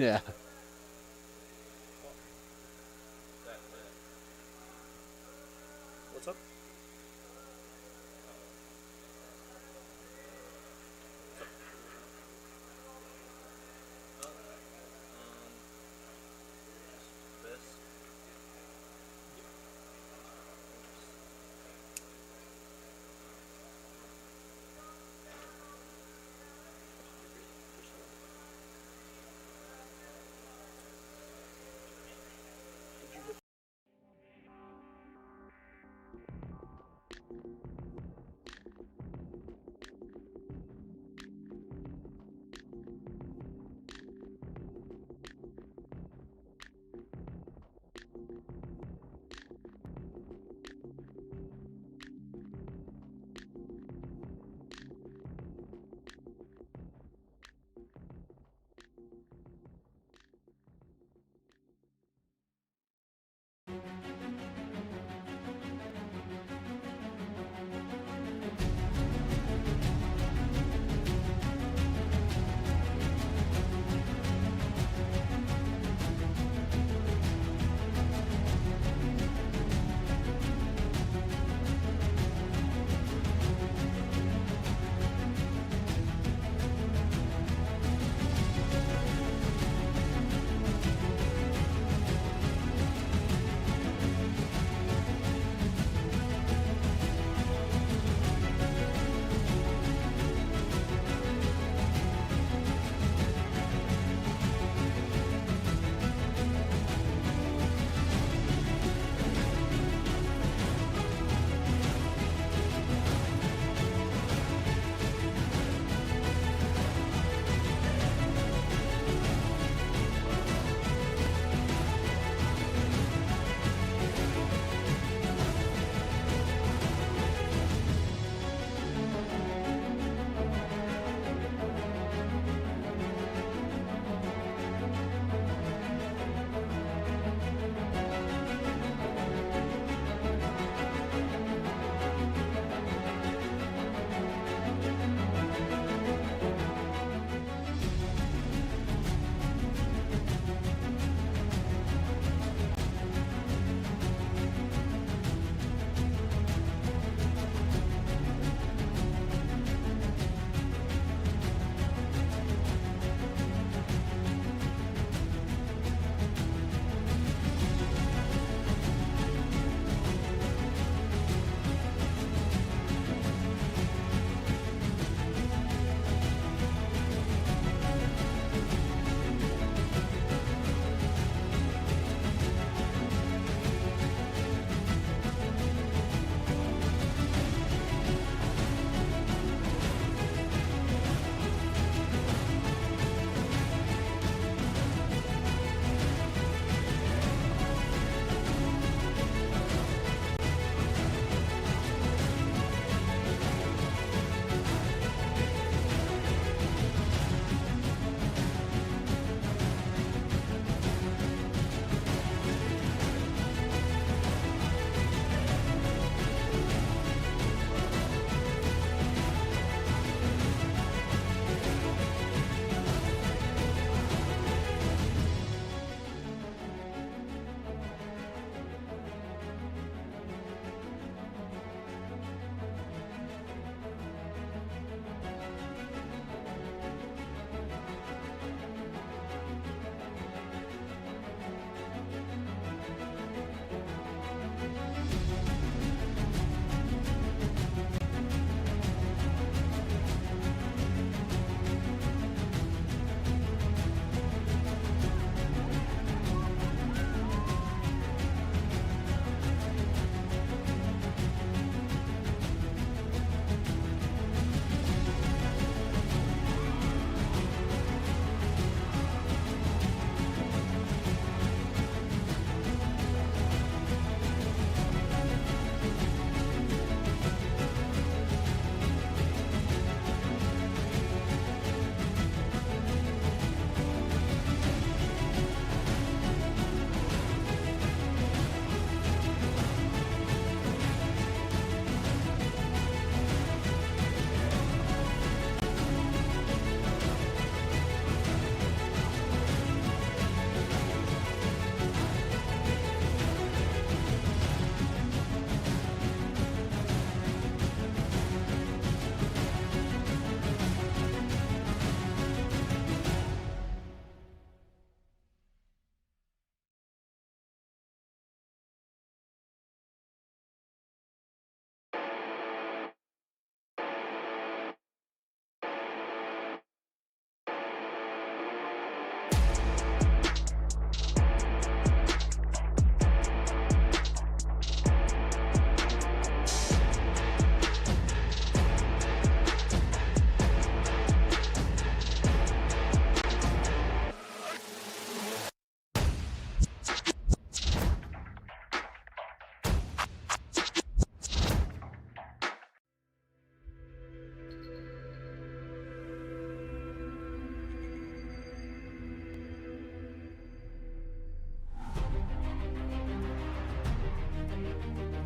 Yeah. What's up?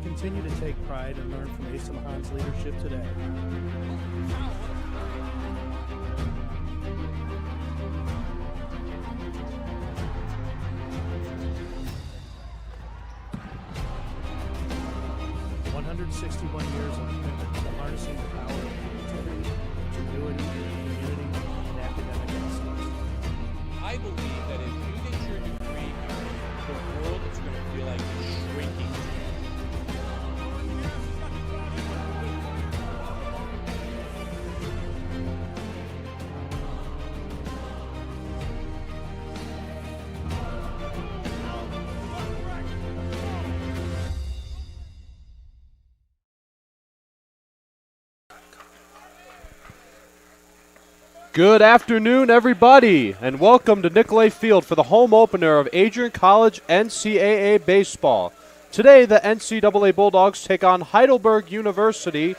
continue to take pride and learn from Asa Mahan's leadership today. Years of commitment to harnessing the power of creativity, ingenuity, community, and academic excellence. I believe that if you get your degree, the world is going to feel like it's shrinking. Good afternoon, everybody, and welcome to Nicolay Field for the home opener of Adrian College NCAA baseball. Today, the NCAA Bulldogs take on Heidelberg University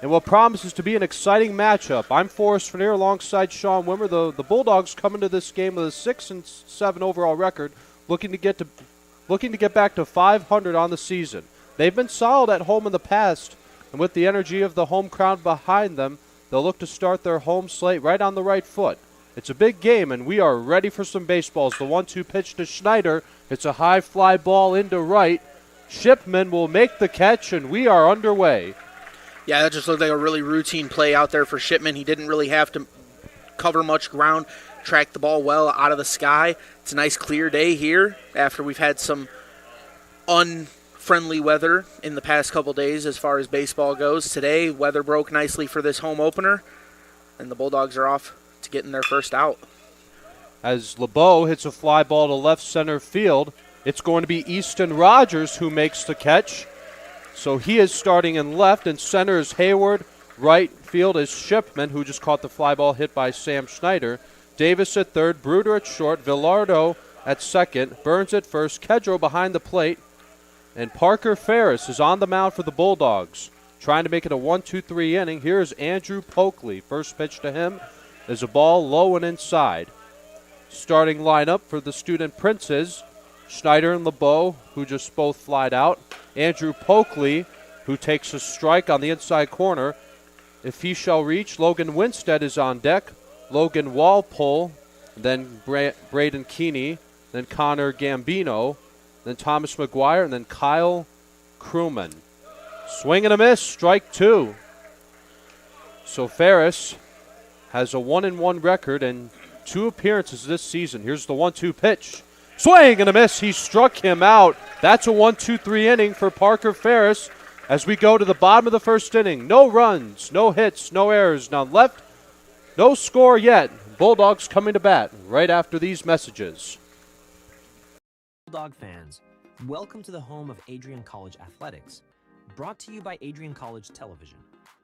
in what promises to be an exciting matchup. I'm Forrest Fernier alongside Sean Wimmer. The Bulldogs come into this game with a 6-7 overall record, looking to get back to 500 on the season. They've been solid at home in the past, and with the energy of the home crowd behind them, they'll look to start their home slate right on the right foot. It's a big game, and we are ready for some baseballs. The 1-2 pitch to Schneider. It's a high fly ball into right. Shipman will make the catch, and we are underway. Yeah, that just looked like a really routine play out there for Shipman. He didn't really have to cover much ground, track the ball well out of the sky. It's a nice clear day here after we've had some unfriendly weather in the past couple days as far as baseball goes. Today, weather broke nicely for this home opener, and the Bulldogs are off to getting their first out. As LeBeau hits a fly ball to left center field, it's going to be Easton Rogers who makes the catch. So he is starting in left, and center is Hayward. Right field is Shipman, who just caught the fly ball hit by Sam Schneider. Davis at third, Bruder at short, Villardo at second, Burns at first, Kedro behind the plate, and Parker Ferris is on the mound for the Bulldogs, trying to make it a 1-2-3 inning. Here's Andrew Pokley. First pitch to him is a ball low and inside. Starting lineup for the Student Princes, Schneider and LeBeau, who just both flied out. Andrew Pokley, who takes a strike on the inside corner. If he shall reach, Logan Winstead is on deck. Logan Walpole, then Braden Keeney, then Connor Gambino, then Thomas McGuire, and then Kyle Krugman. Swing and a miss, strike two. So Ferris has a 1-1 record and 2 appearances this season. Here's the 1-2 pitch. Swing and a miss. He struck him out. That's a 1-2-3 inning for Parker Ferris as we go to the bottom of the first inning. No runs, no hits, no errors, none left. No score yet. Bulldogs coming to bat right after these messages. Bulldog fans, welcome to the home of Adrian College Athletics. Brought to you by Adrian College Television.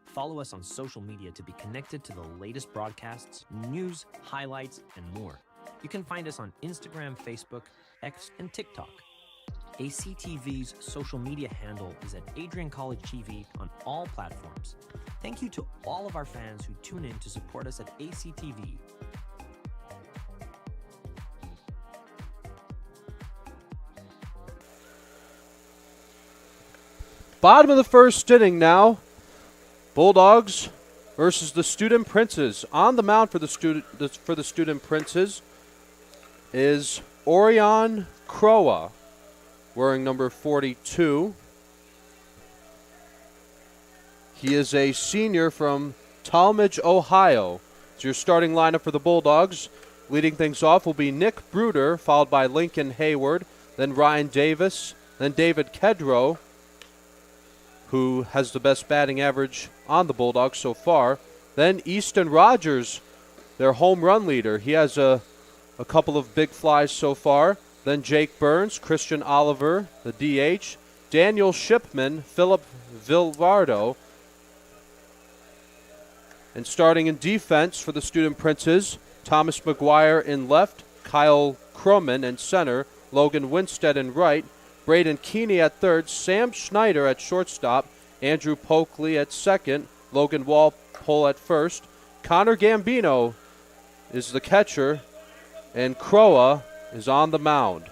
Follow us on social media to be connected to the latest broadcasts, news, highlights, and more. You can find us on Instagram, Facebook, X, and TikTok. ACTV's social media handle is at Adrian College TV on all platforms. Thank you to all of our fans who tune in to support us at ACTV. Bottom of the first inning now. Bulldogs versus the Student Princes. On the mound for the Student Princes is Orion Croa, wearing number 42. He is a senior from Talmadge, Ohio. So your starting lineup for the Bulldogs. Leading things off will be Nick Bruder, followed by Lincoln Hayward, then Ryan Davis, then David Kedro, who has the best batting average on the Bulldogs so far. Then Easton Rogers, their home run leader. He has a couple of big flies so far. Then Jake Burns, Christian Oliver, the DH, Daniel Shipman, Philip Villardo. And starting in defense for the Student Princes, Thomas McGuire in left, Kyle Krugman in center, Logan Winstead in right, Braden Keeney at third, Sam Schneider at shortstop, Andrew Pokley at second, Logan Walpole at first. Connor Gambino is the catcher, and Croa is on the mound.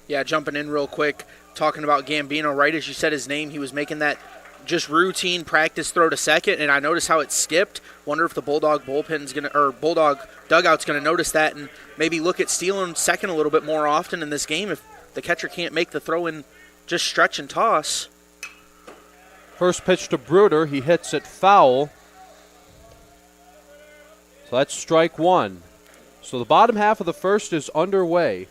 Yeah, jumping in real quick. talking about Gambino, right as you said his name, he was making that just routine practice throw to second, and I noticed how it skipped. Wonder if the Bulldog Bulldog dugout's gonna notice that and maybe look at stealing second a little bit more often in this game if the catcher can't make the throw in, just stretch and toss. First pitch to Bruder, he hits it foul. So that's strike one. So the bottom half of the first is underway.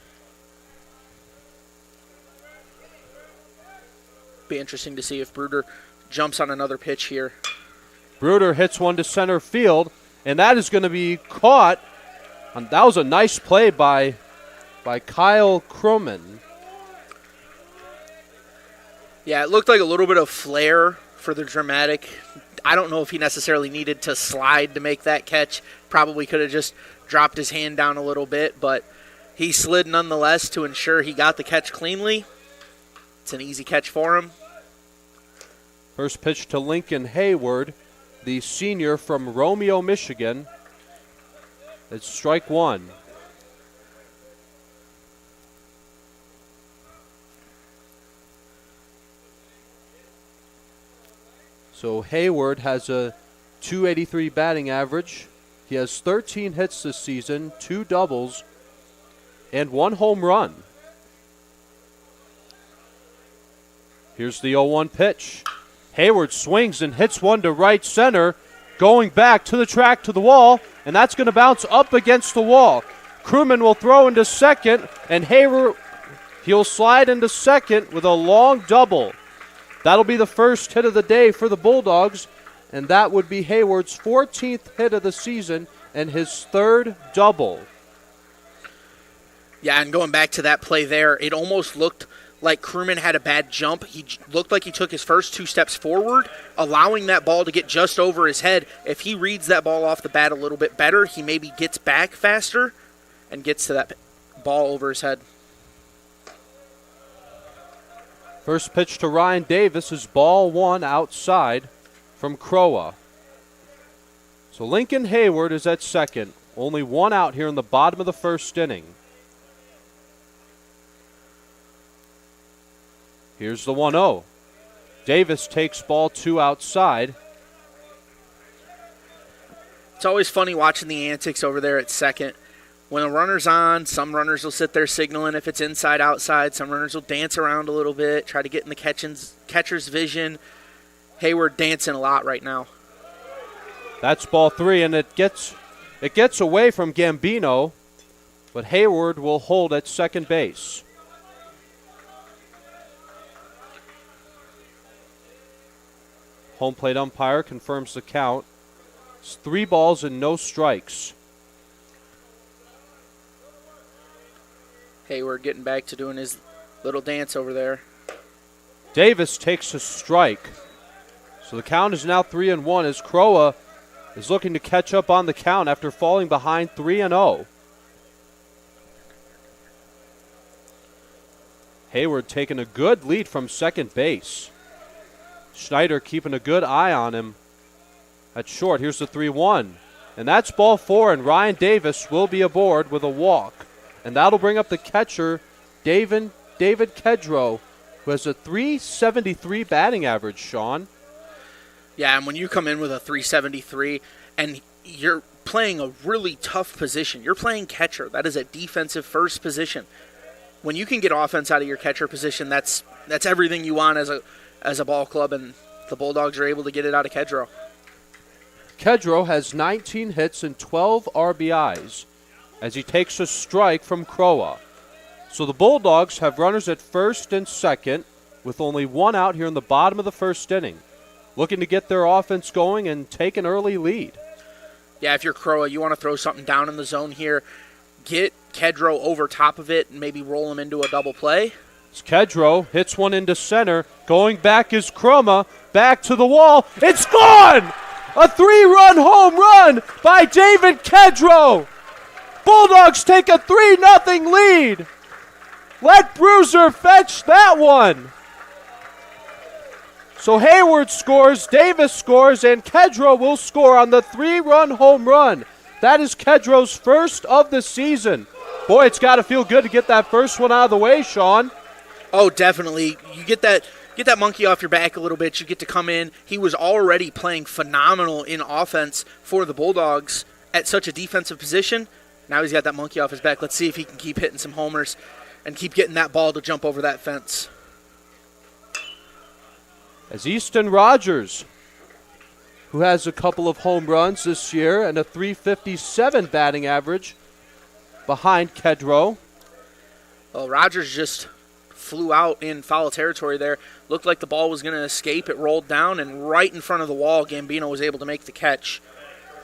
Be interesting to see if Bruder jumps on another pitch here. Bruder hits one to center field, and that is going to be caught. And that was a nice play by Kyle Krumman. Yeah, it looked like a little bit of flair for the dramatic. I don't know if he necessarily needed to slide to make that catch. Probably could have just dropped his hand down a little bit, but he slid nonetheless to ensure he got the catch cleanly. It's an easy catch for him. First pitch to Lincoln Hayward, the senior from Romeo, Michigan. It's strike one. So Hayward has a .283 batting average. He has 13 hits this season, 2 doubles, and 1 home run. Here's the 0-1 pitch. Hayward swings and hits one to right center, going back to the track to the wall, and that's going to bounce up against the wall. Krumman will throw into second, and Hayward, he'll slide into second with a long double. That'll be the first hit of the day for the Bulldogs, and that would be Hayward's 14th hit of the season and his 3rd double. Yeah, and going back to that play there, it almost looked like Krumman had a bad jump. He looked like he took his first 2 steps forward, allowing that ball to get just over his head. If he reads that ball off the bat a little bit better, he maybe gets back faster and gets to that ball over his head. First pitch to Ryan Davis is ball 1 outside from Crowa. So Lincoln Hayward is at second. Only 1 out here in the bottom of the first inning. Here's the 1-0. Davis takes ball 2 outside. It's always funny watching the antics over there at second. When a runner's on, some runners will sit there signaling if it's inside, outside. Some runners will dance around a little bit, try to get in the catcher's vision. Hayward dancing a lot right now. That's ball 3, and it gets away from Gambino, but Hayward will hold at second base. Home plate umpire confirms the count. It's 3 balls and no strikes. Hayward getting back to doing his little dance over there. Davis takes a strike. So the count is now 3-1 as Crowa is looking to catch up on the count after falling behind 3-0. Hayward taking a good lead from second base. Schneider keeping a good eye on him at short. Here's the 3-1. And that's ball 4, and Ryan Davis will be aboard with a walk. And that'll bring up the catcher, David Kedro, who has a .373 batting average, Sean. Yeah, and when you come in with a .373 and you're playing a really tough position, you're playing catcher. That is a defensive first position. When you can get offense out of your catcher position, that's everything you want as a ball club, and the Bulldogs are able to get it out of Kedro. Kedro has 19 hits and 12 RBIs as he takes a strike from Crowa. So the Bulldogs have runners at first and second with only 1 out here in the bottom of the first inning, looking to get their offense going and take an early lead. Yeah, if you're Crowa, you want to throw something down in the zone here. Get Kedro over top of it and maybe roll him into a double play. Kedro hits one into center. Going back is Kroma. Back to the wall. It's gone! A 3-run home run by David Kedro. Bulldogs take a 3-0 lead. Let Bruiser fetch that one. So Hayward scores, Davis scores, and Kedro will score on the 3-run home run. That is Kedro's first of the season. Boy, it's got to feel good to get that first one out of the way, Sean. Oh, definitely. You get that monkey off your back a little bit. You get to come in. He was already playing phenomenal in offense for the Bulldogs at such a defensive position. Now he's got that monkey off his back. Let's see if he can keep hitting some homers and keep getting that ball to jump over that fence. As Easton Rogers, who has a couple of home runs this year and a .357 batting average behind Kedro. Well, Rogers just flew out in foul territory there. Looked like the ball was going to escape. It rolled down, and right in front of the wall, Gambino was able to make the catch.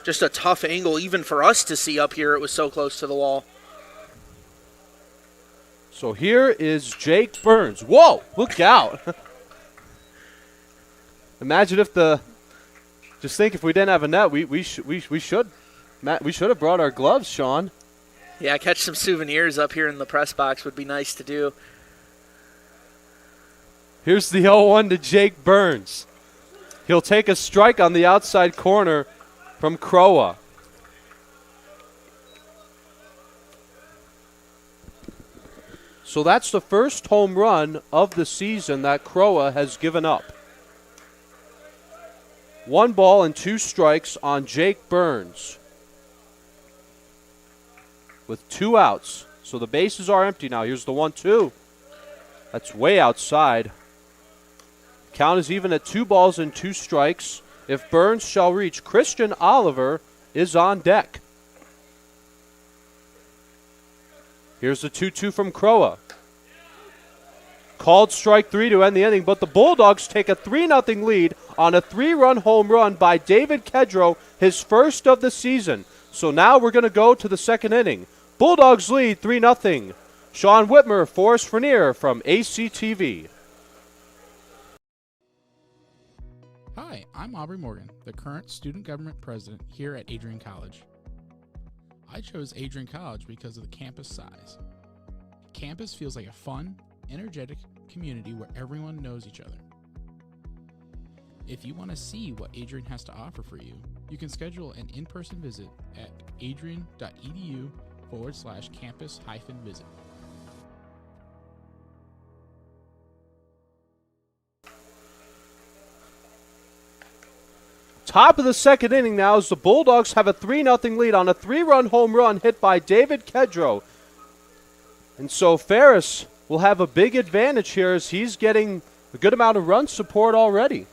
Just a tough angle, even for us to see up here. It was so close to the wall. So here is Jake Burns. Whoa, look out. Imagine if just think if we didn't have a net, we should have brought our gloves, Sean. Yeah, catch some souvenirs up here in the press box would be nice to do. Here's the 0-1 to Jake Burns. He'll take a strike on the outside corner from Croa. So that's the first home run of the season that Croa has given up. 1 ball and 2 strikes on Jake Burns with 2 outs. So the bases are empty now. Here's the 1-2. That's way outside. Count is even at 2 balls and 2 strikes. If Burns shall reach, Christian Oliver is on deck. Here's the 2-2 from Croa. Called strike 3 to end the inning, but the Bulldogs take a 3-0 lead on a 3-run home run by David Kedro, his first of the season. So now we're going to go to the second inning. Bulldogs lead 3-0. Sean Whitmer, Forrest Frenier from ACTV. Hi, I'm Aubrey Morgan, the current student government president here at Adrian College. I chose Adrian College because of the campus size. Campus feels like a fun, energetic community where everyone knows each other. If you want to see what Adrian has to offer for you, you can schedule an in-person visit at adrian.edu/campus-visit. Top of the second inning now as the Bulldogs have a 3-0 lead on a 3-run home run hit by David Kedro. And so Ferris will have a big advantage here as he's getting a good amount of run support already.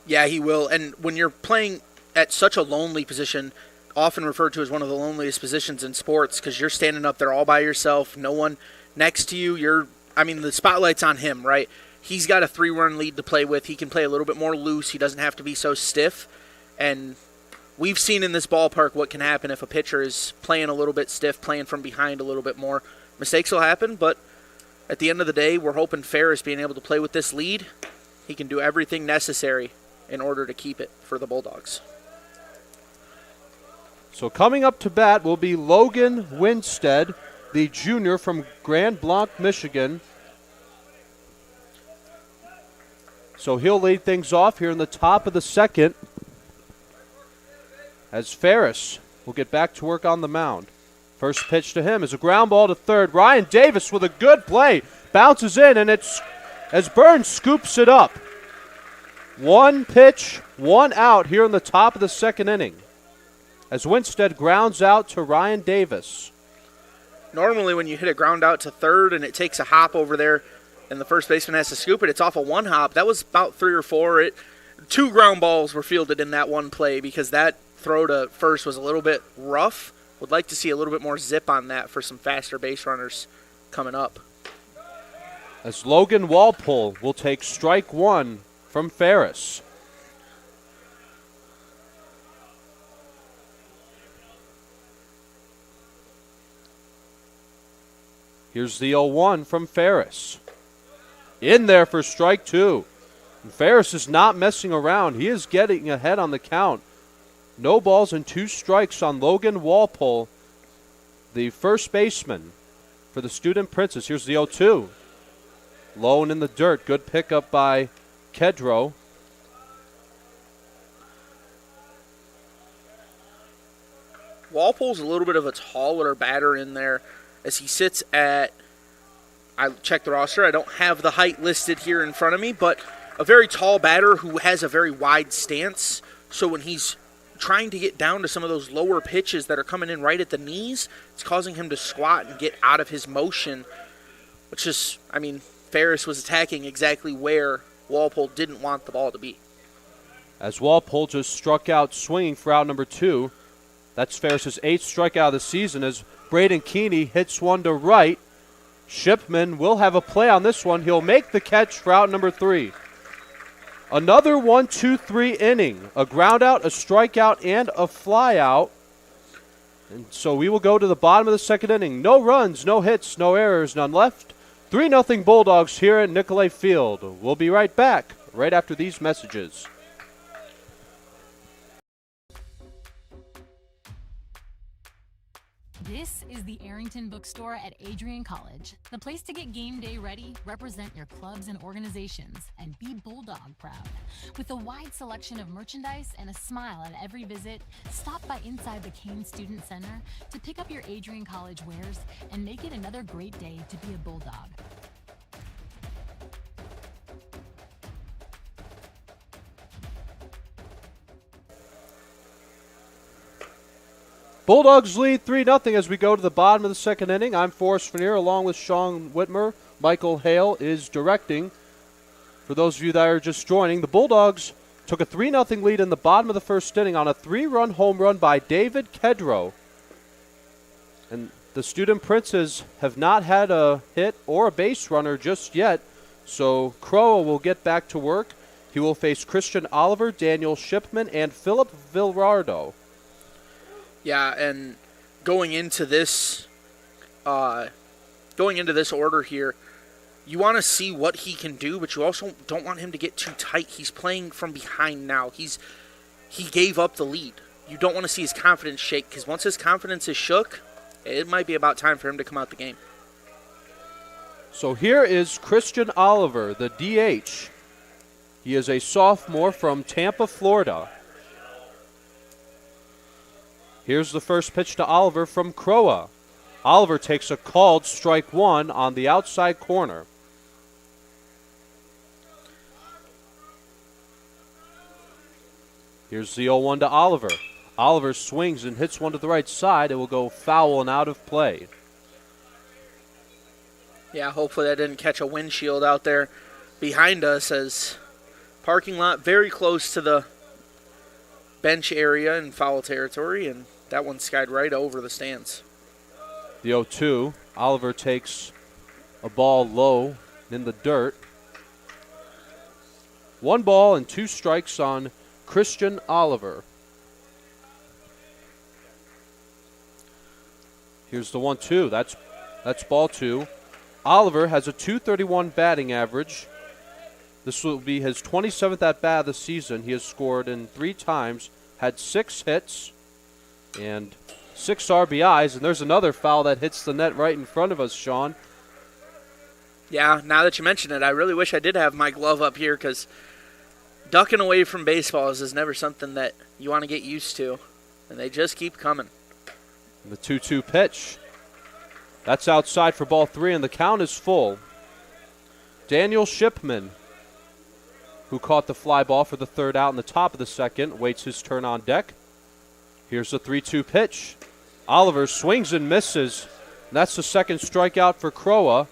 Yeah, he will. And when you're playing at such a lonely position, often referred to as one of the loneliest positions in sports, because you're standing up there all by yourself, no one next to you. The spotlight's on him, right? He's got a 3-run lead to play with. He can play a little bit more loose. He doesn't have to be so stiff. And we've seen in this ballpark what can happen if a pitcher is playing a little bit stiff, playing from behind a little bit more. Mistakes will happen, but at the end of the day, we're hoping Ferris being able to play with this lead. He can do everything necessary in order to keep it for the Bulldogs. So coming up to bat will be Logan Winstead, the junior from Grand Blanc, Michigan. So he'll lead things off here in the top of the second as Ferris will get back to work on the mound. First pitch to him is a ground ball to third. Ryan Davis with a good play. Bounces in, and it's as Burns scoops it up. 1 pitch, 1 out here in the top of the second inning as Winstead grounds out to Ryan Davis. Normally when you hit a ground out to third and it takes a hop over there and the first baseman has to scoop it, it's off a 1 hop. That was about 3 or 4. 2 ground balls were fielded in that one play because that throw to first was a little bit rough. Would like to see a little bit more zip on that for some faster base runners coming up. As Logan Walpole will take strike 1 from Ferris. Here's the 0-1 from Ferris. In there for strike 2. And Ferris is not messing around. He is getting ahead on the count. No balls and 2 strikes on Logan Walpole, the first baseman for the Student Princes. Here's the 0-2. Low and in the dirt. Good pickup by Kedro. Walpole's a little bit of a taller batter in there as he sits at, I checked the roster. I don't have the height listed here in front of me, but a very tall batter who has a very wide stance. So when he's trying to get down to some of those lower pitches that are coming in right at the knees, it's causing him to squat and get out of his motion, which is, Ferris was attacking exactly where Walpole didn't want the ball to be. As Walpole just struck out swinging for out number 2. That's Ferris's 8th strikeout of the season as Braden Keeney hits one to right. Shipman will have a play on this one. He'll make the catch for out number 3. Another 1-2-3 inning. A ground out, a strikeout, and a fly out. And so we will go to the bottom of the second inning. No runs, no hits, no errors, none left. 3-0 Bulldogs here at Nicolay Field. We'll be right back right after these messages. This is the Arrington Bookstore at Adrian College, the place to get game day ready, represent your clubs and organizations, and be Bulldog proud. With a wide selection of merchandise and a smile at every visit, stop by inside the Kane Student Center to pick up your Adrian College wares and make it another great day to be a Bulldog. Bulldogs lead 3-0 as we go to the bottom of the second inning. I'm Forrest Vernier along with Sean Whitmer. Michael Hale is directing. For those of you that are just joining, the Bulldogs took a 3-0 lead in the bottom of the first inning on a 3-run home run by David Kedro. And the Student Princes have not had a hit or a base runner just yet, so Crow will get back to work. He will face Christian Oliver, Daniel Shipman, and Philip Villardo. Yeah, and going into this order here, you want to see what he can do, but you also don't want him to get too tight. He's playing from behind now. He gave up the lead. You don't want to see his confidence shake, because once his confidence is shook, it might be about time for him to come out the game. So here is Christian Oliver, the DH. He is a sophomore from Tampa, Florida. Here's the first pitch to Oliver from Croa. Oliver takes a called strike one on the outside corner. Here's the 0-1 to Oliver. Oliver swings and hits one to the right side. It will go foul and out of play. Yeah, hopefully that didn't catch a windshield out there behind us, as parking lot very close to the bench area in foul territory, and that one skied right over the stands. The 0-2. Oliver takes a ball low in the dirt. 1 ball and 2 strikes on Christian Oliver. Here's the 1-2. That's ball 2. Oliver has a .231 batting average. This will be his 27th at-bat of the season. He has scored in 3 times, had 6 hits, and 6 RBIs. And there's another foul that hits the net right in front of us, Sean. Yeah, now that you mention it, I really wish I did have my glove up here, because ducking away from baseballs is never something that you want to get used to. And they just keep coming. The 2-2 pitch. That's outside for ball 3, and the count is full. Daniel Shipman, who caught the fly ball for the 3rd out in the top of the 2nd, waits his turn on deck. Here's the 3-2 pitch. Oliver swings and misses. And that's the 2nd strikeout for Croa,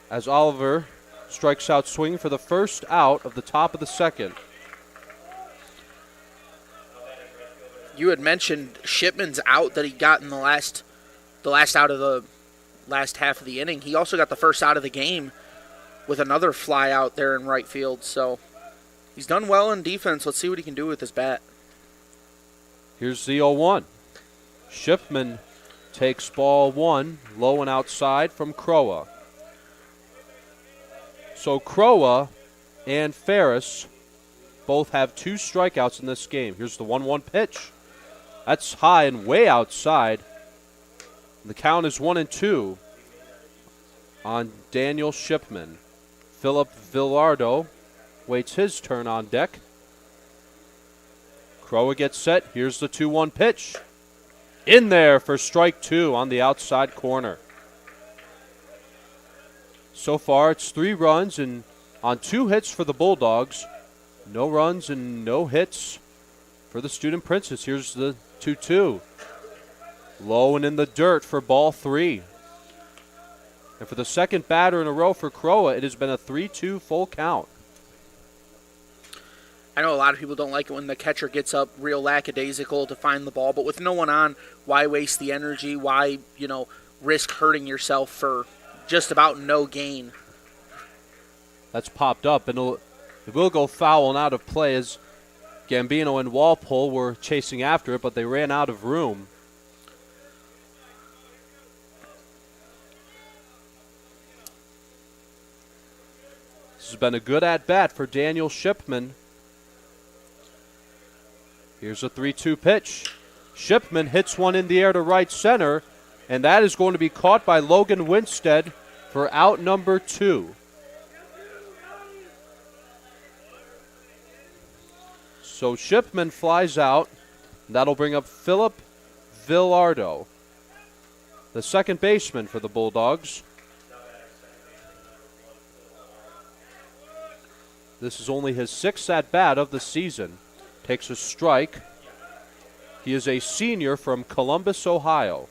as Oliver strikes out swinging for the 1st out of the top of the 2nd. You had mentioned Shipman's out that he got in the last out of the last half of the inning. He also got the 1st out of the game with another fly out there in right field. So he's done well in defense. Let's see what he can do with his bat. Here's the 0-1. Shipman takes ball 1, low and outside from Croa. So Croa and Ferris both have 2 strikeouts in this game. Here's the 1-1 pitch. That's high and way outside. The count is 1-2 on Daniel Shipman. Philip Villardo waits his turn on deck. Croa gets set. Here's the 2-1 pitch. In there for strike 2 on the outside corner. So far, it's 3 runs and on 2 hits for the Bulldogs. No runs and no hits for the Student Princes. Here's the 2-2. Low and in the dirt for ball 3. And for the second batter in a row for Croa, it has been a 3-2 full count. I know a lot of people don't like it when the catcher gets up real lackadaisical to find the ball, but with no one on, why waste the energy? Why, risk hurting yourself for just about no gain? That's popped up, and it will go foul and out of play as Gambino and Walpole were chasing after it, but they ran out of room. This has been a good at-bat for Daniel Shipman. Here's a 3-2 pitch. Shipman hits one in the air to right center, and that is going to be caught by Logan Winstead for out number 2. So Shipman flies out. That'll bring up Philip Villardo, the second baseman for the Bulldogs. This is only his 6th at-bat of the season. Takes a strike. He is a senior from Columbus, Ohio.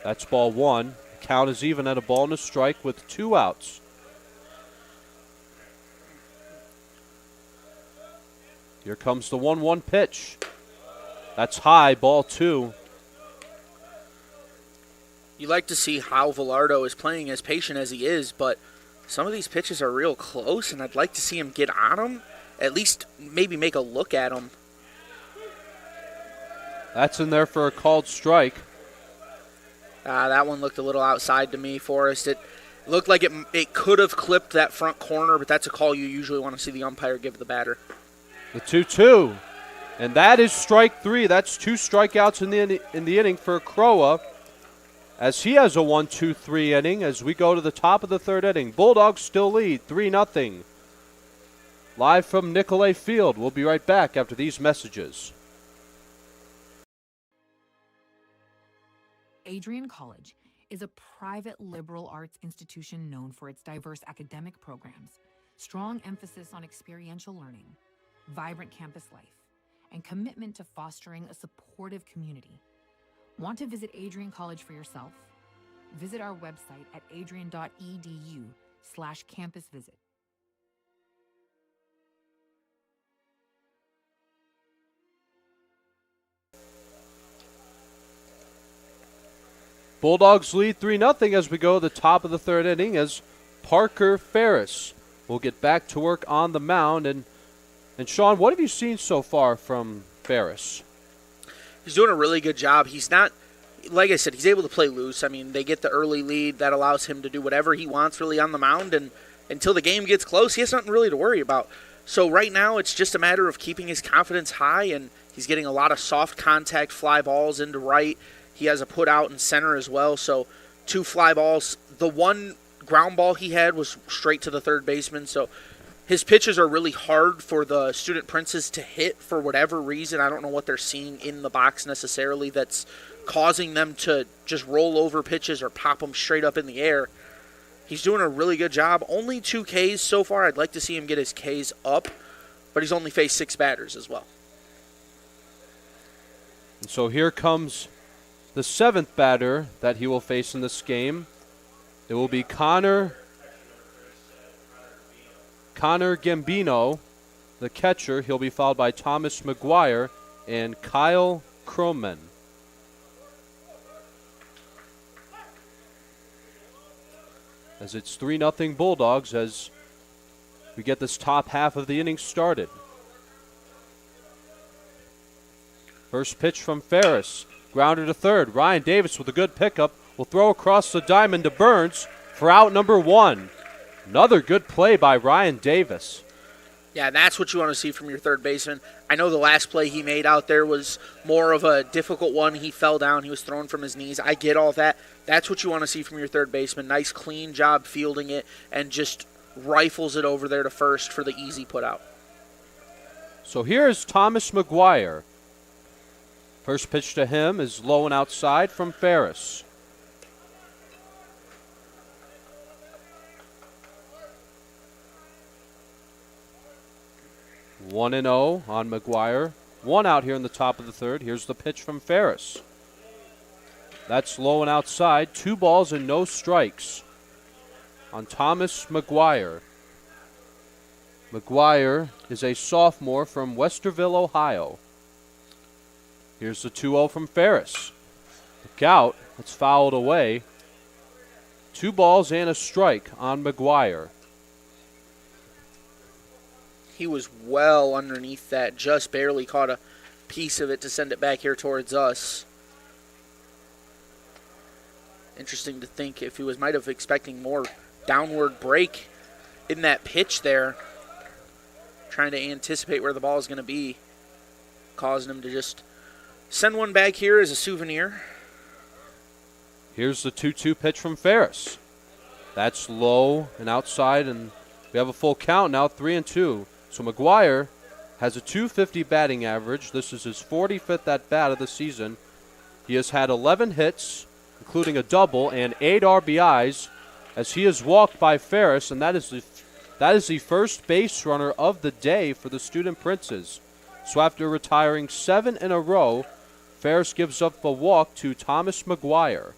That's ball 1. Count is even at a ball and a strike with 2 outs. Here comes the 1-1 pitch. That's high, ball 2. You like to see how Villardo is playing as patient as he is, but some of these pitches are real close, and I'd like to see him get on them, at least maybe make a look at them. That's in there for a called strike. That one looked a little outside to me, Forrest. It looked like it could have clipped that front corner, but that's a call you usually want to see the umpire give the batter. The 2-2. And that is strike 3. That's 2 strikeouts in the inning for Croa, as he has a 1-2-3 inning as we go to the top of the 3rd inning. Bulldogs still lead 3-0. Live from Nicolay Field. We'll be right back after these messages. Adrian College is a private liberal arts institution known for its diverse academic programs, strong emphasis on experiential learning, vibrant campus life, and commitment to fostering a supportive community. Want to visit Adrian College for yourself? Visit our website at adrian.edu/campusvisit. Bulldogs lead 3-0 as we go to the top of the 3rd inning as Parker Ferris will get back to work on the mound. And Sean, what have you seen so far from Ferris? He's doing a really good job. He's not, like I said, he's able to play loose. I mean, they get the early lead. That allows him to do whatever he wants really on the mound. And until the game gets close, he has nothing really to worry about. So right now, it's just a matter of keeping his confidence high, and he's getting a lot of soft contact fly balls into right. He has a put out in center as well. So 2 fly balls. The 1 ground ball he had was straight to the 3rd baseman. So his pitches are really hard for the Student Princes to hit for whatever reason. I don't know what they're seeing in the box necessarily that's causing them to just roll over pitches or pop them straight up in the air. He's doing a really good job. Only 2 Ks so far. I'd like to see him get his Ks up, but he's only faced 6 batters as well. And so here comes the 7th batter that he will face in this game. It will be Connor Gambino, the catcher. He'll be followed by Thomas McGuire and Kyle Croman. As it's 3-0 Bulldogs as we get this top half of the inning started. First pitch from Ferris. Grounder to 3rd. Ryan Davis with a good pickup will throw across the diamond to Burns for out number 1. Another good play by Ryan Davis. Yeah, that's what you want to see from your 3rd baseman. I know the last play he made out there was more of a difficult one. He fell down. He was thrown from his knees. I get all that. That's what you want to see from your 3rd baseman. Nice, clean job fielding it and just rifles it over there to first for the easy put out. So here's Thomas McGuire. First pitch to him is low and outside from Ferris. One and 0 on McGuire. One out here in the top of the third. Here's the pitch from Ferris. That's low and outside. 2 balls and no strikes on Thomas McGuire. McGuire is a sophomore from Westerville, Ohio. Here's the 2-0 from Ferris. Look out. It's fouled away. 2 balls and a strike on McGuire. He was well underneath that, just barely caught a piece of it to send it back here towards us. Interesting to think if he might have expecting more downward break in that pitch there, trying to anticipate where the ball is going to be, causing him to just send one back here as a souvenir. Here's the 2-2 pitch from Ferris. That's low and outside, and we have a full count now, 3-2. So McGuire has a .250 batting average. This is his 45th at-bat of the season. He has had 11 hits, including a double, and 8 RBIs, as he is walked by Ferris, and that is the first base runner of the day for the Student Princes. So after retiring 7 in a row, Ferris gives up a walk to Thomas McGuire.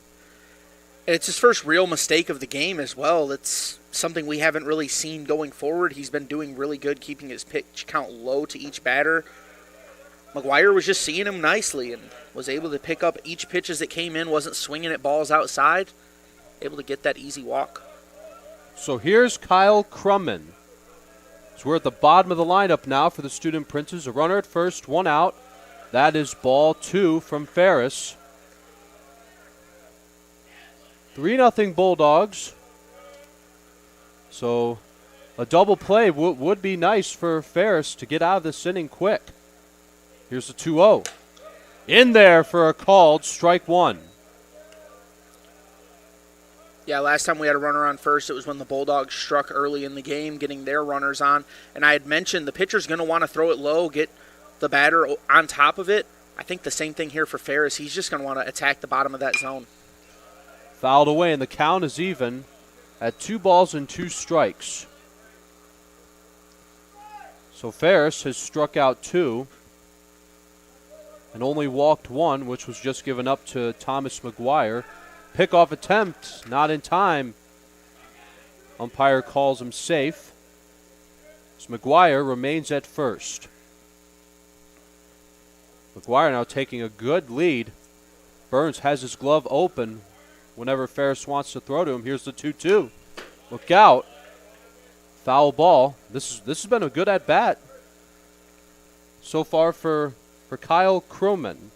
It's his first real mistake of the game as well. It's something we haven't really seen going forward. He's been doing really good keeping his pitch count low to each batter. McGuire was just seeing him nicely and was able to pick up each pitch as it came in, wasn't swinging at balls outside, able to get that easy walk. So here's Kyle Crumman. So we're at the bottom of the lineup now for the Student Princes. A runner at first, 1 out. That is ball 2 from Ferris. 3-0 Bulldogs. So a double play would be nice for Ferris to get out of this inning quick. Here's the 2-0. In there for a called strike 1. Yeah, last time we had a runner on first, it was when the Bulldogs struck early in the game, getting their runners on. And I had mentioned the pitcher's going to want to throw it low, get the batter on top of it. I think the same thing here for Ferris. He's just going to want to attack the bottom of that zone. Fouled away, and the count is even at 2 balls and 2 strikes. So Ferris has struck out 2 and only walked 1, which was just given up to Thomas McGuire. Pickoff attempt, not in time. Umpire calls him safe. So McGuire remains at first. McGuire now taking a good lead. Burns has his glove open whenever Ferris wants to throw to him. Here's the 2-2. Look out. Foul ball. This has been a good at-bat so far for Kyle Crowman.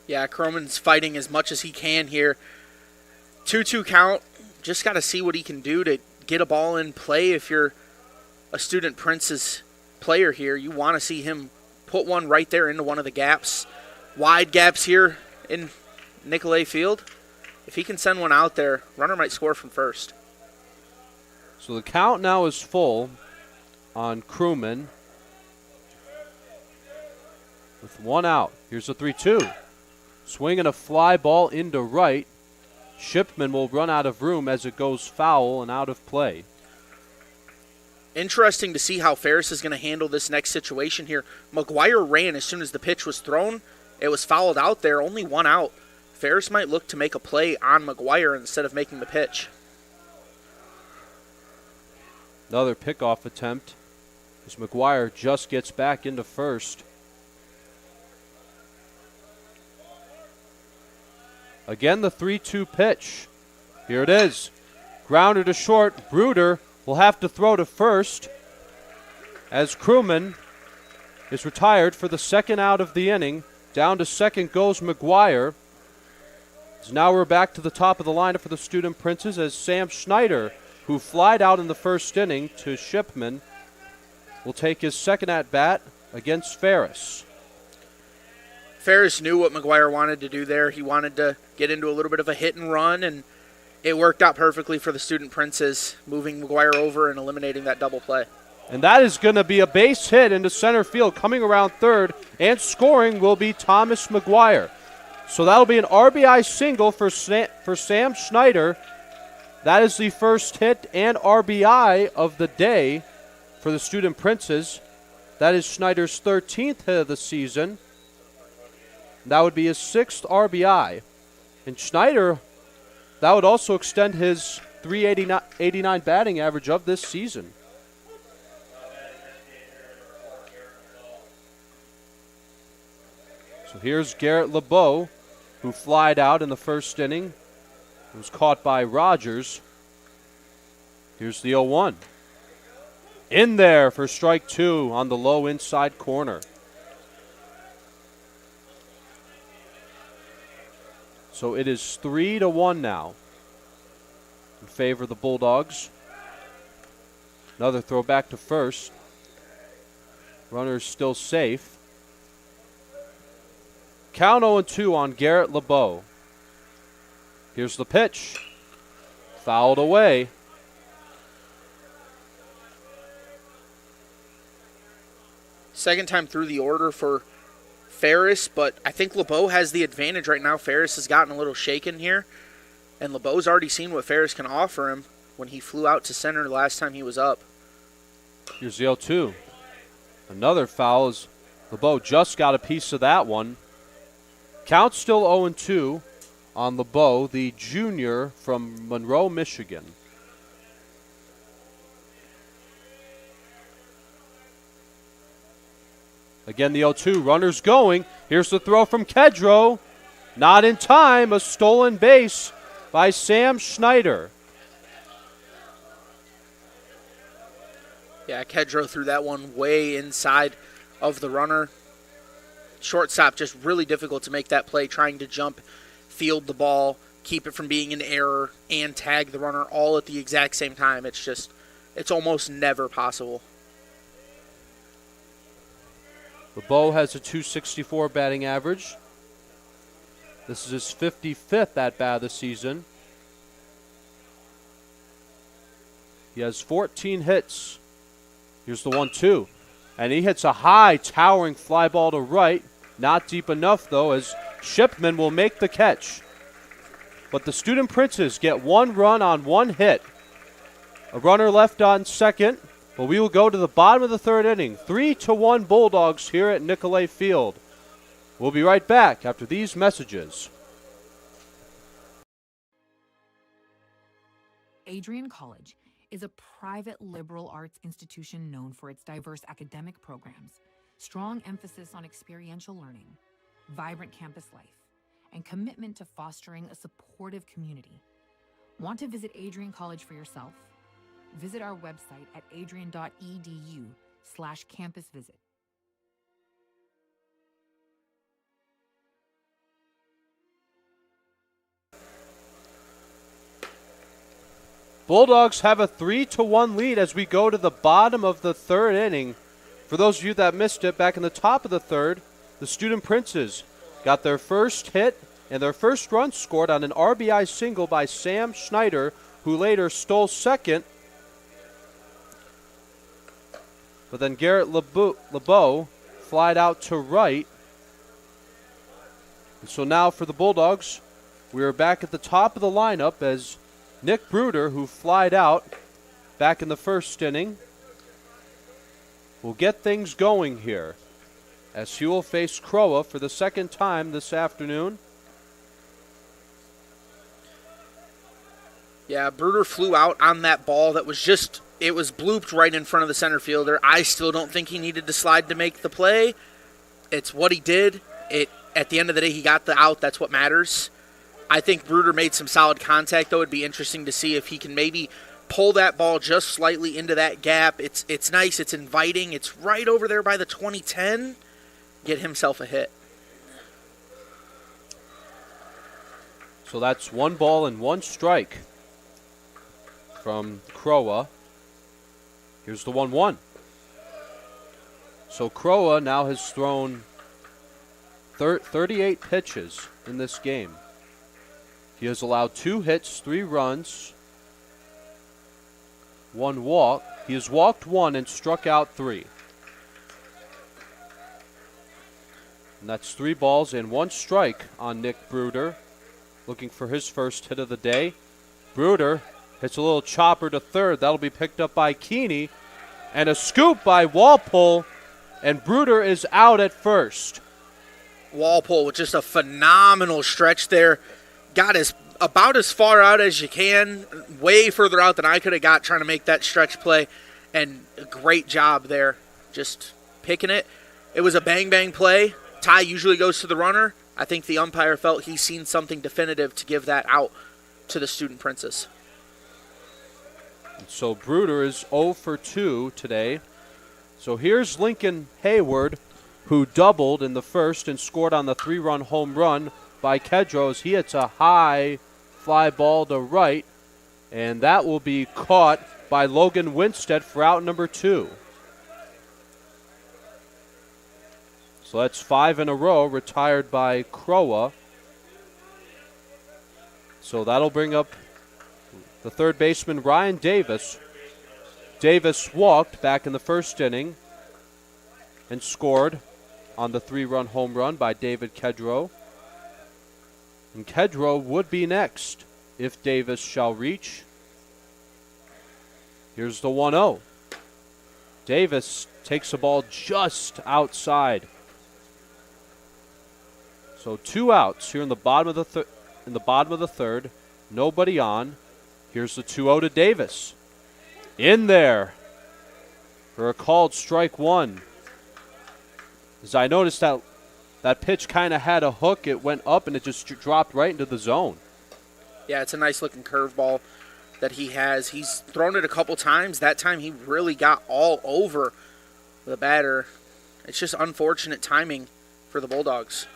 Yeah, Crowman's fighting as much as he can here. 2-2 count. Just got to see what he can do to get a ball in play. If you're a Student Prince's player here, you want to see him put one right there into one of the gaps. Wide gaps here in Nicolay Field. If he can send one out there, runner might score from first. So the count now is full on Crewman with 1 out. Here's the 3-2. Swinging a fly ball into right. Shipman will run out of room as it goes foul and out of play. Interesting to see how Ferris is going to handle this next situation here. McGuire ran as soon as the pitch was thrown. It was fouled out there, only 1 out. Ferris might look to make a play on McGuire instead of making the pitch. Another pickoff attempt as McGuire just gets back into first. Again, the 3-2 pitch. Here it is. Grounder to short. Bruder will have to throw to first as Crewman is retired for the second out of the inning. Down to second goes McGuire. So now we're back to the top of the lineup for the Student Princes as Sam Schneider, who flied out in the first inning to Shipman, will take his second at-bat against Ferris. Ferris knew what McGuire wanted to do there. He wanted to get into a little bit of a hit and run, and it worked out perfectly for the Student Princes, moving McGuire over and eliminating that double play. And that is going to be a base hit into center field. Coming around third and scoring will be Thomas McGuire. So that'll be an RBI single for Sam Schneider. That is the first hit and RBI of the day for the Student Princes. That is Schneider's 13th hit of the season. That would be his 6th RBI. And Schneider, that would also extend his .389 batting average of this season. So here's Garrett LeBeau, who flied out in the first inning. It was caught by Rogers. Here's the 0-1. In there for strike 2 on the low inside corner. So it is 3-1 now in favor of the Bulldogs. Another throw back to first. Runner's still safe. Count 0-2 on Garrett LeBeau. Here's the pitch. Fouled away. Second time through the order for Ferris, but I think LeBeau has the advantage right now. Ferris has gotten a little shaken here, and LeBeau's already seen what Ferris can offer him when he flew out to center the last time he was up. Here's the 0-2. Another foul as LeBeau just got a piece of that one. Count still 0-2 on LeBeau, the junior from Monroe, Michigan. Again, the 0-2. Runners going. Here's the throw from Kedro. Not in time. A stolen base by Sam Schneider. Yeah, Kedro threw that one way inside of the runner. Shortstop just really difficult to make that play, trying to jump, field the ball, keep it from being an error, and tag the runner all at the exact same time. It's almost never possible. LeBeau has a .264 batting average. This is his 55th at-bat of the season. He has 14 hits. Here's the 1-2. And he hits a high, towering fly ball to right. Not deep enough, though, as Shipman will make the catch. But the Student Princes get one run on one hit. A runner left on second. But we will go to the bottom of the third inning. 3-1 Bulldogs here at Nicolay Field. We'll be right back after these messages. Adrian College is a private liberal arts institution known for its diverse academic programs, strong emphasis on experiential learning, vibrant campus life, and commitment to fostering a supportive community. Want to visit Adrian College for yourself? Visit our website at adrian.edu/campusvisit. Bulldogs have a 3-1 lead as we go to the bottom of the third inning. For those of you that missed it, back in the top of the third, the Student Princes got their first hit and their first run scored on an RBI single by Sam Schneider, who later stole second. But then Garrett LeBeau flied out to right. And so now for the Bulldogs, we are back at the top of the lineup as Nick Bruder, who flied out back in the first inning, will get things going here as he will face Croa for the second time this afternoon. Yeah, Bruder flew out on that ball that was it was blooped right in front of the center fielder. I still don't think he needed to slide to make the play. It's what he did. At the end of the day, he got the out. That's what matters. I think Bruder made some solid contact, though. It'd be interesting to see if he can maybe pull that ball just slightly into that gap. It's nice. It's inviting. It's right over there by the 2010. Get himself a hit. So that's 1 ball and 1 strike from Croa. Here's the 1-1. So Croa now has thrown 38 pitches in this game. He has allowed 2 hits, 3 runs, 1 walk. He has walked 1 and struck out 3. And that's 3 balls and 1 strike on Nick Bruder, looking for his first hit of the day. Bruder hits a little chopper to third. That'll be picked up by Keeney. And a scoop by Walpole, and Bruder is out at first. Walpole with just a phenomenal stretch there. Got about as far out as you can, way further out than I could have got trying to make that stretch play, and a great job there, just picking it. It was a bang-bang play. Tie usually goes to the runner. I think the umpire felt he's seen something definitive to give that out to the Student Princess. So Bruder is 0 for 2 today. So here's Lincoln Hayward, who doubled in the first and scored on the 3-run home run by Kedro as he hits a high fly ball to right, and that will be caught by Logan Winstead for out number 2. So that's 5 in a row retired by Crowa. So that'll bring up the third baseman, Ryan Davis. Davis walked back in the first inning and scored on the 3-run home run by David Kedro. And Kedro would be next if Davis shall reach. Here's the 1-0. Davis takes the ball just outside. So 2 outs here in the bottom of the third. Nobody on. Here's the 2-0 to Davis. In there for a called strike 1. As I noticed that pitch kind of had a hook. It went up and it just dropped right into the zone. Yeah, it's a nice looking curveball that he has. He's thrown it a couple times. That time he really got all over the batter. It's just unfortunate timing for the Bulldogs.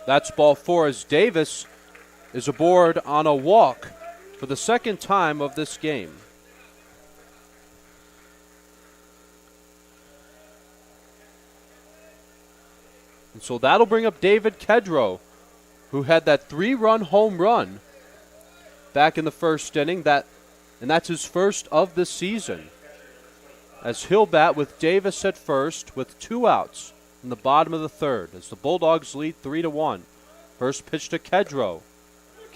That's ball 4 as Davis is aboard on a walk for the second time of this game. And so that'll bring up David Kedro, who had that 3-run home run back in the first inning, and that's his first of the season. As he'll bat with Davis at first with 2 outs in the bottom of the third as the Bulldogs lead 3-1. First pitch to Kedro.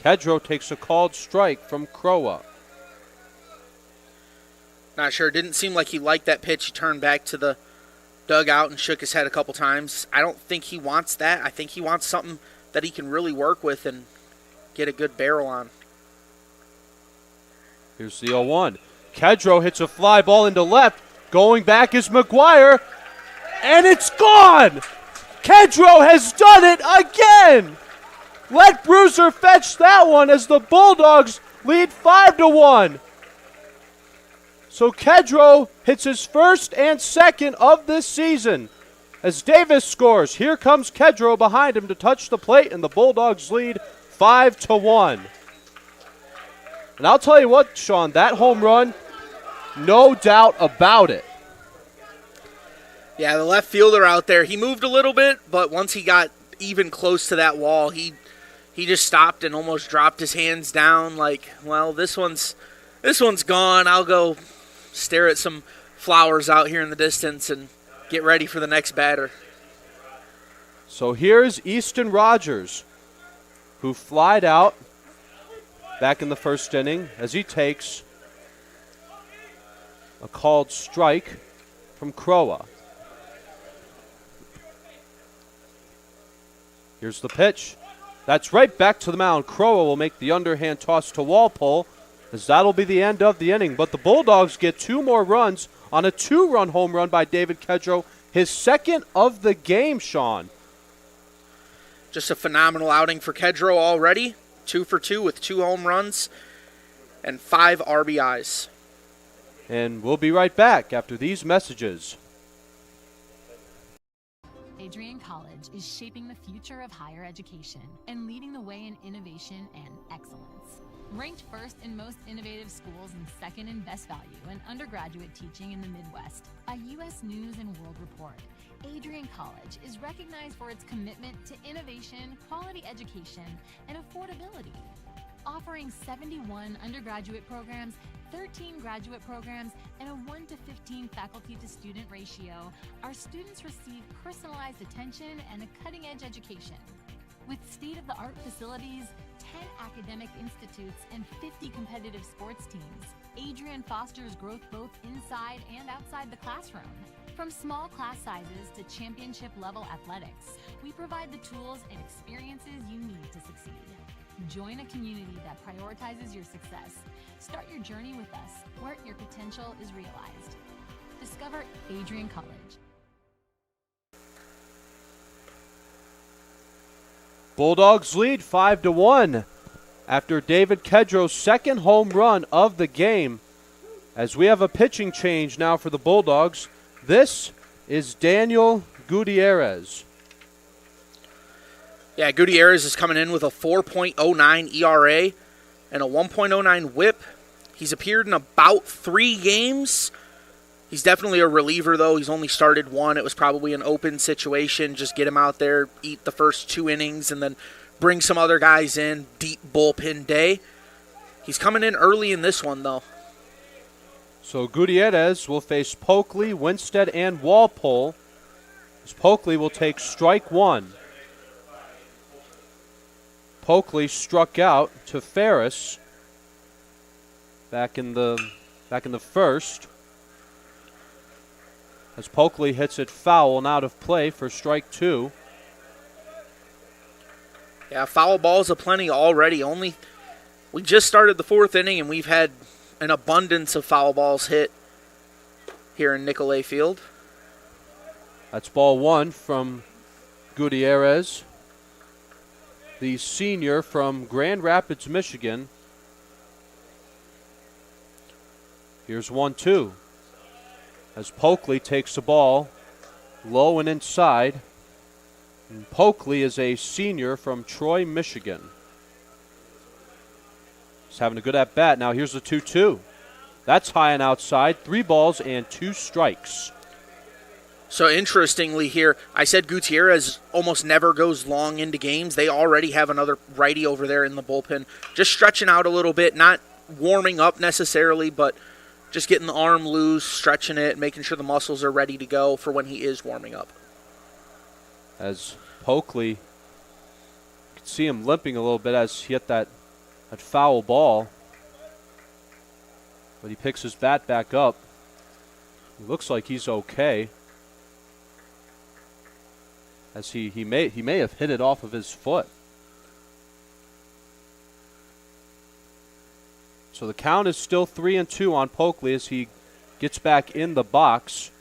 Kedro takes a called strike from Crowa. Not sure. Didn't seem like he liked that pitch. He turned back to the dugout and shook his head a couple times. I don't think he wants that. I think he wants something that he can really work with and get a good barrel on. Here's the 0-1. Kedro hits a fly ball into left. Going back is McGuire. And it's gone! Kedro has done it again! Let Bruiser fetch that one as the Bulldogs lead 5-1. So Kedro hits his first and second of this season. As Davis scores, here comes Kedro behind him to touch the plate, and the Bulldogs lead 5-1. And I'll tell you what, Sean, that home run, no doubt about it. Yeah, the left fielder out there, he moved a little bit, but once he got even close to that wall, he just stopped and almost dropped his hands down like, well, this one's gone. I'll go stare at some flowers out here in the distance and get ready for the next batter. So here's Easton Rogers, who flied out back in the first inning as he takes a called strike from Crowa. Here's the pitch. That's right back to the mound. Crowa will make the underhand toss to Walpole, as that'll be the end of the inning. But the Bulldogs get 2 more runs on a 2-run home run by David Kedro, his second of the game, Sean. Just a phenomenal outing for Kedro already. 2 for 2 with 2 home runs and 5 RBIs. And we'll be right back after these messages. Adrian College is shaping the future of higher education and leading the way in innovation and excellence. Ranked first in most innovative schools and second in best value in undergraduate teaching in the Midwest by U.S. News and World Report, Adrian College is recognized for its commitment to innovation, quality education, and affordability. Offering 71 undergraduate programs 13 graduate programs, and a 1 to 15 faculty to student ratio, our students receive personalized attention and a cutting-edge education. With state-of-the-art facilities, 10 academic institutes, and 50 competitive sports teams, Adrian fosters growth both inside and outside the classroom. From small class sizes to championship-level athletics, we provide the tools and experiences you need to succeed. Join a community that prioritizes your success. Start your journey with us, where your potential is realized. Discover Adrian College. Bulldogs lead 5-1 after David Kedro's second home run of the game. As we have a pitching change now for the Bulldogs, this is Daniel Gutierrez. Yeah, Gutierrez is coming in with a 4.09 ERA and a 1.09 whip. He's appeared in about 3 games. He's definitely a reliever, though. He's only started 1. It was probably an open situation. Just get him out there, eat the first 2 innings, and then bring some other guys in. Deep bullpen day. He's coming in early in this one, though. So Gutierrez will face Polkley, Winstead, and Walpole. As Polkley will take strike 1. Polkley struck out to Ferris back in the first. As Polkley hits it foul and out of play for strike 2. Yeah, foul balls aplenty already. We just started the 4th inning, and we've had an abundance of foul balls hit here in Nicolay Field. That's ball 1 from Gutierrez, the senior from Grand Rapids, Michigan. Here's 1-2. As Polkley takes the ball low and inside. And Polkley is a senior from Troy, Michigan. He's having a good at-bat. Now here's the 2-2. That's high and outside. 3 balls and 2 strikes. So interestingly here, I said Gutierrez almost never goes long into games. They already have another righty over there in the bullpen. Just stretching out a little bit, not warming up necessarily, but just getting the arm loose, stretching it, making sure the muscles are ready to go for when he is warming up. As Polkley, you can see him limping a little bit as he hit that foul ball. But he picks his bat back up. He looks like he's okay. As he may have hit it off of his foot. So the count is still 3-2 on Polkley as he gets back in the box.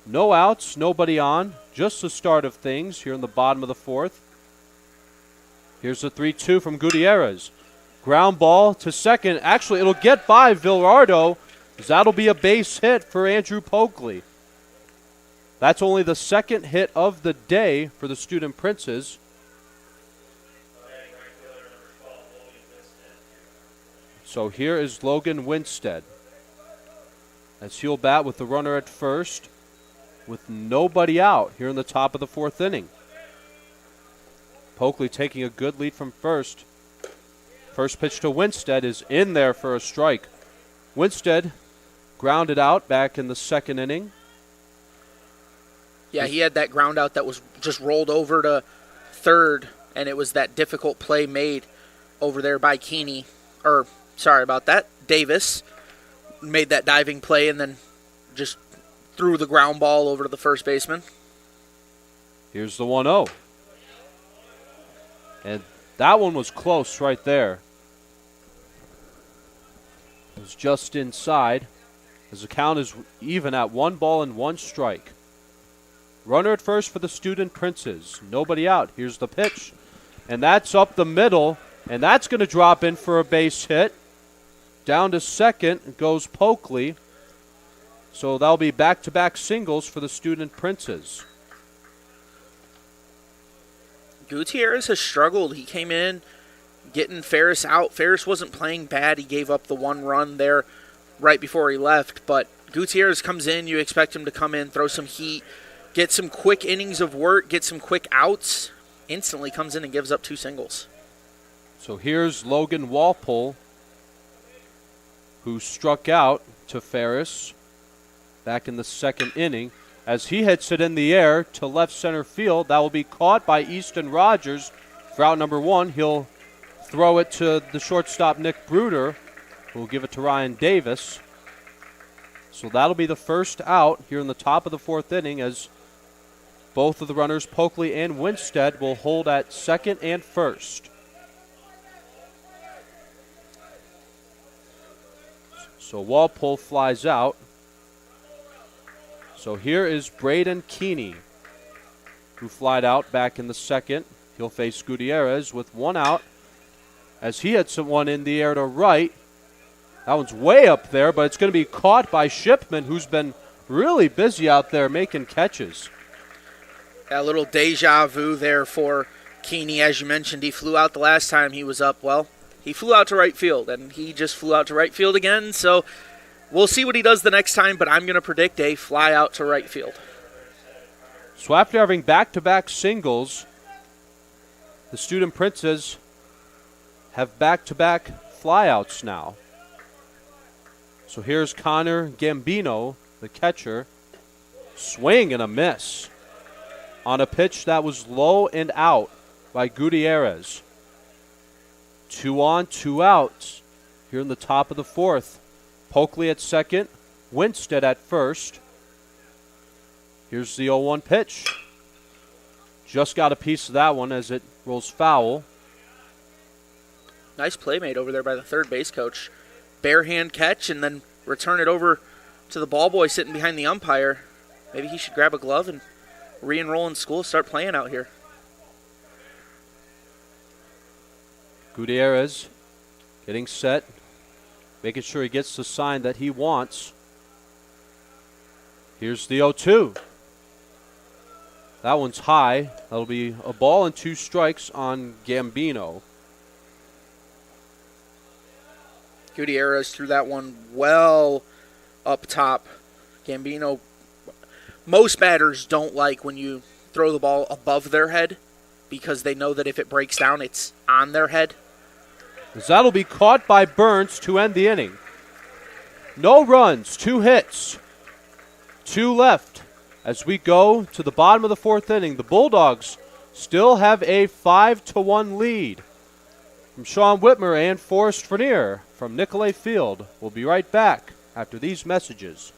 No outs, nobody on. Just the start of things here in the bottom of the 4th. Here's the 3-2 from Gutierrez. Ground ball to second. Actually, it'll get by Villardo, as that'll be a base hit for Andrew Polkley. That's only the second hit of the day for the Student Princes. So here is Logan Winstead, as he'll bat with the runner at first with nobody out here in the top of the 4th inning. Polkley taking a good lead from first. First pitch to Winstead is in there for a strike. Winstead grounded out back in the 2nd inning. Yeah, he had that ground out that was just rolled over to third, and it was that difficult play made over there by Keeney. Sorry about that. Davis made that diving play and then just threw the ground ball over to the first baseman. Here's the 1-0. And that one was close right there. It was just inside, as the count is even at 1 ball and 1 strike. Runner at first for the Student Princes. Nobody out. Here's the pitch. And that's up the middle, and that's going to drop in for a base hit. Down to second goes Polkley. So that'll be back-to-back singles for the Student Princes. Gutierrez has struggled. He came in getting Ferris out. Ferris wasn't playing bad. He gave up the 1 run there right before he left. But Gutierrez comes in. You expect him to come in, throw some heat, get some quick innings of work, get some quick outs. Instantly comes in and gives up 2 singles. So here's Logan Walpole who struck out to Ferris back in the second inning. As he hits it in the air to left center field, that will be caught by Easton Rogers for out number 1. He'll throw it to the shortstop, Nick Bruder, who will give it to Ryan Davis. So that'll be the first out here in the top of the 4th inning, as both of the runners, Pokley and Winstead, will hold at second and first. So Walpole flies out. So here is Braden Keeney, who flied out back in the second. He'll face Gutierrez with 1 out as he hits one in the air to right. That one's way up there, but it's going to be caught by Shipman, who's been really busy out there making catches. A little deja vu there for Keeney. As you mentioned, he flew out the last time he was up. Well, he flew out to right field, and he just flew out to right field again. So we'll see what he does the next time, but I'm going to predict a fly out to right field. So after having back-to-back singles, the Student Princes have back-to-back flyouts now. So here's Connor Gambino, the catcher. Swing and a miss on a pitch that was low and out by Gutierrez. 2 on, 2 outs here in the top of the 4th. Pokley at second, Winstead at first. Here's the 0-1 pitch. Just got a piece of that one as it rolls foul. Nice play made over there by the third base coach. Bare hand catch and then return it over to the ball boy sitting behind the umpire. Maybe he should grab a glove and re-enroll in school, start playing out here. Gutierrez getting set, making sure he gets the sign that he wants. Here's the 0-2. That one's high. That'll be a ball and 2 strikes on Gambino. Gutierrez threw that one well up top. Gambino, most batters don't like when you throw the ball above their head because they know that if it breaks down, it's on their head. That'll be caught by Burns to end the inning. No runs, 2 hits, 2 left. As we go to the bottom of the 4th inning, the Bulldogs still have a 5-1 lead. From Sean Whitmer and Forrest Frenier from Nicolay Field. We'll be right back after these messages.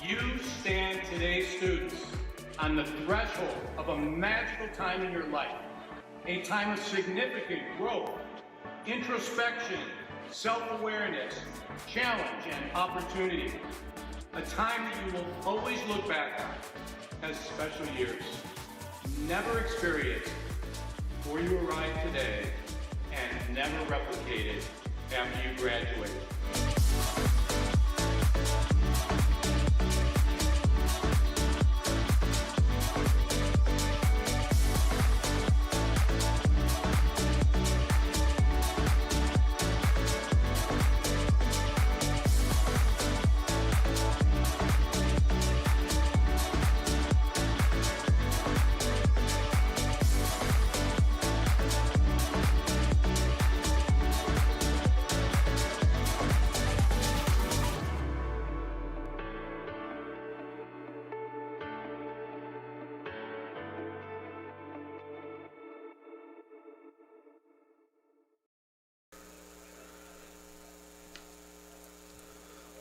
You stand today, students, on the threshold of a magical time in your life, a time of significant growth, introspection, self-awareness, challenge, and opportunity. A time that you will always look back on as special years. Never experienced before you arrived today and never replicated after you graduate.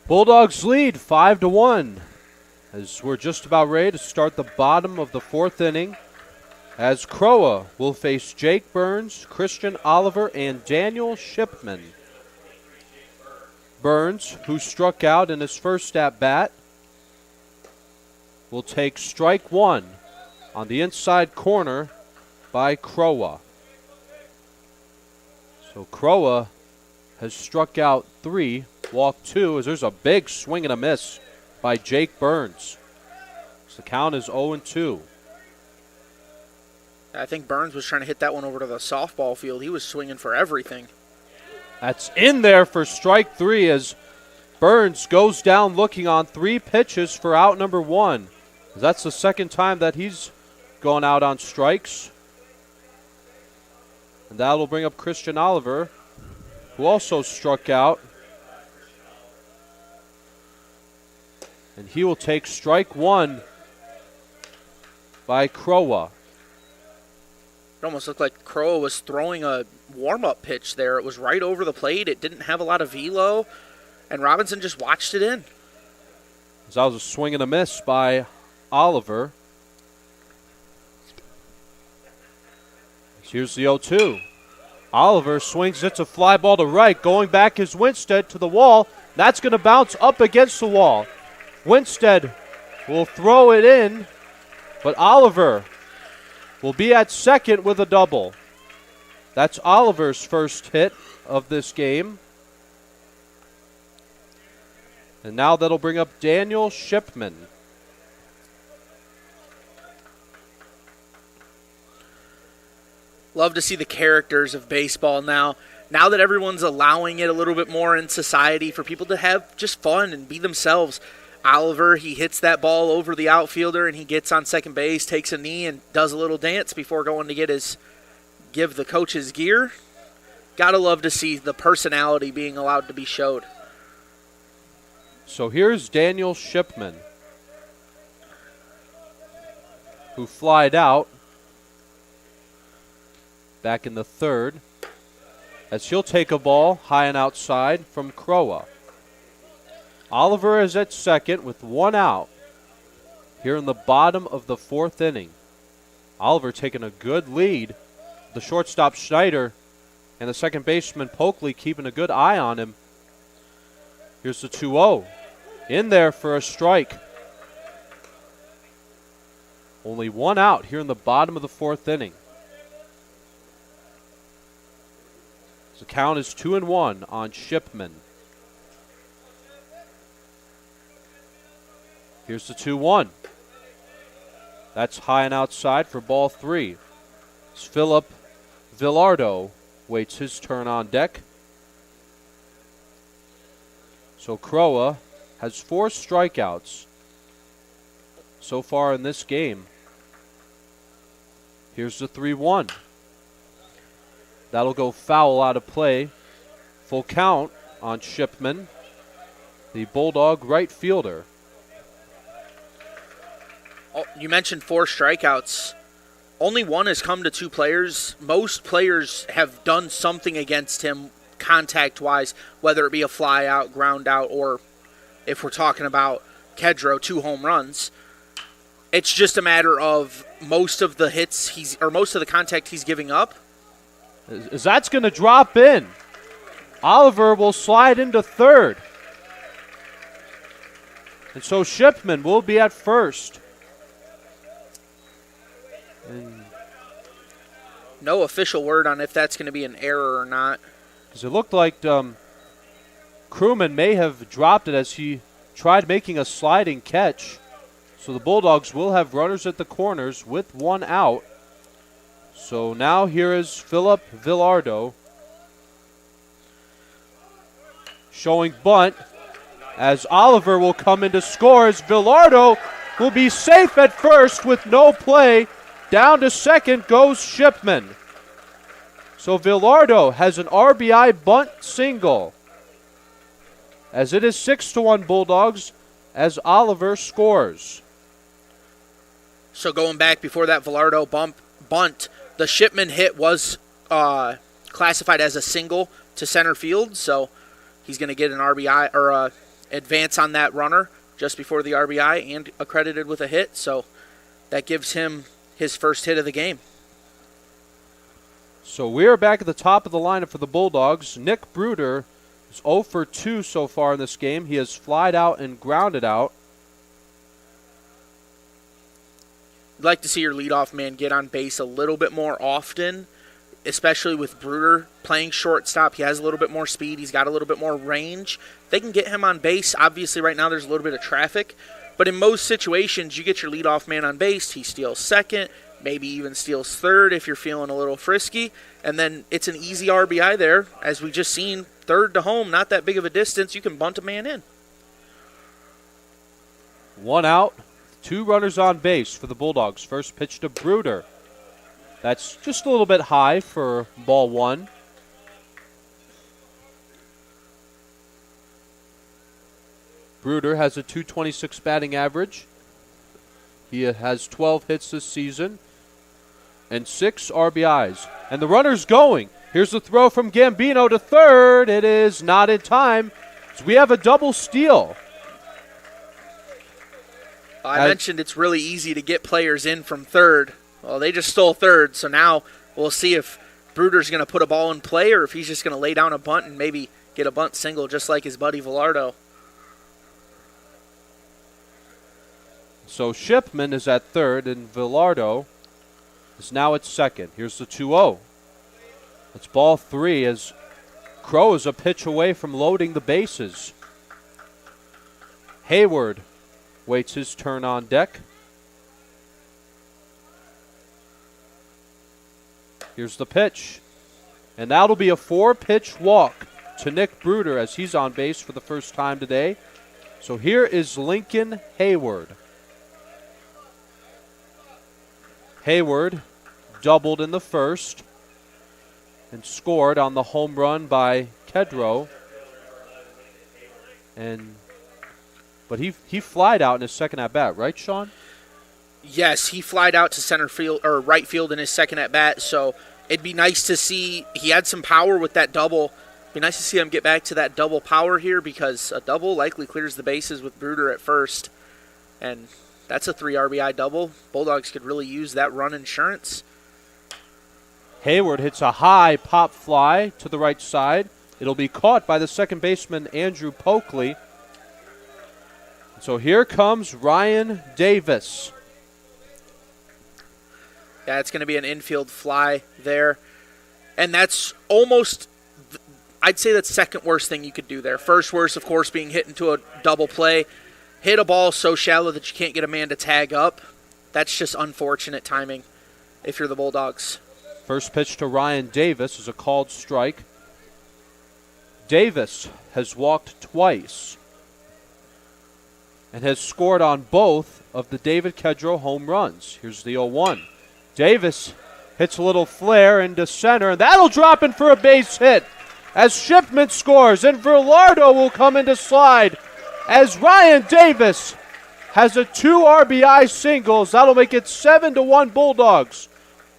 Bulldogs lead 5-1 as we're just about ready to start the bottom of the 4th inning, as Croa will face Jake Burns, Christian Oliver, and Daniel Shipman. Burns, who struck out in his first at-bat, will take strike 1 on the inside corner by Croa. So Croa has struck out 3, walked 2, as there's a big swing and a miss by Jake Burns. So the count is 0-2. I think Burns was trying to hit that one over to the softball field. He was swinging for everything. That's in there for strike 3 as Burns goes down looking on 3 pitches for out number 1. That's the second time that he's gone out on strikes. And that'll bring up Christian Oliver, who also struck out. And he will take strike one by Crowa. It almost looked like Crowa was throwing a warm-up pitch there. It was right over the plate. It didn't have a lot of velo, and Robinson just watched it in. That was a swing and a miss by Oliver. Here's the 0-2. Oliver swings. It's a fly ball to right. Going back is Winstead to the wall. That's going to bounce up against the wall. Winstead will throw it in, but Oliver will be at second with a double. That's Oliver's first hit of this game. And now that'll bring up Daniel Shipman. Love to see the characters of baseball now. Now that everyone's allowing it a little bit more in society for people to have just fun and be themselves. Oliver, he hits that ball over the outfielder and he gets on second base, takes a knee and does a little dance before going to give the coach his gear. Gotta love to see the personality being allowed to be showed. So here's Daniel Shipman, who flied out back in the third, as he'll take a ball high and outside from Crowa. Oliver is at second with one out here in the bottom of the fourth inning. Oliver taking a good lead. The shortstop Schneider and the second baseman Polkley keeping a good eye on him. Here's the 2-0. In there for a strike. Only one out here in the bottom of the fourth inning. The count is 2-1 on Shipman. Here's the 2-1. That's high and outside for ball three. As Philip Villardo waits his turn on deck. So Crowa has 4 strikeouts so far in this game. Here's the 3-1. That'll go foul out of play. Full count on Shipman, the Bulldog right fielder. You mentioned 4 strikeouts. Only one has come to 2 players. Most players have done something against him contact-wise, whether it be a fly out, ground out, or if we're talking about Kedro, 2 home runs. It's just a matter of most of the hits most of the contact he's giving up. As that's going to drop in. Oliver will slide into third. And so Shipman will be at first. No official word on if that's going to be an error or not. Because it looked like Crewman may have dropped it as he tried making a sliding catch. So the Bulldogs will have runners at the corners with 1 out. So now here is Philip Villardo showing bunt as Oliver will come in to score as Villardo will be safe at first with no play. Down to second goes Shipman. So Villardo has an RBI bunt single. As it is 6-1 Bulldogs as Oliver scores. So going back before that Villardo bunt, the Shipman hit was classified as a single to center field. So he's going to get an RBI or advance on that runner just before the RBI and accredited with a hit. So that gives him his first hit of the game. So we're back at the top of the lineup for the Bulldogs. Nick Bruder is 0 for 2 so far in this game. He has flied out and grounded out. I'd like to see your leadoff man get on base a little bit more often, especially with Bruder playing shortstop. He has a little bit more speed. He's got a little bit more range. They can get him on base. Obviously, right now there's a little bit of traffic. But in most situations, you get your leadoff man on base. He steals second, maybe even steals third if you're feeling a little frisky. And then it's an easy RBI there. As we just seen, third to home, not that big of a distance. You can bunt a man in. 1 out, 2 runners on base for the Bulldogs. First pitch to Bruder. That's just a little bit high for ball 1. Bruder has a .226 batting average. He has 12 hits this season and 6 RBIs. And the runner's going. Here's the throw from Gambino to third. It is not in time. So we have a double steal. I mentioned it's really easy to get players in from third. Well, they just stole third, so now we'll see if Bruder's going to put a ball in play or if he's just going to lay down a bunt and maybe get a bunt single just like his buddy Velardo. So Shipman is at third, and Velardo is now at second. Here's the 2-0. It's ball 3 as Crow is a pitch away from loading the bases. Hayward waits his turn on deck. Here's the pitch. And that'll be a 4-pitch walk to Nick Bruder as he's on base for the first time today. So here is Lincoln Hayward. Hayward doubled in the first and scored on the home run by Kedro. But he flied out in his second at bat, right, Sean? Yes, he flied out to center field or right field in his second at bat. So it'd be nice to see he had some power with that double. Be nice to see him get back to that double power here because a double likely clears the bases with Bruder at first, and that's a 3 RBI double. Bulldogs could really use that run insurance. Hayward hits a high pop fly to the right side. It'll be caught by the second baseman, Andrew Pokley. So here comes Ryan Davis. Yeah, it's going to be an infield fly there. And that's almost, I'd say that's second worst thing you could do there. First worst, of course, being hit into a double play. Hit a ball so shallow that you can't get a man to tag up. That's just unfortunate timing if you're the Bulldogs. First pitch to Ryan Davis is a called strike. Davis has walked twice and has scored on both of the David Kedro home runs. Here's the 0-1. Davis hits a little flare into center, and that'll drop in for a base hit as Shipman scores, and Velardo will come in to slide as Ryan Davis has a 2 RBI singles. That'll make it 7-1 Bulldogs.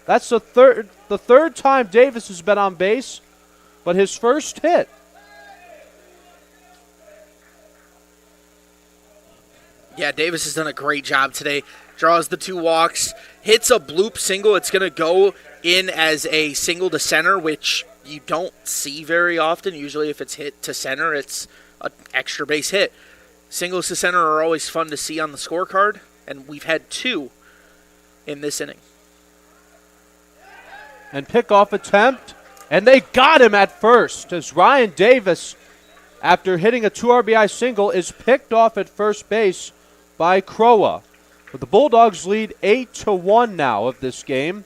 That's the third time Davis has been on base, but his first hit. Yeah, Davis has done a great job today. Draws the 2 walks, hits a bloop single. It's going to go in as a single to center, which you don't see very often. Usually if it's hit to center, it's an extra base hit. Singles to center are always fun to see on the scorecard, and we've had 2 in this inning. And pickoff attempt, and they got him at first as Ryan Davis, after hitting a 2 RBI single, is picked off at first base by Crowa. But the Bulldogs lead 8-1 now of this game.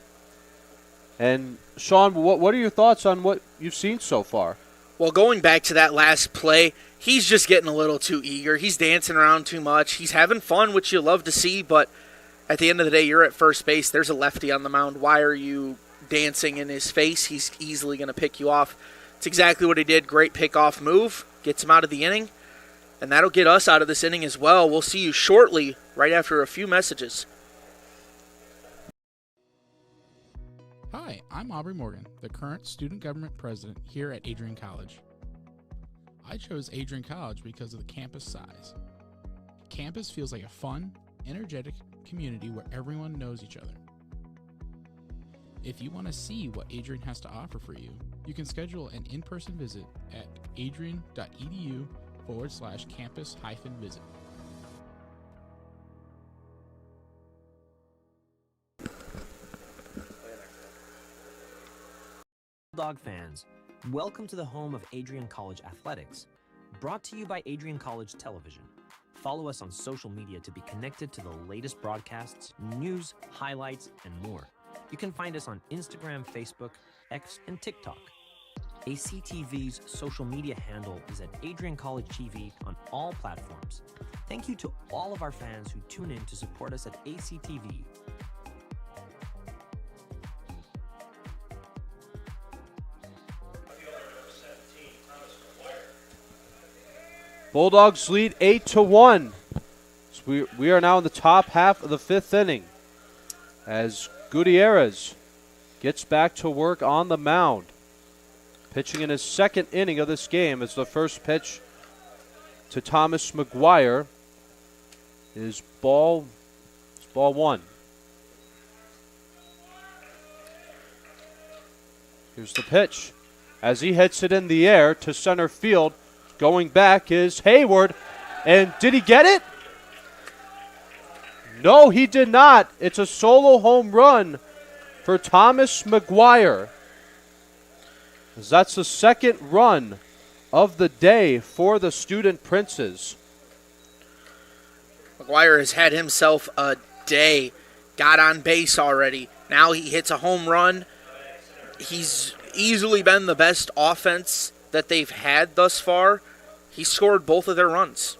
And Sean, what are your thoughts on what you've seen so far? Well, going back to that last play, he's just getting a little too eager. He's dancing around too much. He's having fun, which you love to see, but at the end of the day, you're at first base. There's a lefty on the mound. Why are you dancing in his face? He's easily going to pick you off. It's exactly what he did. Great pickoff move. Gets him out of the inning. And that'll get us out of this inning as well. We'll see you shortly, right after a few messages. Hi, I'm Aubrey Morgan, the current student government president here at Adrian College. I chose Adrian College because of the campus size. Campus feels like a fun, energetic community where everyone knows each other. If you want to see what Adrian has to offer for you, you can schedule an in-person visit at adrian.edu/campus-visit. Bulldog fans, welcome to the home of Adrian College Athletics, brought to you by Adrian College Television. Follow us on social media to be connected to the latest broadcasts, news, highlights, and more. You can find us on Instagram, Facebook, X, and TikTok. ACTV's social media handle is at Adrian College TV on all platforms. Thank you to all of our fans who tune in to support us at ACTV. Bulldogs lead 8-1. So we are now in the top half of the 5th inning as Gutierrez gets back to work on the mound. Pitching in his 2nd inning of this game as the first pitch to Thomas McGuire is ball 1. Here's the pitch. As he hits it in the air to center field, going back is Hayward. And did he get it? No, he did not. It's a solo home run for Thomas McGuire. That's the 2nd run of the day for the Student Princes. McGuire has had himself a day. Got on base already. Now he hits a home run. He's easily been the best offense that they've had thus far. He scored both of their runs.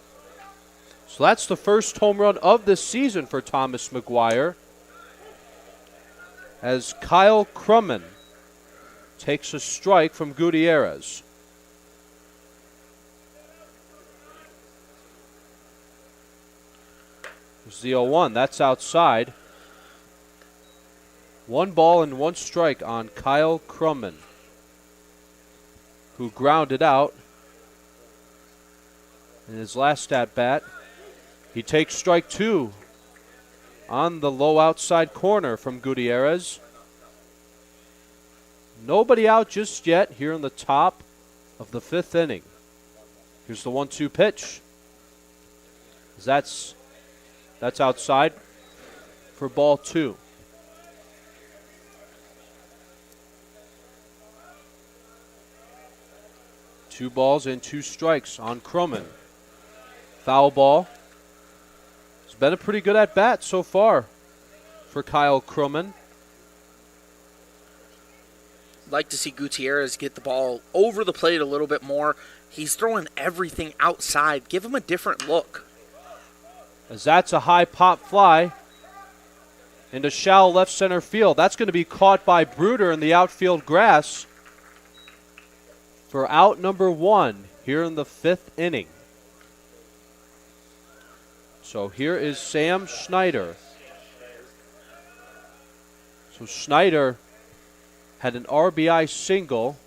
So that's the first home run of the season for Thomas McGuire, as Kyle Crumman takes a strike from Gutierrez. There's the 0-1. That's outside. 1 ball and 1 strike on Kyle Crumman, who grounded out in his last at-bat. He takes strike 2 on the low outside corner from Gutierrez. Nobody out just yet here in the top of the 5th inning. Here's the 1-2 pitch. That's outside for ball 2. Two balls and 2 strikes on Crumman. Foul ball. It's been a pretty good at-bat so far for Kyle Crumman. Like to see Gutierrez get the ball over the plate a little bit more. He's throwing everything outside. Give him a different look. As that's a high pop fly into shallow left center field. That's going to be caught by Bruder in the outfield grass for out number 1 here in the 5th inning. So here is Sam Schneider. So Schneider had an RBI single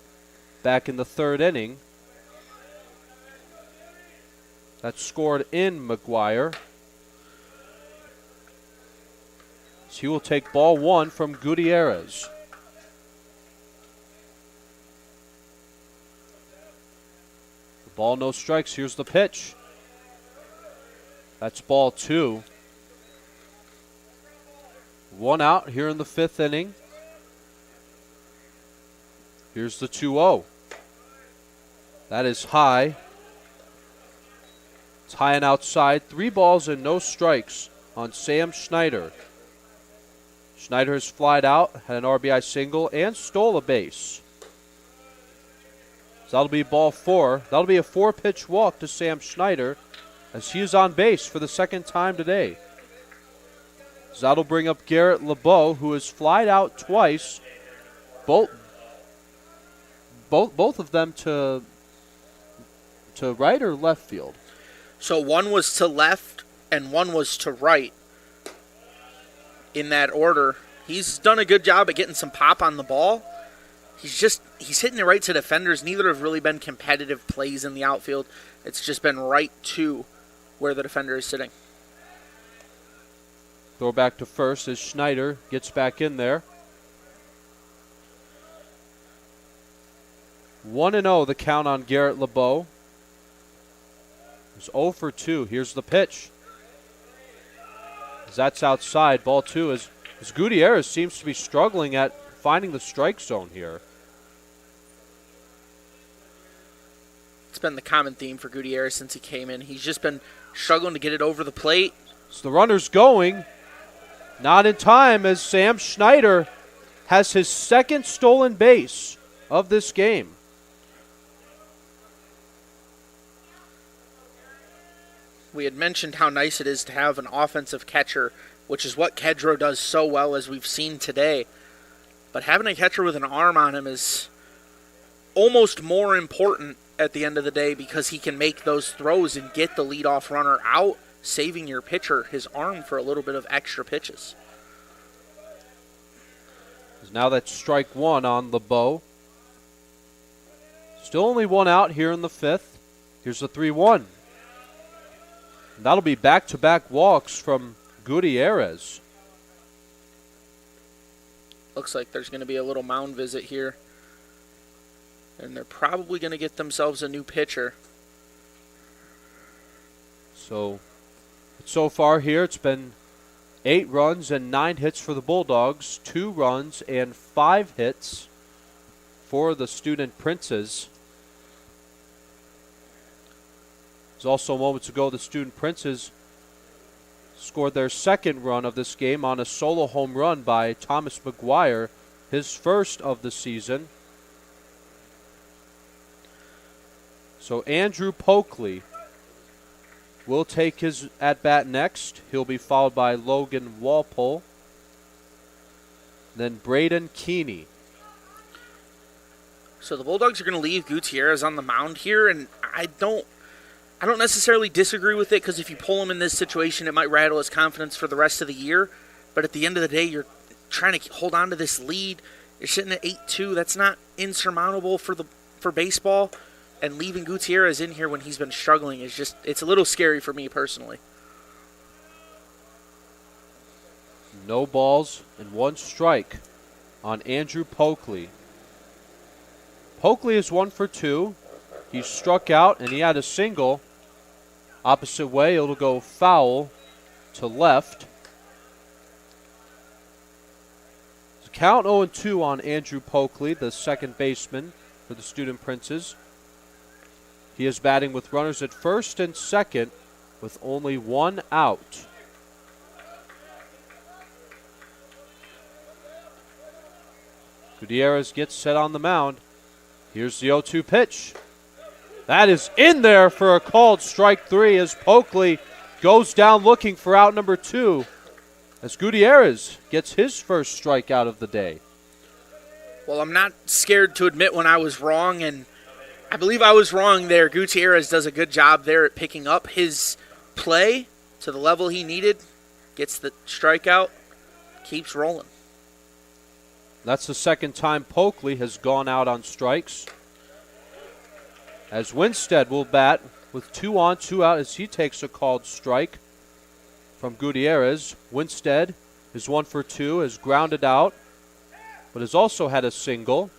back in the 3rd inning. That scored in McGuire. So he will take ball 1 from Gutierrez. The ball, no strikes. Here's the pitch. That's ball 2. 1 out here in the 5th inning. Here's the 2-0. That is high. It's high and outside. 3 balls and no strikes on Sam Schneider. Schneider has flied out, had an RBI single, and stole a base. So that'll be ball 4. That'll be a 4-pitch walk to Sam Schneider as he is on base for the 2nd time today. So that'll bring up Garrett LeBeau, who has flied out twice. Both of them to right or left field? So one was to left and one was to right in that order. He's done a good job at getting some pop on the ball. He's hitting it right to defenders. Neither have really been competitive plays in the outfield. It's just been right to where the defender is sitting. Throw back to first as Schneider gets back in there. 1-0 the count on Garrett LeBeau. It's 0 for 2. Here's the pitch. As that's outside. Ball 2 as Gutierrez seems to be struggling at finding the strike zone here. It's been the common theme for Gutierrez since he came in. He's just been struggling to get it over the plate. So the runner's going. Not in time as Sam Schneider has his 2nd stolen base of this game. We had mentioned how nice it is to have an offensive catcher, which is what Kedro does so well, as we've seen today. But having a catcher with an arm on him is almost more important at the end of the day, because he can make those throws and get the leadoff runner out, saving your pitcher his arm for a little bit of extra pitches. Now that's strike one on LeBeau. Still only one out here in the fifth. Here's the 3-1. That'll be back-to-back walks from Gutierrez. Looks like there's going to be a little mound visit here. And they're probably going to get themselves a new pitcher. So far here, it's been 8 runs and 9 hits for the Bulldogs, 2 runs and 5 hits for the Student Princes. There's also moments ago the Student Princes scored their second run of this game on a solo home run by Thomas McGuire, his first of the season. So Andrew Pokley will take his at-bat next. He'll be followed by Logan Walpole. Then Braden Keeney. So the Bulldogs are going to leave Gutierrez on the mound here, and I don't necessarily disagree with it, because if you pull him in this situation, it might rattle his confidence for the rest of the year. But at the end of the day, you're trying to hold on to this lead. You're sitting at 8-2. That's not insurmountable for baseball. And leaving Gutierrez in here when he's been struggling is just, it's a little scary for me personally. No balls and 1 strike on Andrew Pokley. Pokley is 1 for 2. He struck out and he had a single. Opposite way, it'll go foul to left. Count 0-2 on Andrew Pokley, the second baseman for the Student Princes. He is batting with runners at first and second with only 1 out. Gutierrez gets set on the mound. Here's the 0-2 pitch. That is in there for a called strike 3 as Pokley goes down looking for out number 2 as Gutierrez gets his first strikeout of the day. Well, I'm not scared to admit when I was wrong, and I believe I was wrong there. Gutierrez does a good job there at picking up his play to the level he needed, gets the strikeout, keeps rolling. That's the second time Pokley has gone out on strikes. As Winstead will bat with 2 on, 2 out as he takes a called strike from Gutierrez. Winstead is 1 for 2, has grounded out, but has also had a single.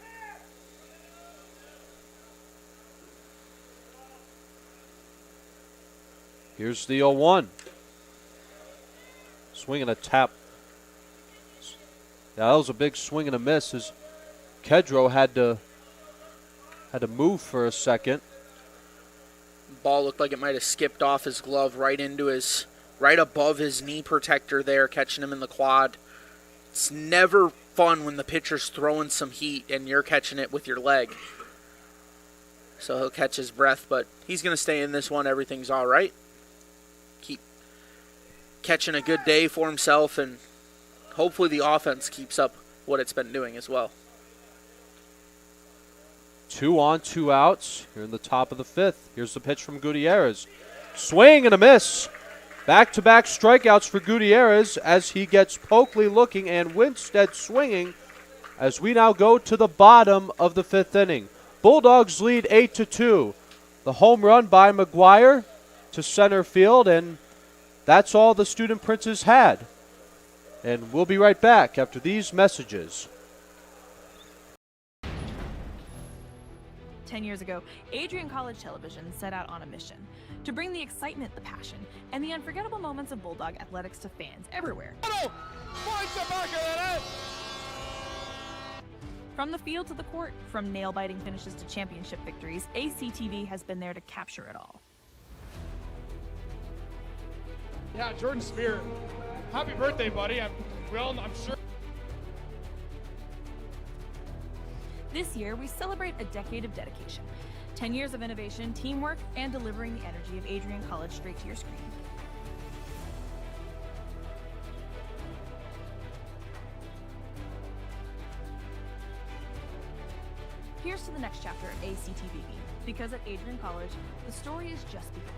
Here's the 0-1. Swing and a tap. Yeah, that was a big swing and a miss as Kedro had to move for a second. Ball looked like it might have skipped off his glove right above his knee protector there, catching him in the quad. It's never fun when the pitcher's throwing some heat and you're catching it with your leg. So he'll catch his breath, but he's going to stay in this one. Everything's all right. Keep catching a good day for himself, and hopefully the offense keeps up what it's been doing as well. 2 on, 2 outs here in the top of the 5th. Here's the pitch from Gutierrez. Swing and a miss. Back-to-back strikeouts for Gutierrez as he gets Pokley looking and Winstead swinging as we now go to the bottom of the 5th inning. Bulldogs lead 8-2. The home run by McGuire to center field, and that's all the Student Princes had. And we'll be right back after these messages. 10 years ago, Adrian College Television set out on a mission to bring the excitement, the passion, and the unforgettable moments of Bulldog athletics to fans everywhere. From the field to the court, from nail-biting finishes to championship victories, ACTV has been there to capture it all. Yeah, Jordan Spear. Happy birthday, buddy. I'm sure. This year, we celebrate a decade of dedication. 10 years of innovation, teamwork, and delivering the energy of Adrian College straight to your screen. Here's to the next chapter of ACTBB, because at Adrian College, the story is just beginning.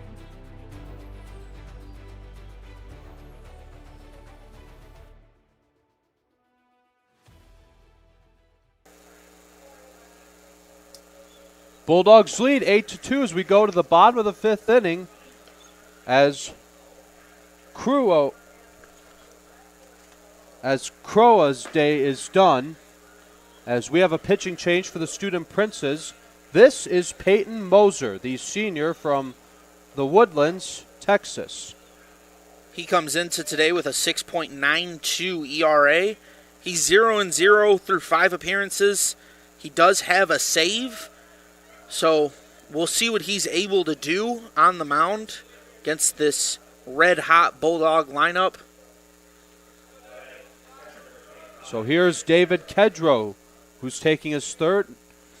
Bulldogs lead 8-2 as we go to the bottom of the fifth inning as Croa's day is done, as we have a pitching change for the Student Princes. This is Peyton Moser, the senior from the Woodlands, Texas. He comes into today with a 6.92 ERA. He's 0-0 through 5 appearances. He does have a save, so we'll see what he's able to do on the mound against this red-hot Bulldog lineup. So here's David Kedro, who's taking his third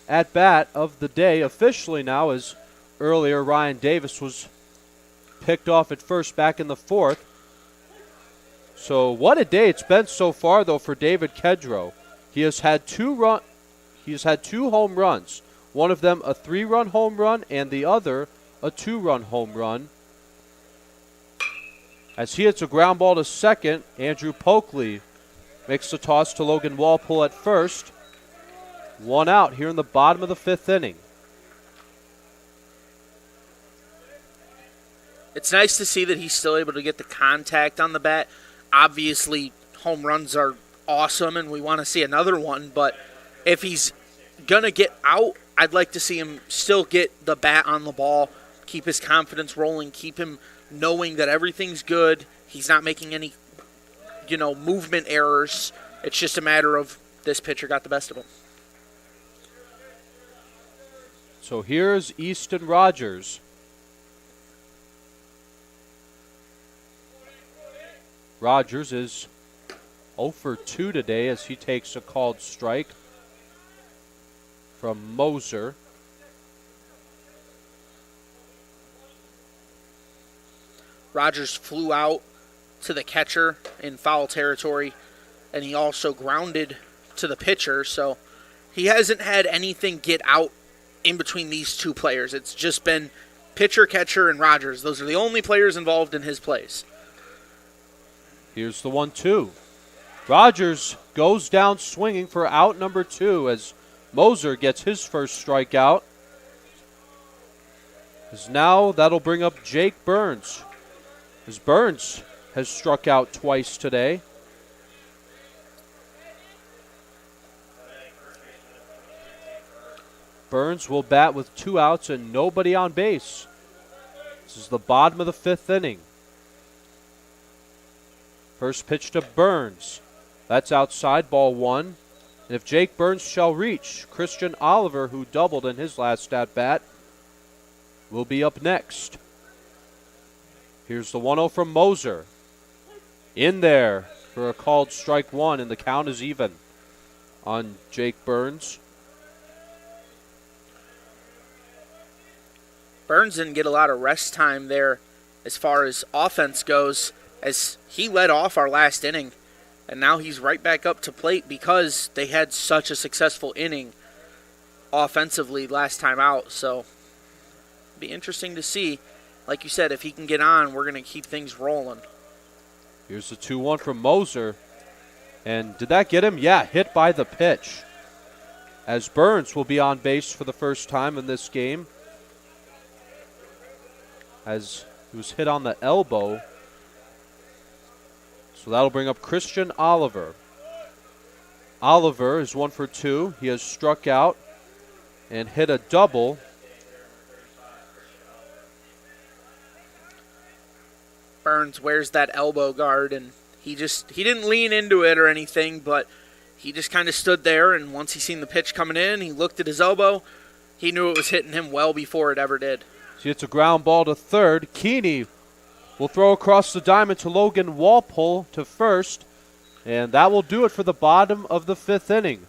at-bat of the day officially now, as earlier Ryan Davis was picked off at first back in the fourth. So what a day it's been so far, though, for David Kedro. He has had two home runs, one of them a 3-run home run and the other a 2-run home run. As he hits a ground ball to second, Andrew Pokley makes the toss to Logan Walpole at first. One out here in the bottom of the fifth inning. It's nice to see that he's still able to get the contact on the bat. Obviously, home runs are awesome, and we want to see another one. But if he's going to get out, I'd like to see him still get the bat on the ball, keep his confidence rolling, keep him knowing that everything's good. He's not making any, movement errors. It's just a matter of this pitcher got the best of him. So here's Easton Rogers. Rogers is 0 for 2 today as he takes a called strike from Moser. Rogers flew out to the catcher in foul territory, and he also grounded to the pitcher, so he hasn't had anything get out in between these two players. It's just been pitcher, catcher, and Rogers. Those are the only players involved in his plays. Here's the 1-2. Rogers goes down swinging for out number 2 as Moser gets his first strikeout. As now that'll bring up Jake Burns, as Burns has struck out twice today. Burns will bat with 2 outs and nobody on base. This is the bottom of the fifth inning. First pitch to Burns. That's outside, ball 1. And if Jake Burns shall reach, Christian Oliver, who doubled in his last at-bat, will be up next. Here's the 1-0 from Moser. In there for a called strike 1, and the count is even on Jake Burns. Burns didn't get a lot of rest time there as far as offense goes, as he led off our last inning, and now he's right back up to plate because they had such a successful inning offensively last time out. So it'll be interesting to see. Like you said, if he can get on, we're going to keep things rolling. Here's the 2-1 from Moser. And did that get him? Yeah, hit by the pitch. As Burns will be on base for the first time in this game, as he was hit on the elbow. So that'll bring up Christian Oliver. Oliver is 1 for 2. He has struck out and hit a double. Burns wears that elbow guard, and he didn't lean into it or anything, but he just kind of stood there, and once he seen the pitch coming in, he looked at his elbow. He knew it was hitting him well before it ever did. See, it's a ground ball to third. Keeney will throw across the diamond to Logan Walpole to first, and that will do it for the bottom of the fifth inning.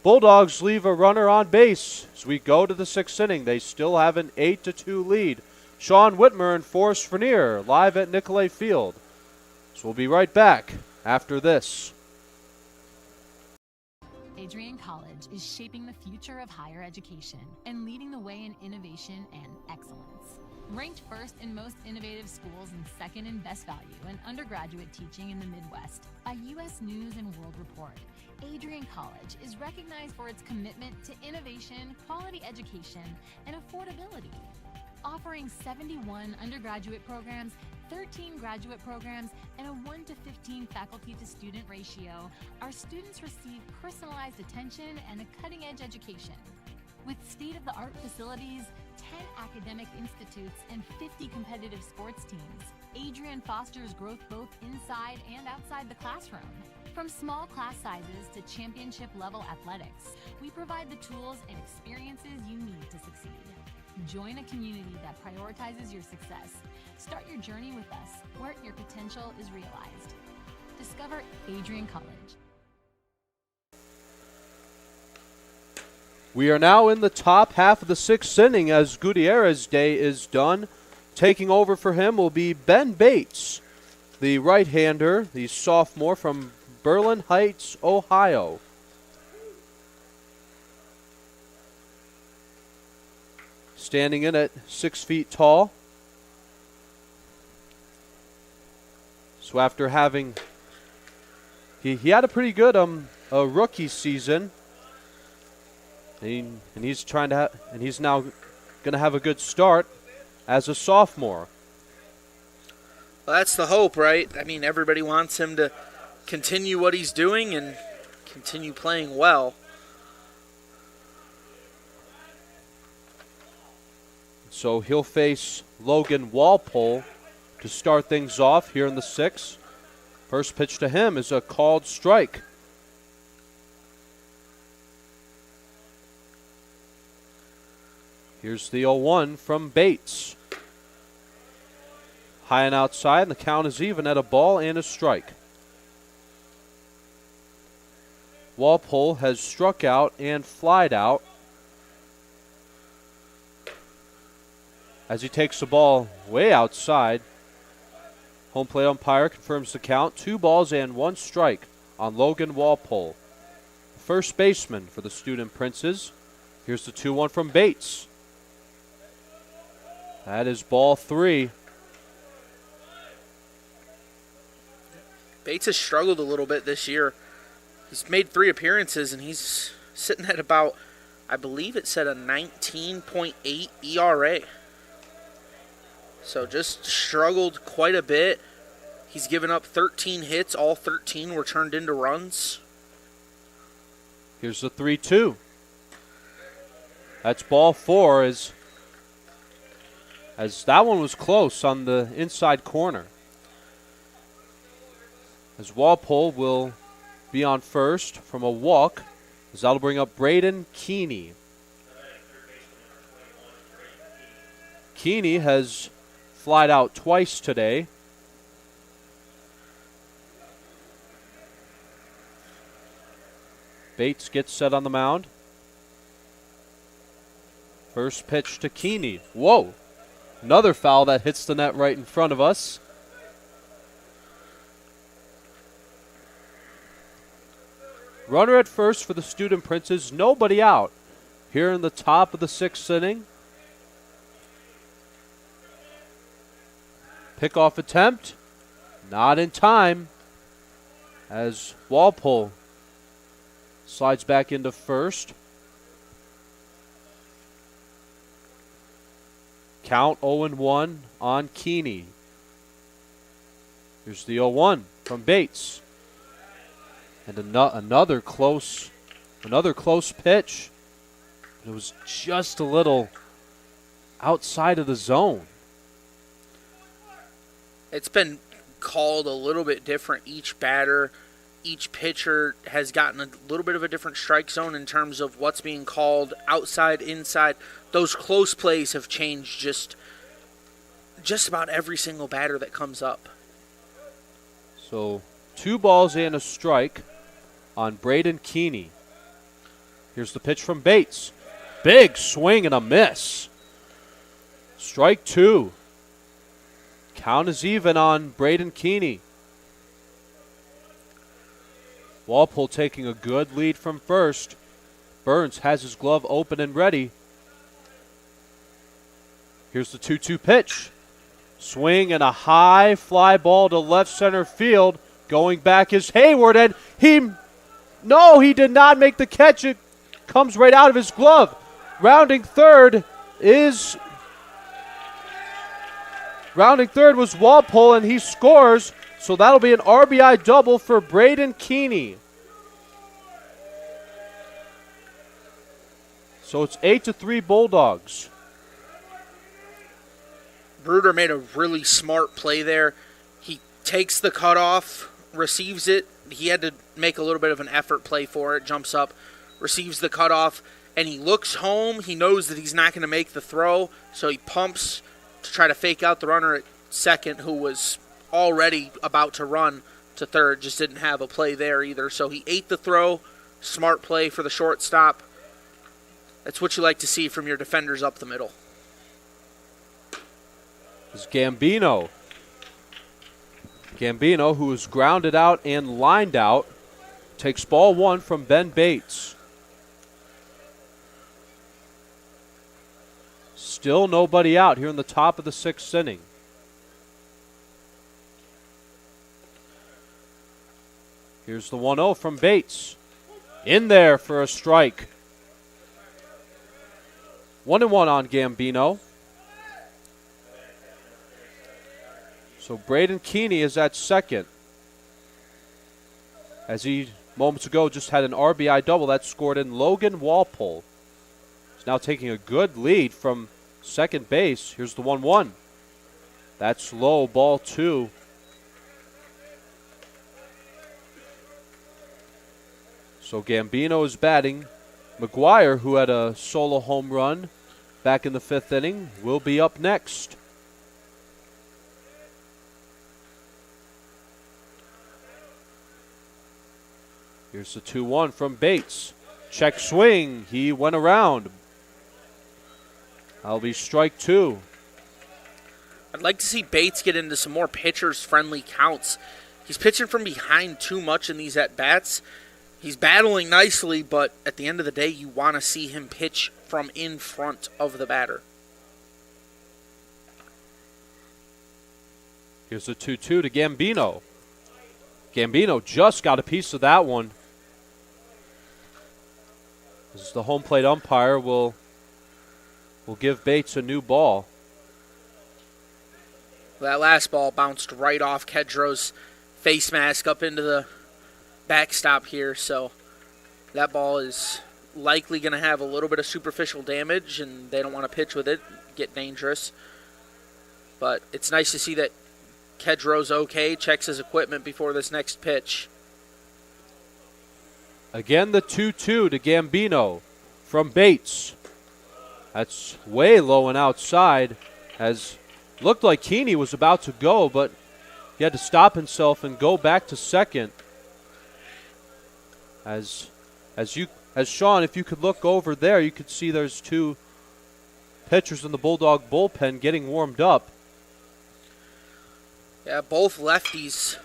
Bulldogs leave a runner on base as we go to the 6th inning. They still have an 8-2 lead. Sean Whitmer and Forrest Vernier live at Nicolay Field. So we'll be right back after this. Adrian College is shaping the future of higher education and leading the way in innovation and excellence. Ranked first in most innovative schools and second in best value in undergraduate teaching in the Midwest by U.S. News and World Report, Adrian College is recognized for its commitment to innovation, quality education, and affordability. Offering 71 undergraduate programs, 13 graduate programs, and a 1-to-15 faculty-to-student ratio, our students receive personalized attention and a cutting-edge education. With state-of-the-art facilities, 10 academic institutes, and 50 competitive sports teams, Adrian fosters growth both inside and outside the classroom. From small class sizes to championship-level athletics, we provide the tools and experiences you need to succeed. Join a community that prioritizes your success. Start your journey with us, where your potential is realized. Discover Adrian College. We are now in the top half of the 6th inning as Gutierrez's day is done. Taking over for him will be Ben Bates, the right-hander, the sophomore from Berlin Heights, Ohio. Standing in at 6 feet tall. So after having, he had a pretty good a rookie season, and he's now going to have a good start as a sophomore. Well, that's the hope, right? I mean, everybody wants him to continue what he's doing and continue playing well. So he'll face Logan Walpole to start things off here in the 6th. First pitch to him is a called strike. Here's the 0-1 from Bates. High and outside, and the count is even at a ball and a strike. Walpole has struck out and flied out as he takes the ball way outside. Home plate umpire confirms the count. 2 balls and 1 strike on Logan Walpole, first baseman for the Student Princes. Here's the 2-1 from Bates. That is ball 3. Bates has struggled a little bit this year. He's made 3 appearances, and he's sitting at about, I believe it said a 19.8 ERA. So just struggled quite a bit. He's given up 13 hits. All 13 were turned into runs. Here's the 3-2. That's ball 4 as that one was close on the inside corner. As Walpole will be on first from a walk, as that'll bring up Braden Keeney. Keeney has flied out twice today. Bates gets set on the mound. First pitch to Keeney. Whoa! Another foul that hits the net right in front of us. Runner at first for the Student Princes. Nobody out here in the top of the 6th inning. Pickoff attempt. Not in time as Walpole slides back into first. Count 0-1 on Keeney. Here's the 0-1 from Bates. And another close pitch. It was just a little outside of the zone. It's been called a little bit different. Each batter, each pitcher has gotten a little bit of a different strike zone in terms of what's being called outside, inside. Those close plays have changed just about every single batter that comes up. So 2 balls and a strike on Braden Keeney. Here's the pitch from Bates. Big swing and a miss. Strike 2. Count is even on Braden Keeney. Walpole taking a good lead from first. Burns has his glove open and ready. Here's the 2-2 pitch. Swing and a high fly ball to left center field. Going back is Hayward, and he did not make the catch. It comes right out of his glove. Rounding third was Walpole, and he scores. So that'll be an RBI double for Braden Keeney. So it's 8-3 Bulldogs. Bruder made a really smart play there. He takes the cutoff, receives it. He had to make a little bit of an effort play for it. Jumps up, receives the cutoff, and he looks home. He knows that he's not going to make the throw, so he pumps to try to fake out the runner at second, who was already about to run to third. Just didn't have a play there either. So he ate the throw. Smart play for the shortstop. That's what you like to see from your defenders up the middle. Is Gambino. Gambino, who is grounded out and lined out, takes ball 1 from Ben Bates. Still nobody out here in the top of the 6th inning. Here's the 1-0 from Bates. In there for a strike. 1-1 on Gambino. So Braden Keeney is at second. As he moments ago just had an RBI double that scored in Logan Walpole. He's now taking a good lead from second base. Here's the 1-1. That's low, ball 2. So Gambino is batting. McGuire, who had a solo home run back in the 5th inning, will be up next. Here's the 2-1 from Bates. Check swing. He went around. That'll be strike 2. I'd like to see Bates get into some more pitchers-friendly counts. He's pitching from behind too much in these at-bats. He's battling nicely, but at the end of the day, you want to see him pitch from in front of the batter. Here's the 2-2 to Gambino. Gambino just got a piece of that one. As the home plate umpire will give Bates a new ball. That last ball bounced right off Kedro's face mask up into the backstop here, so that ball is likely going to have a little bit of superficial damage, and they don't want to pitch with it, get dangerous. But it's nice to see that Kedro's okay, checks his equipment before this next pitch. Again, the 2-2 to Gambino from Bates. That's way low and outside, as looked like Keeney was about to go, but he had to stop himself and go back to second. As Sean, if you could look over there, you could see there's 2 pitchers in the Bulldog bullpen getting warmed up. Yeah, both lefties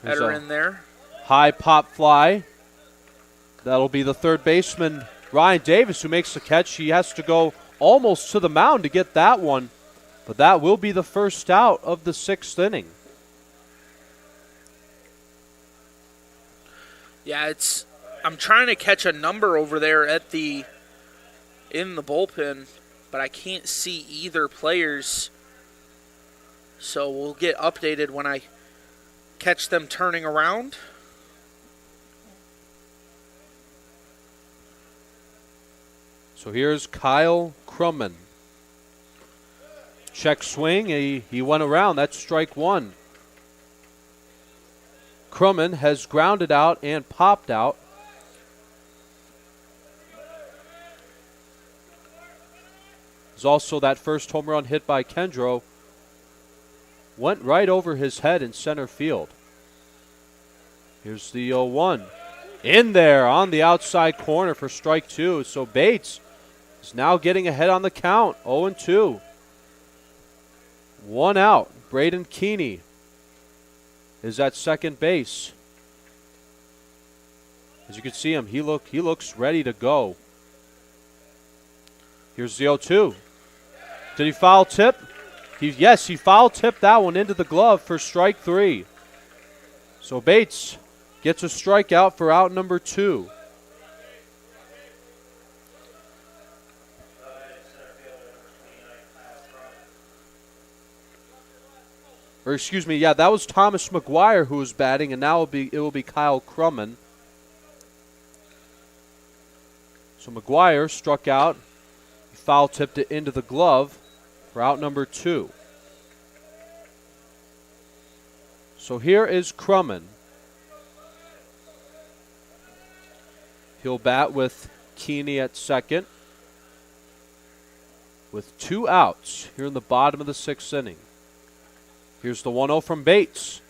that are in there. High pop fly. That'll be the third baseman, Ryan Davis, who makes the catch. He has to go almost to the mound to get that one, but that will be the first out of the 6th inning. Yeah, I'm trying to catch a number over there in the bullpen, but I can't see either players. So we'll get updated when I catch them turning around. So here's Kyle Crumman. Check swing. He went around. That's strike 1. Crumman has grounded out and popped out. There's also that first home run hit by Kedro. Went right over his head in center field. Here's the 0-1. In there on the outside corner for strike 2. So Bates is now getting ahead on the count, 0-2. 1 out. Braden Keeney is at second base. As you can see him, he looks ready to go. Here's the 0-2. Did he foul tip? Yes, he foul tipped that one into the glove for strike 3. So Bates gets a strikeout for out number 2. Or excuse me, yeah, that was Thomas McGuire who was batting, and now it will be Kyle Crumman. So McGuire struck out. He foul tipped it into the glove for out number 2. So here is Crumman. He'll bat with Keeney at second with 2 outs here in the bottom of the 6th inning. Here's the 1-0 from Bates.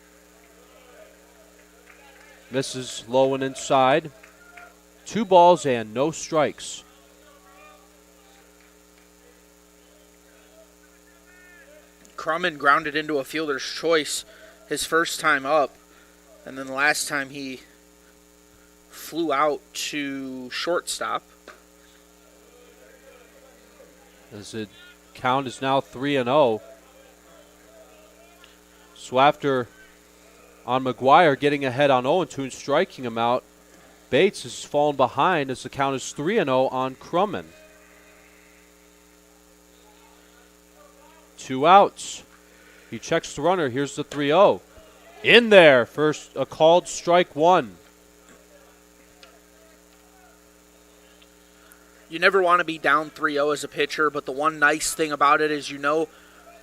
Misses low and inside. 2 balls and no strikes. Crumman grounded into a fielder's choice his first time up, and then the last time he flew out to shortstop. As the count is now 3-0. So after on McGuire getting ahead on 0-2 and striking him out, Bates has fallen behind as the count is 3-0 on Crumman. 2 outs. He checks the runner. Here's the 3-0. In there. First, a called strike 1. You never want to be down 3-0 as a pitcher, but the one nice thing about it is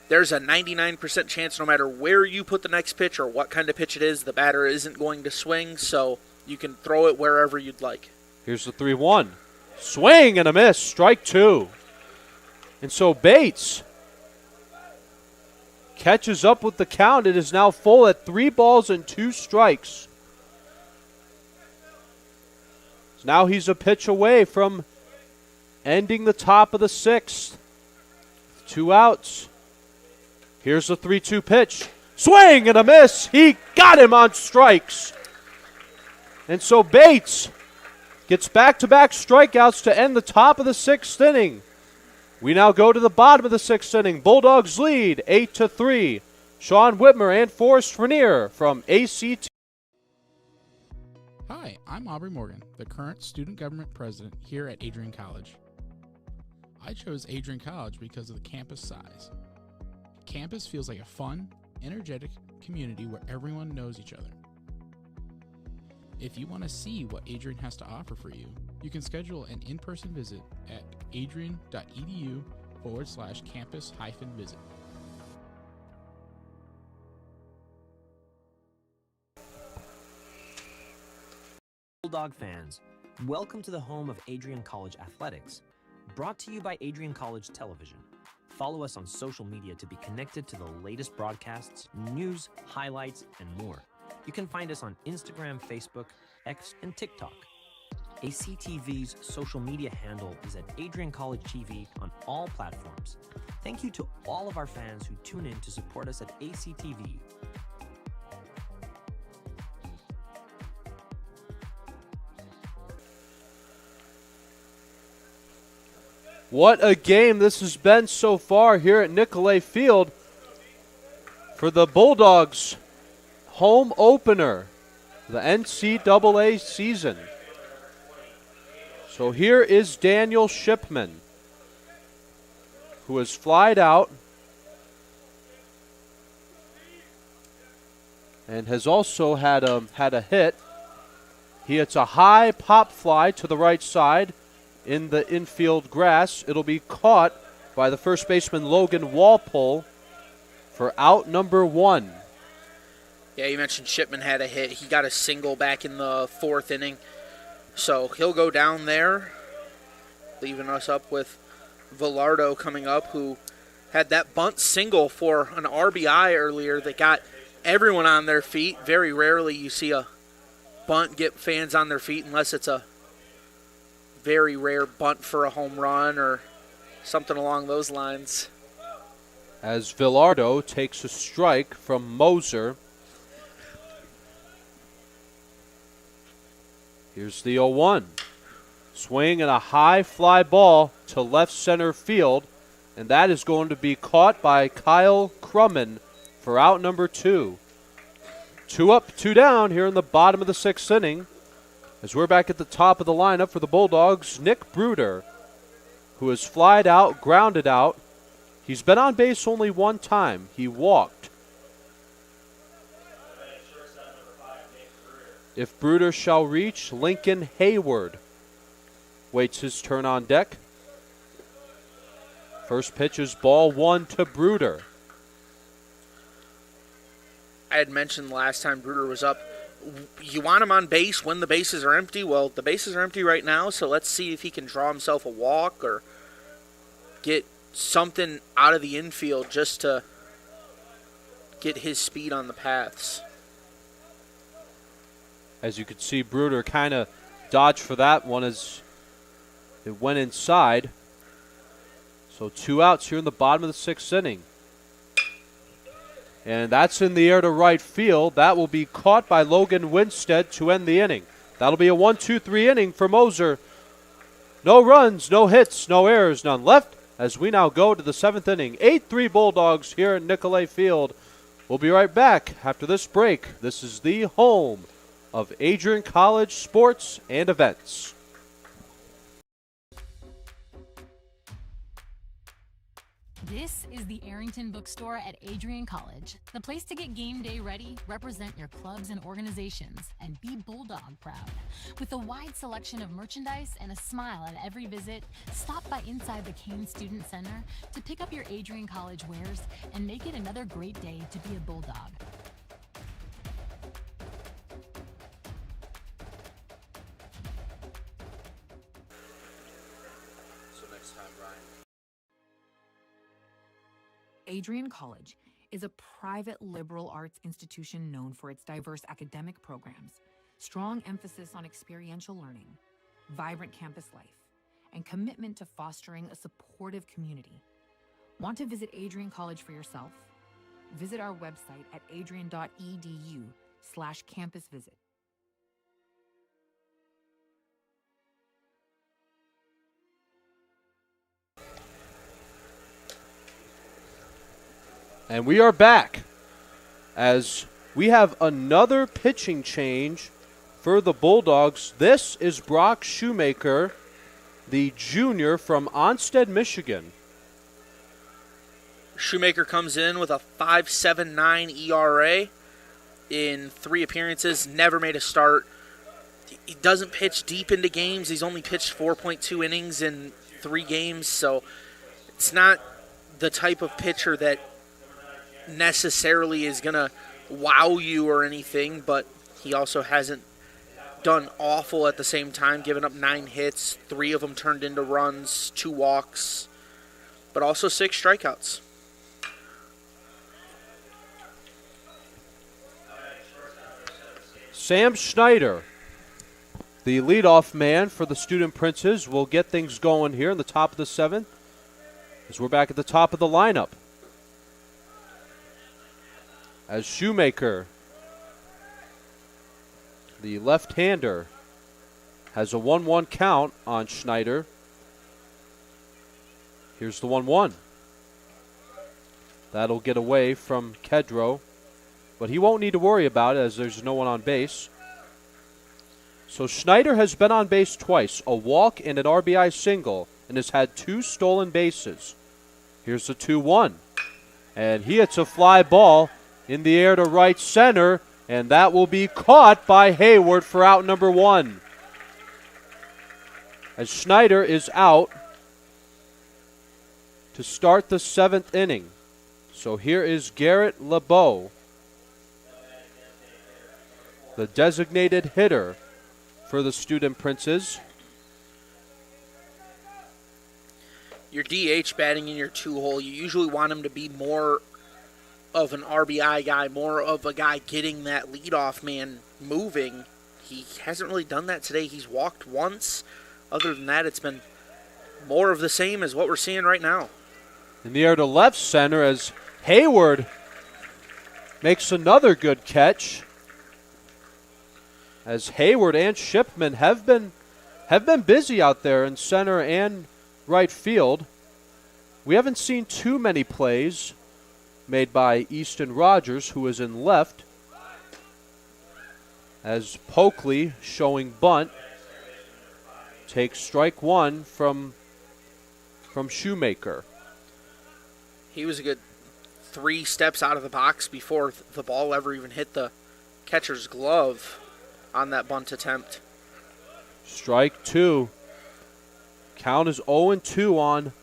there's a 99% chance no matter where you put the next pitch or what kind of pitch it is, the batter isn't going to swing, so you can throw it wherever you'd like. Here's the 3-1. Swing and a miss. Strike 2. And so Bates catches up with the count. It is now full at 3 balls and 2 strikes. So now he's a pitch away from ending the top of the 6th. 2 outs. Here's the 3-2 pitch. Swing and a miss. He got him on strikes. And so Bates gets back-to-back strikeouts to end the top of the 6th inning. We now go to the bottom of the 6th inning. Bulldogs lead 8-3. Sean Whitmer and Forrest Rainier from ACT. Hi, I'm Aubrey Morgan, the current student government president here at Adrian College. I chose Adrian College because of the campus size. Campus feels like a fun, energetic community where everyone knows each other. If you want to see what Adrian has to offer for you, you can schedule an in-person visit at adrian.edu/campus-visit. Bulldog fans, welcome to the home of Adrian College Athletics, brought to you by Adrian College Television. Follow us on social media to be connected to the latest broadcasts, news, highlights, and more. You can find us on Instagram, Facebook, X, and TikTok. ACTV's social media handle is at Adrian College TV on all platforms. Thank you to all of our fans who tune in to support us at ACTV. What a game this has been so far here at Nicolay Field for the Bulldogs home opener, the NCAA season. So here is Daniel Shipman, who has flied out and has also had a hit. He hits a high pop fly to the right side in the infield grass. It'll be caught by the first baseman Logan Walpole for out number 1. Yeah, you mentioned Shipman had a hit. He got a single back in the 4th inning. So he'll go down there, leaving us up with Velardo coming up, who had that bunt single for an RBI earlier that got everyone on their feet. Very rarely you see a bunt get fans on their feet unless it's a very rare bunt for a home run or something along those lines. As Villardo takes a strike from Moser. Here's the 0-1. Swing and a high fly ball to left center field, and that is going to be caught by Kyle Crumman for out number 2. 2 up, 2 down here in the bottom of the 6th inning. As we're back at the top of the lineup for the Bulldogs, Nick Bruder, who has flied out, grounded out. He's been on base only one time. He walked. If Bruder shall reach, Lincoln Hayward waits his turn on deck. First pitch is ball 1 to Bruder. I had mentioned last time Bruder was up, you want him on base when the bases are empty. Well, the bases are empty right now, so let's see if he can draw himself a walk or get something out of the infield just to get his speed on the paths. As you can see, Bruder kind of dodged for that one as it went inside. So 2 outs here in the bottom of the 6th inning. And that's in the air to right field. That will be caught by Logan Winstead to end the inning. That'll be a 1-2-3 inning for Moser. No runs, no hits, no errors, none left as we now go to the 7th inning. 8-3 Bulldogs here at Nicolay Field. We'll be right back after this break. This is the home of Adrian College Sports and Events. This is the Arrington Bookstore at Adrian College, the place to get game day ready, represent your clubs and organizations, and be Bulldog proud. With a wide selection of merchandise and a smile at every visit, stop by inside the Kane Student Center to pick up your Adrian College wares and make it another great day to be a Bulldog. Adrian College is a private liberal arts institution known for its diverse academic programs, strong emphasis on experiential learning, vibrant campus life, and commitment to fostering a supportive community. Want to visit Adrian College for yourself? Visit our website at adrian.edu/campus visit. And we are back as we have another pitching change for the Bulldogs. This is Brock Shoemaker, the junior from Onstead, Michigan. Shoemaker comes in with a 5.79 ERA in 3 appearances, never made a start. He doesn't pitch deep into games. He's only pitched 4.2 innings in 3 games, so it's not the type of pitcher that necessarily is going to wow you or anything, but he also hasn't done awful at the same time, giving up 9 hits, 3 of them turned into runs, 2 walks, but also 6 strikeouts. Sam Schneider, the leadoff man for the Student Princes, will get things going here in the top of the 7th as we're back at the top of the lineup. As Shoemaker, the left-hander, has a 1-1 count on Schneider. Here's the 1-1. That'll get away from Kedro, but he won't need to worry about it as there's no one on base. So Schneider has been on base twice, a walk and an RBI single, and has had 2 stolen bases. Here's the 2-1. And he hits a fly ball in the air to right center, and that will be caught by Hayward for out number 1. As Schneider is out to start the 7th inning. So here is Garrett LeBeau, the designated hitter for the Student Princes. Your DH batting in your 2-hole, you usually want him to be more of an RBI guy, more of a guy getting that leadoff man moving. he hasn't really done that today. He's walked once. Other than that, it's been more of the same as what we're seeing right now. In the air to left center as Hayward makes another good catch. As Hayward and Shipman have been busy out there in center and right field. We haven't seen too many plays made by Easton Rogers, who is in left, as Pokley, showing bunt, takes strike one from Shoemaker. He was a good 3 steps out of the box before the ball ever even hit the catcher's glove on that bunt attempt. Strike 2. Count is 0-2 on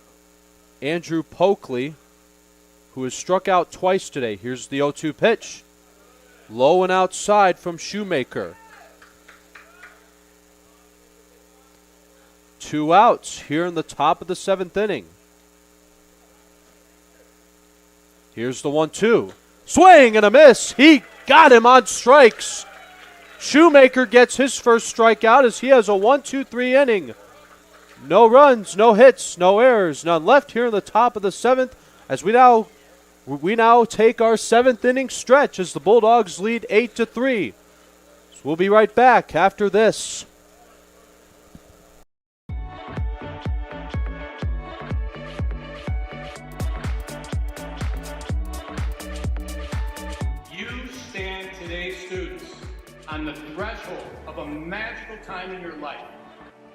Andrew Pokley, who has struck out twice today. Here's the 0-2 pitch. Low and outside from Shoemaker. 2 outs here in the top of the 7th inning. Here's the 1-2. Swing and a miss. He got him on strikes. Shoemaker gets his first strikeout as he has a 1-2-3 inning. No runs, no hits, no errors, none left here in the top of the 7th as we now take our 7th inning stretch as the Bulldogs lead 8-3. So we'll be right back after this. You stand today, students, on the threshold of a magical time in your life,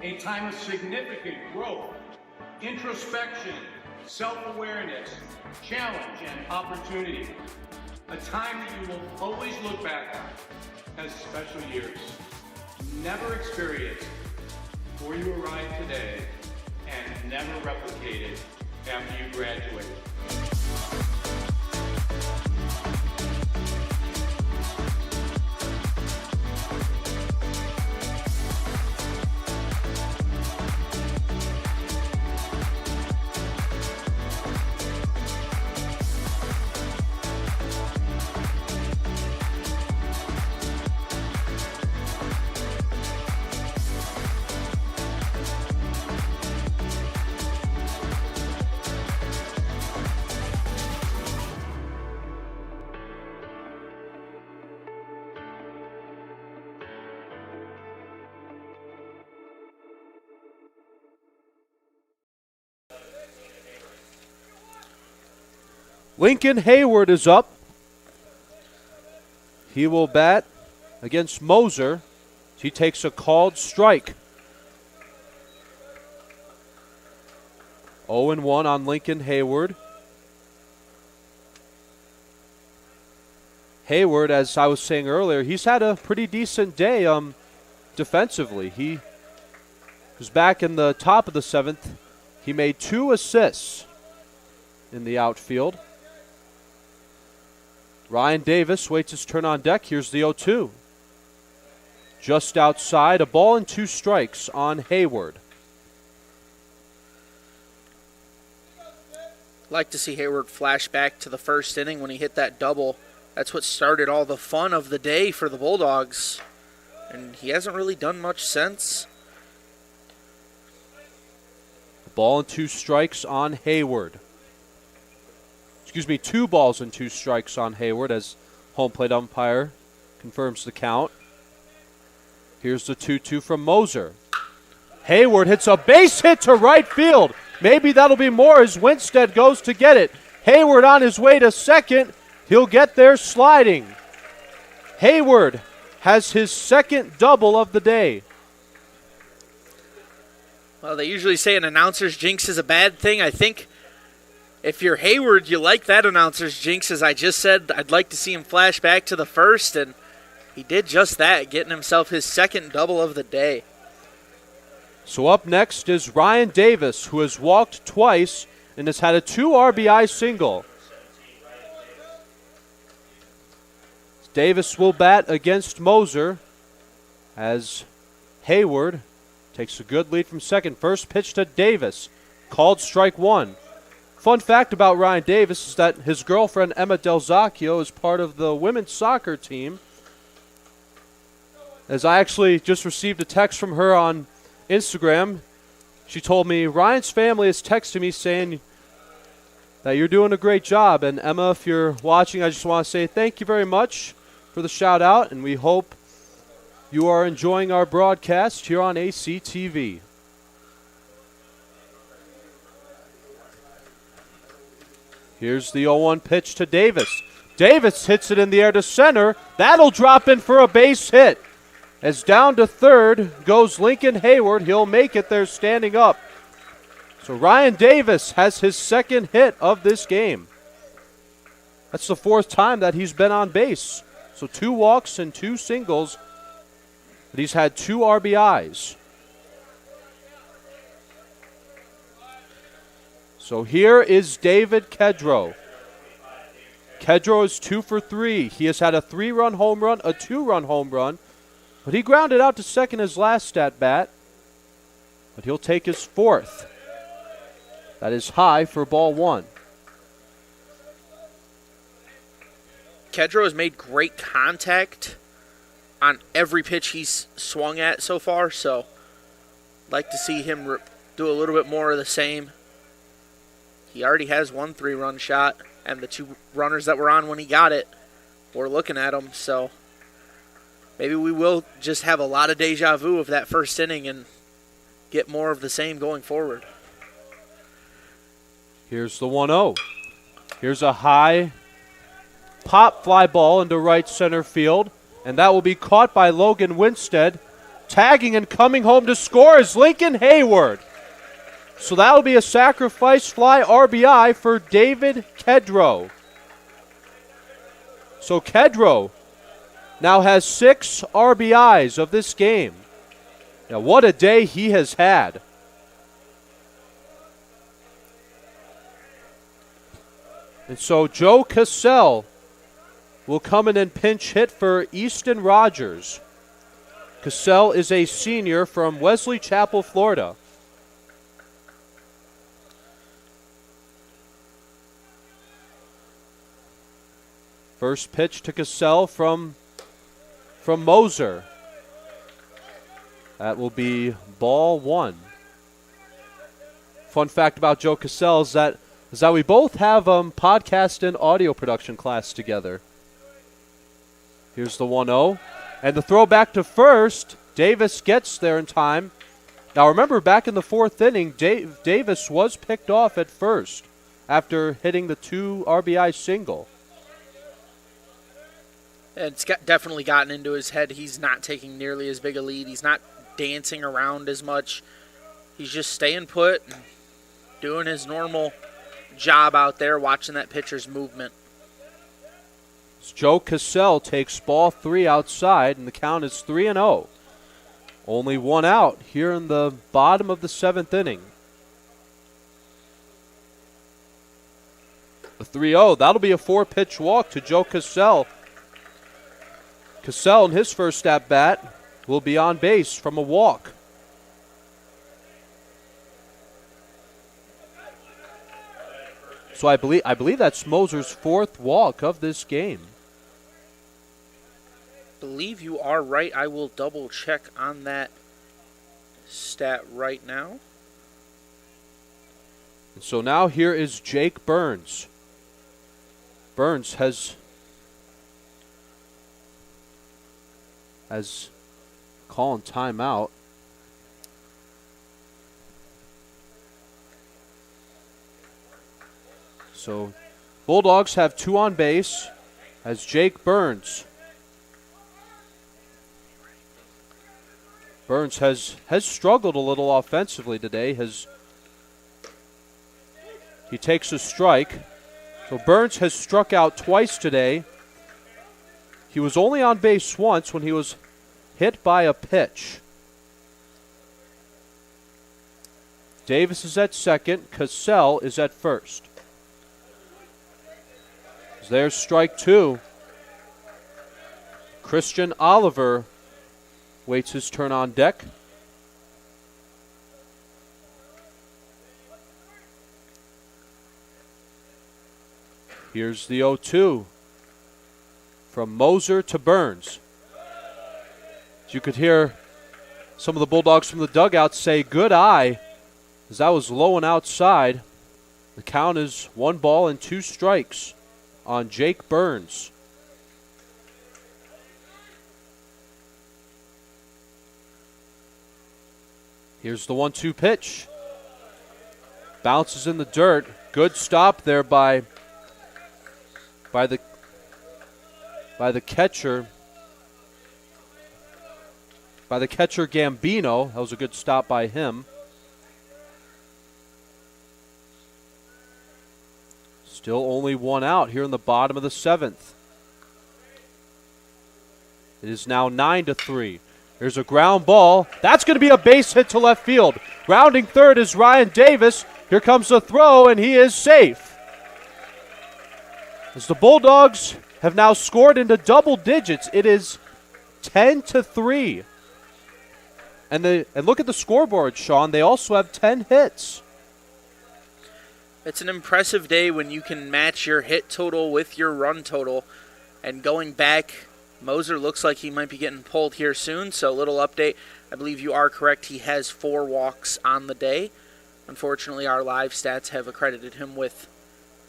a time of significant growth, introspection, self-awareness, challenge, and opportunity. A time that you will always look back on as special years. Never experienced before you arrived today and never replicated after you graduate. Lincoln Hayward is up. He will bat against Moser. He takes a called strike. 0-1 on Lincoln Hayward. Hayward, as I was saying earlier, he's had a pretty decent day defensively. He was back in the top of the 7th. He made 2 assists in the outfield. Ryan Davis waits his turn on deck. Here's the 0-2. Just outside, a ball and 2 strikes on Hayward. Like to see Hayward flash back to the first inning when he hit that double. That's what started all the fun of the day for the Bulldogs. And he hasn't really done much since. A ball and 2 strikes on Hayward. 2 balls and 2 strikes on Hayward as home plate umpire confirms the count. Here's the 2-2 from Moser. Hayward hits a base hit to right field. Maybe that'll be more as Winstead goes to get it. Hayward on his way to second. He'll get there sliding. Hayward has his second double of the day. Well, they usually say an announcer's jinx is a bad thing. I think if you're Hayward, you like that announcer's jinx. As I just said, I'd like to see him flash back to the first, and he did just that, getting himself his second double of the day. So up next is Ryan Davis, who has walked twice and has had a 2 RBI single. Davis will bat against Moser as Hayward takes a good lead from second. First pitch to Davis, called strike 1. Fun fact about Ryan Davis is that his girlfriend Emma Del Zacchio is part of the women's soccer team as I actually just received a text from her on Instagram. She told me, Ryan's family is texting me saying that you're doing a great job. And Emma, if you're watching, I just want to say thank you very much for the shout out, and we hope you are enjoying our broadcast here on ACTV. Here's the 0-1 pitch to Davis. Davis hits it in the air to center. That'll drop in for a base hit. As down to third goes Lincoln Hayward. He'll make it there standing up. So Ryan Davis has his second hit of this game. That's the fourth time that he's been on base. So 2 walks and 2 singles. But he's had 2 RBIs. So here is David Kedro. Kedro is 2 for 3. He has had a 3-run home run, a 2-run home run. But he grounded out to second his last at bat. But he'll take his 4th. That is high for ball 1. Kedro has made great contact on every pitch he's swung at so far, so I'd like to see him do a little bit more of the same. He already has 1 3-run shot, and the 2 runners that were on when he got it were looking at him, so maybe we will just have a lot of deja vu of that first inning and get more of the same going forward. Here's the 1-0. Here's a high pop fly ball into right center field, and that will be caught by Logan Winstead. Tagging and coming home to score is Lincoln Hayward. So that will be a sacrifice fly RBI for David Kedro. So Kedro now has 6 RBIs of this game. Now what a day he has had. And so Joe Cassell will come in and pinch hit for Easton Rogers. Cassell is a senior from Wesley Chapel, Florida. First pitch to Cassell from Moser. That will be ball 1. Fun fact about Joe Cassell is that we both have podcast and audio production class together. Here's the 1-0. And the throw back to first. Davis gets there in time. Now remember, back in the 4th inning, Davis was picked off at first after hitting the 2 RBI single. It's definitely gotten into his head. He's not taking nearly as big a lead. He's not dancing around as much. He's just staying put and doing his normal job out there, watching that pitcher's movement. Joe Cassell takes ball 3 outside, and the count is 3-0. Only 1 out here in the bottom of the 7th inning. The 3-0, that'll be a 4-pitch walk to Joe Cassell. Cassell in his first at-bat will be on base from a walk. So I believe that's Moser's 4th walk of this game. Believe you are right. I will double check on that stat right now. And so now here is Jake Burns. Burns has calling timeout. So Bulldogs have 2 on base as Jake Burns. Burns has struggled a little offensively today. He takes a strike. So Burns has struck out twice today. He was only on base once when he was hit by a pitch. Davis is at second. Cassell is at first. There's strike 2. Christian Oliver waits his turn on deck. Here's the 0-2 from Moser to Burns. You could hear some of the Bulldogs from the dugout say good eye as that was low and outside. The count is 1 ball and 2 strikes on Jake Burns. Here's the 1-2 pitch. Bounces in the dirt. Good stop there by the catcher. By the catcher Gambino. That was a good stop by him. Still only 1 out here in the bottom of the 7th. It is now 9-3. There's a ground ball. That's going to be a base hit to left field. Rounding third is Ryan Davis. Here comes the throw, and he is safe. As the Bulldogs have now scored into double digits, it is 10-3. And look at the scoreboard, Sean. They also have 10 hits. It's an impressive day when you can match your hit total with your run total. And going back, Moser looks like he might be getting pulled here soon. So a little update. I believe you are correct. He has 4 walks on the day. Unfortunately, our live stats have accredited him with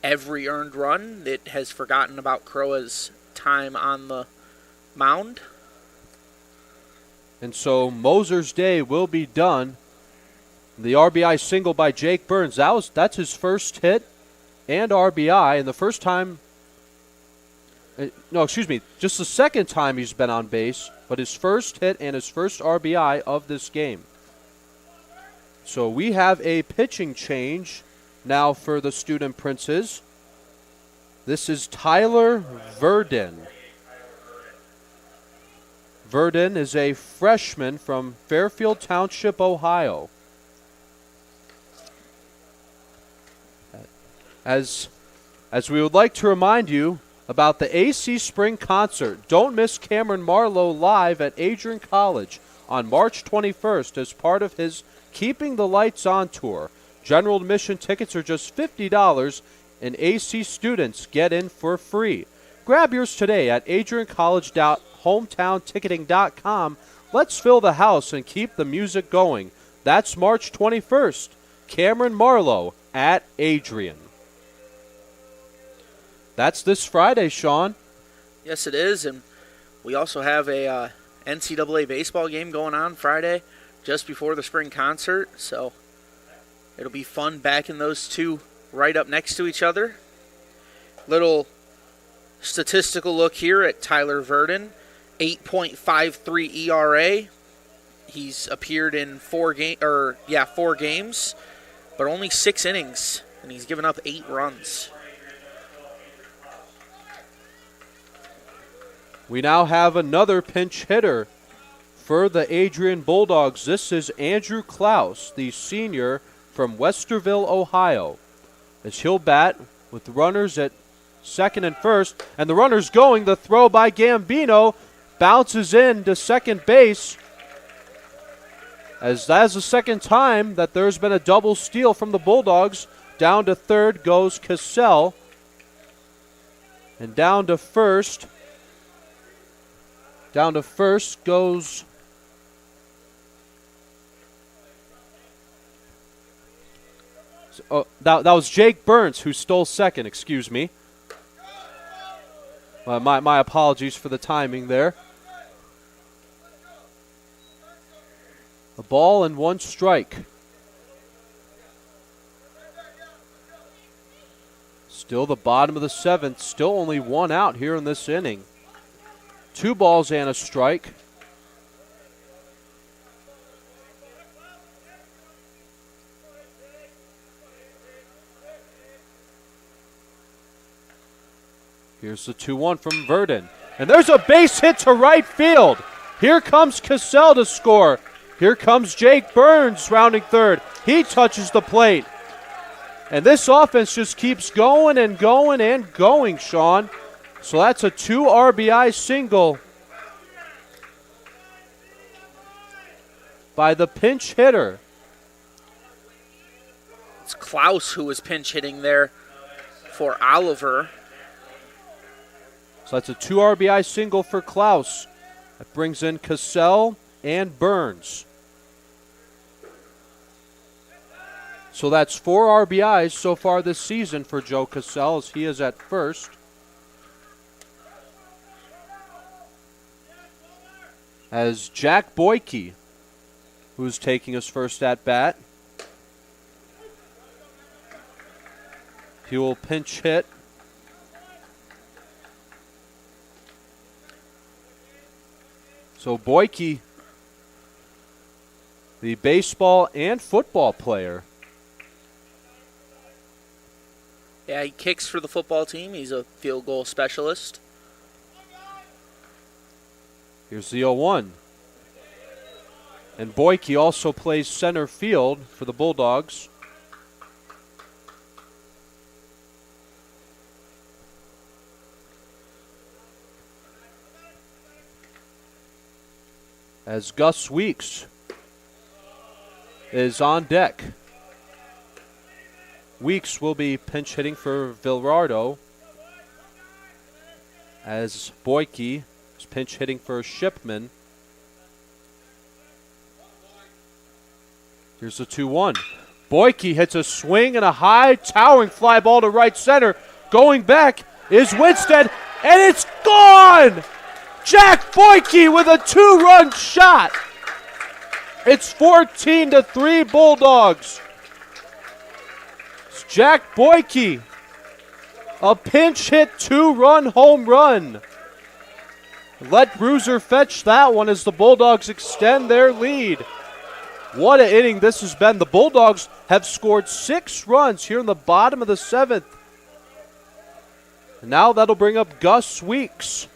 every earned run. It has forgotten about Croa's time on the mound. And so Moser's day will be done. The RBI single by Jake Burns. That's his first hit and RBI, and the first time. No, excuse me, just the second time he's been on base, but his first hit and his first RBI of this game. So we have a pitching change now for the Student Princes. This is Tyler Verdin. Verdin is a freshman from Fairfield Township, Ohio. As we would like to remind you about the AC Spring Concert, don't miss Cameron Marlowe live at Adrian College on March 21st as part of his Keeping the Lights On tour. General admission tickets are just $50, and AC students get in for free. Grab yours today at adriancollege.hometownticketing.com. Let's fill the house and keep the music going. That's March 21st. Cameron Marlowe at Adrian. That's this Friday, Sean. Yes, it is, and we also have a NCAA baseball game going on Friday just before the spring concert, so it'll be fun backing those two right up next to each other. Little statistical look here at Tyler Verdin, 8.53 ERA. He's appeared in 4 games, but only 6 innings, and he's given up 8 runs. We now have another pinch hitter for the Adrian Bulldogs. This is Andrew Klaus, the senior from Westerville, Ohio. As he'll bat with runners at second and first, and the runner's going. The throw by Gambino bounces in to second base. As that's the second time that there's been a double steal from the Bulldogs. Down to third goes Cassell. And down to first goes that was Jake Burns who stole second, excuse me. My apologies for the timing there. A ball and 1 strike. Still the bottom of the 7th, still only 1 out here in this inning. 2 balls and a strike. Here's the 2-1 from Verdin. And there's a base hit to right field. Here comes Cassell to score. Here comes Jake Burns rounding third. He touches the plate. And this offense just keeps going and going and going, Sean. So that's a 2 RBI single by the pinch hitter. It's Klaus who was pinch hitting there for Oliver. So that's a 2 RBI single for Klaus. That brings in Cassell and Burns. So that's 4 RBIs so far this season for Joe Cassell as he is at first. As Jack Boyke, who's taking his first at-bat. He will pinch hit. So Boyke, the baseball and football player. Yeah, he kicks for the football team. He's a field goal specialist. Here's the 0-1. And Boyke also plays center field for the Bulldogs. As Gus Weeks is on deck. Weeks will be pinch hitting for Villardo as Boyke is pinch hitting for Shipman. Here's the 2-1. Boyke hits a swing and a high towering fly ball to right center. Going back is Winstead, and it's gone! Jack Boyke with a 2-run shot. It's 14-3 Bulldogs. It's Jack Boyke, a pinch hit 2-run home run. Let Bruiser fetch that one as the Bulldogs extend their lead. What an inning this has been. The Bulldogs have scored 6 runs here in the bottom of the 7th. And now that'll bring up Gus Weeks.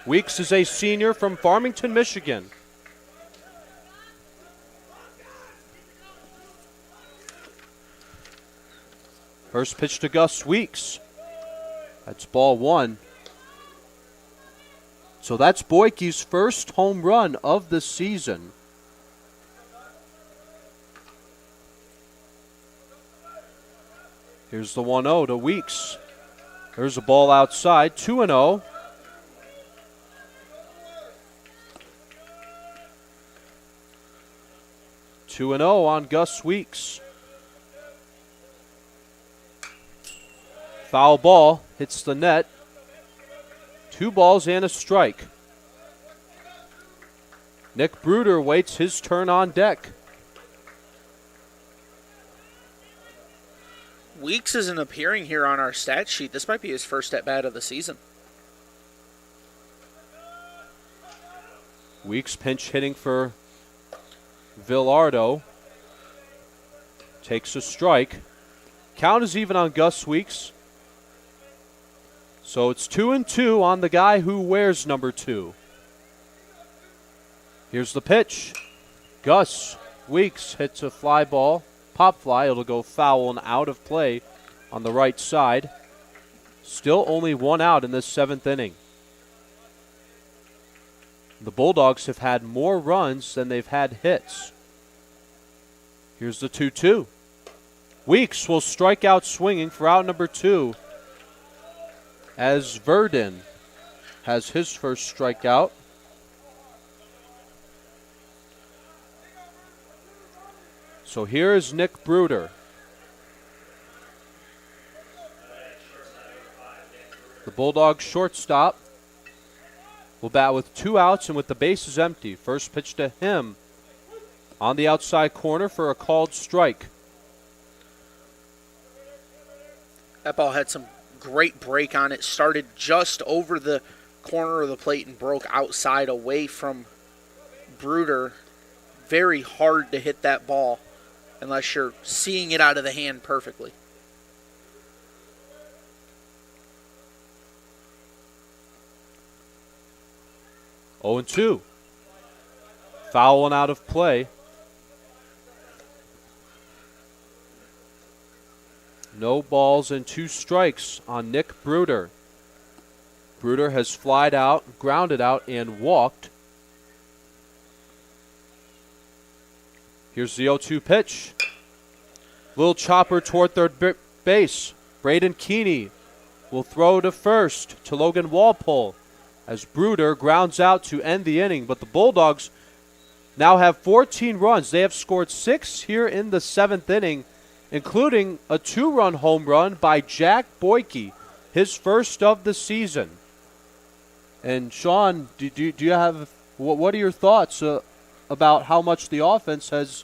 Weeks is a senior from Farmington, Michigan. First pitch to Gus Weeks. That's ball 1. So that's Boyke's first home run of the season. Here's the 1-0 to Weeks. There's a ball outside, 2-0. On Gus Weeks. Foul ball hits the net. 2 balls and a strike. Nick Bruder waits his turn on deck. Weeks isn't appearing here on our stat sheet. This might be his first at-bat of the season. Weeks pinch hitting for Villardo. Takes a strike. Count is even on Gus Weeks. So it's 2-2 on the guy who wears number 2. Here's the pitch. Gus Weeks hits a fly ball. Pop fly. It'll go foul and out of play on the right side. Still only 1 out in this 7th inning. The Bulldogs have had more runs than they've had hits. Here's the 2-2. Weeks will strike out swinging for out number 2 as Verdin has his first strikeout. So here is Nick Bruder. The Bulldogs shortstop will bat with 2 outs and with the bases empty. First pitch to him on the outside corner for a called strike. That ball had some great break on it. Started just over the corner of the plate and broke outside away from Bruder. Very hard to hit that ball unless you're seeing it out of the hand perfectly. Oh, 2. Foul and out of play. No balls and 2 strikes on Nick Bruder. Bruder has flied out, grounded out, and walked. Here's the 0-2 pitch. Little chopper toward third base. Braden Keeney will throw to first to Logan Walpole. as Bruder grounds out to end the inning. But the Bulldogs now have 14 runs. They have scored 6 here in the 7th inning, including a 2-run home run by Jack Boyke, his first of the season. And Sean, do you have what are your thoughts about how much the offense has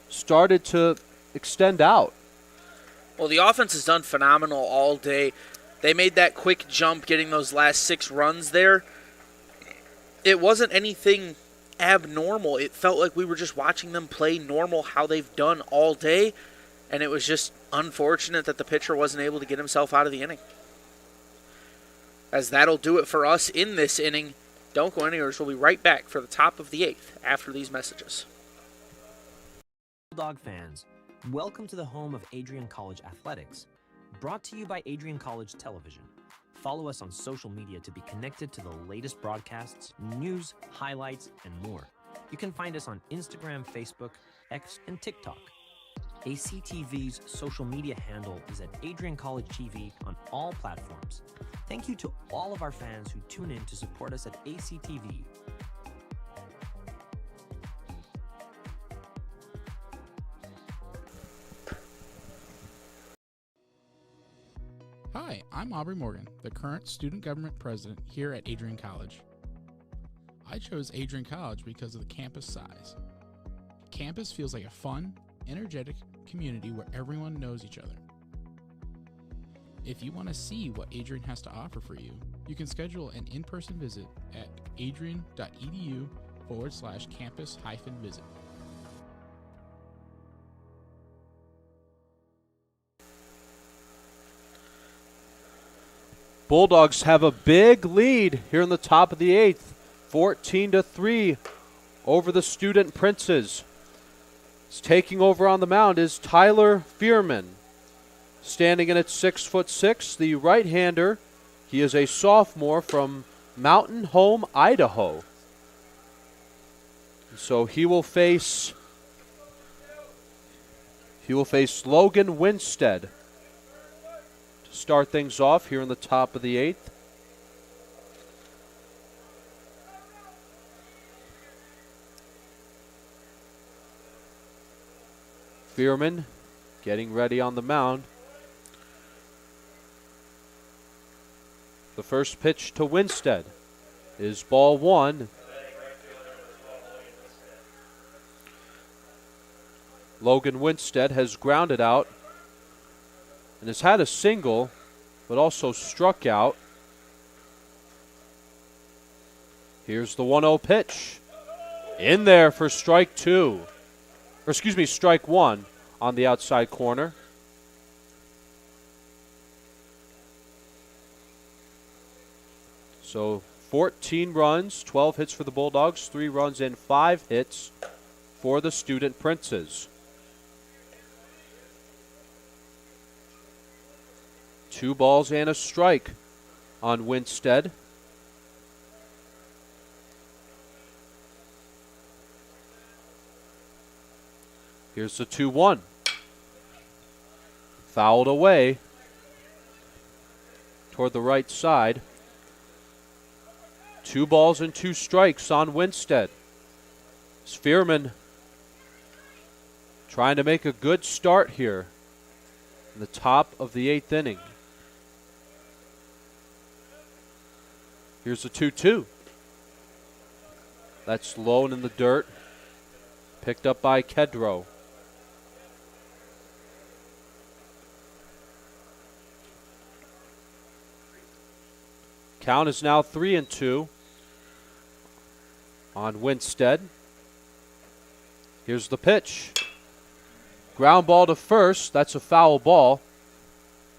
started to extend out? Well, the offense has done phenomenal all day. They made that quick jump getting those last 6 runs there. It wasn't anything abnormal. It felt like we were just watching them play normal how they've done all day, and it was just unfortunate that the pitcher wasn't able to get himself out of the inning. As that'll do it for us in this inning. Don't go anywhere. We'll be right back for the top of the 8th after these messages. Bulldog fans, welcome to the home of Adrian College Athletics. Brought to you by Adrian College Television. Follow us on social media to be connected to the latest broadcasts, news, highlights, and more. You can find us on Instagram, Facebook, X, and TikTok. ACTV's social media handle is at Adrian College TV on all platforms. Thank you to all of our fans who tune in to support us at ACTV. Hi, I'm Aubrey Morgan, the current student government president here at Adrian College. I chose Adrian College because of the campus size. Campus feels like a fun, energetic community where everyone knows each other. If you want to see what Adrian has to offer for you, you can schedule an in-person visit at adrian.edu/campus-visit. Bulldogs have a big lead here in the top of the 8th, 14-3 over the Student Princes. Taking over on the mound is Tyler Fearman. Standing in at 6'6", the right-hander. He is a sophomore from Mountain Home, Idaho. So he will face Logan Winstead to start things off here in the top of the 8th. Fearman getting ready on the mound. The first pitch to Winstead is ball 1. Logan Winstead has grounded out and has had a single, but also struck out. Here's the 1-0 pitch. In there for strike 1 on the outside corner. So 14 runs, 12 hits for the Bulldogs, 3 runs and 5 hits for the Student Princes. 2 balls and a strike on Winstead. Here's the 2-1. Fouled away toward the right side. 2 balls and 2 strikes on Winstead. Fearman trying to make a good start here in the top of the 8th inning. Here's the 2-2. That's low and in the dirt. Picked up by Kedro. Count is now 3-2 on Winstead. Here's the pitch. Ground ball to first. That's a foul ball.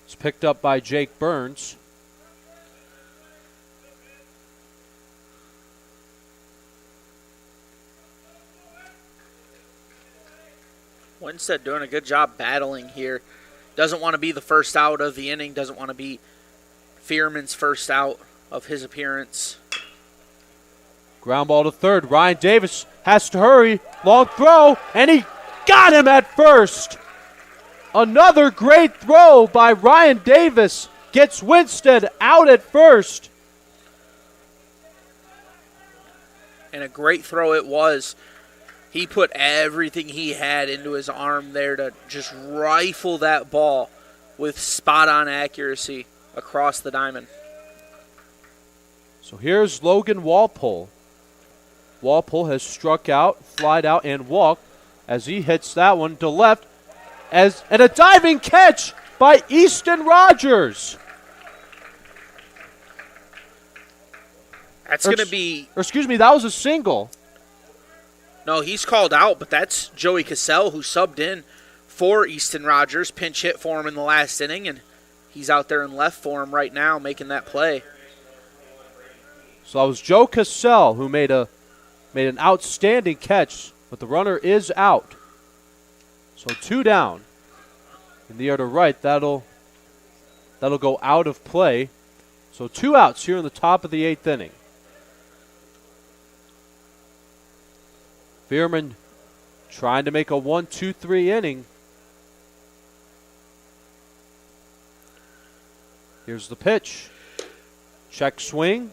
It's picked up by Jake Burns. Winstead doing a good job battling here. Doesn't want to be the first out of the inning. Doesn't want to be Fearman's first out of his appearance. Ground ball to third. Ryan Davis has to hurry. Long throw, and he got him at first. Another great throw by Ryan Davis gets Winstead out at first. and a great throw it was. He put everything he had into his arm there to just rifle that ball with spot-on accuracy across the diamond. So here's Logan Walpole. Walpole has struck out, flied out, and walked as he hits that one to left. And a diving catch by Easton Rogers. That's going to be... Or excuse me, that was a single. No, he's called out, but that's Joey Cassell who subbed in for Easton Rogers. Pinch hit for him in the last inning, and he's out there in left for him right now making that play. So that was Joe Cassell who made an outstanding catch, but the runner is out. So 2 down. In the air to right, that'll go out of play. So 2 outs here in the top of the 8th inning. Fearman trying to make a 1-2-3 inning. Here's the pitch. Check swing.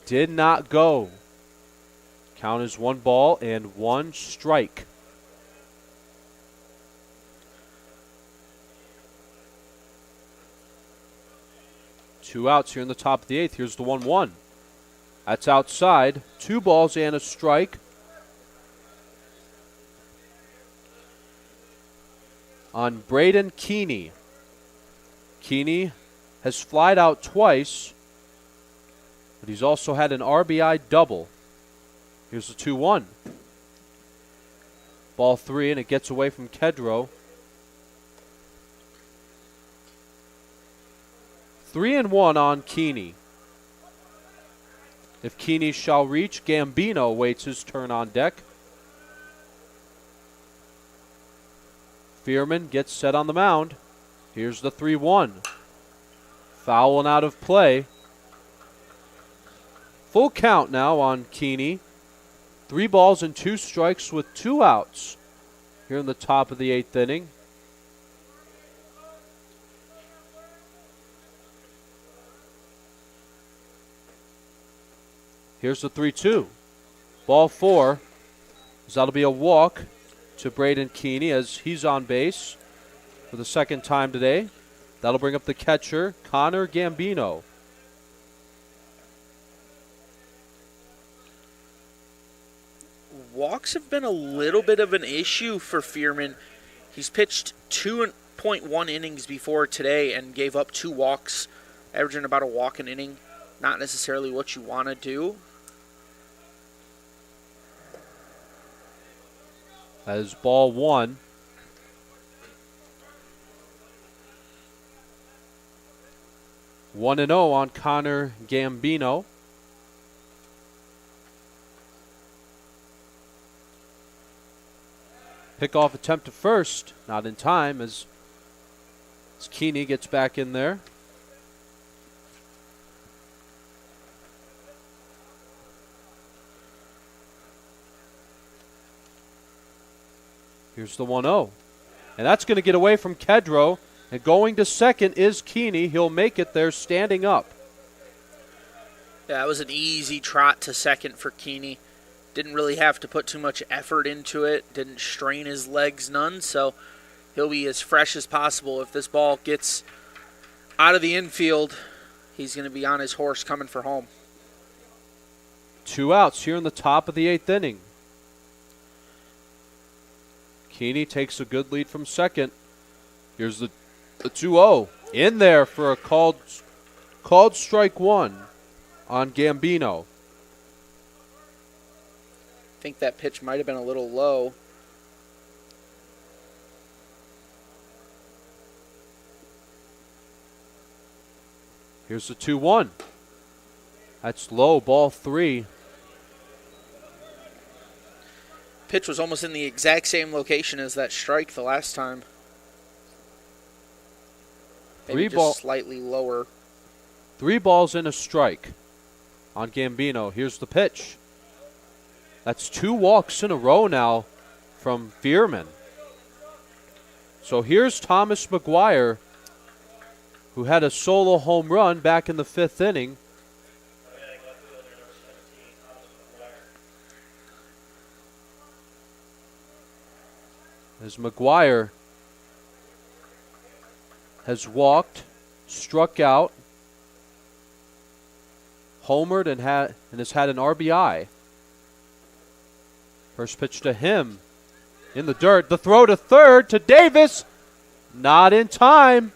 Did not go. Count is 1 ball and 1 strike. Two outs here in the top of the 8th. Here's the 1-1. That's outside. 2 balls and a strike. On Braden Keeney. Keeney has flied out twice, but he's also had an RBI double. Here's the 2-1. Ball 3, and it gets away from Kedro. 3-1 on Keeney. If Keeney shall reach, Gambino waits his turn on deck. Fearman gets set on the mound. Here's the 3-1. Foul and out of play. Full count now on Keeney. 3 balls and 2 strikes with 2 outs here in the top of the 8th inning. Here's the 3-2. Ball 4. So that'll be a walk to Braden Keeney as he's on base for the 2nd time today. That'll bring up the catcher, Connor Gambino. Walks have been a little bit of an issue for Fearman. He's pitched 2.1 innings before today and gave up 2 walks, averaging about a walk an inning. Not necessarily what you want to do. That is ball 1. One and 0 on Connor Gambino. Pickoff attempt to first, not in time as Keeney gets back in there. Here's the 1-0. And that's going to get away from Kedro. And going to second is Keeney. He'll make it there standing up. Yeah, that was an easy trot to second for Keeney. Didn't really have to put too much effort into it. Didn't strain his legs none. So he'll be as fresh as possible. If this ball gets out of the infield, he's going to be on his horse coming for home. 2 outs here in the top of the 8th inning. Keeney takes a good lead from second. Here's the 2-0. In there for a called strike 1 on Gambino. I think that pitch might have been a little low. Here's the 2-1. That's low, ball 3. Pitch was almost in the exact same location as that strike the last time. Maybe just slightly lower. 3 balls and a strike on Gambino. Here's the pitch. That's 2 walks in a row now from Fearman. So here's Thomas McGuire, who had a solo home run back in the 5th inning. as McGuire has walked, struck out, homered, and has had an RBI. First pitch to him in the dirt. The throw to third to Davis. Not in time.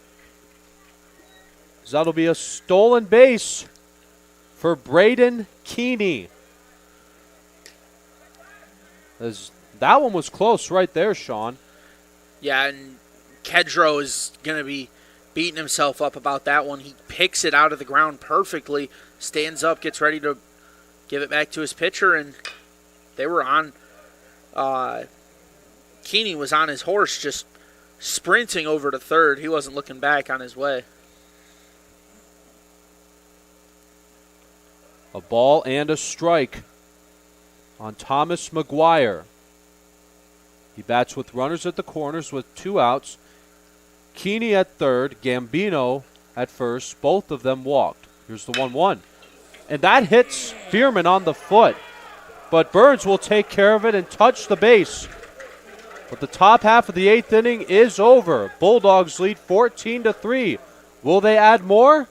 That'll be a stolen base for Braden Keeney. As that one was close right there, Sean. Yeah, and Kedro is going to be beating himself up about that one. He picks it out of the ground perfectly, stands up, gets ready to give it back to his pitcher, and they were on. Keeney was on his horse just sprinting over to third. He wasn't looking back on his way. A ball and a strike on Thomas McGuire. He bats with runners at the corners with 2 outs. Keeney at third, Gambino at first. Both of them walked. Here's the 1-1. And that hits Bierman on the foot. But Burns will take care of it and touch the base. But the top half of the 8th inning is over. Bulldogs lead 14-3. Will they add more?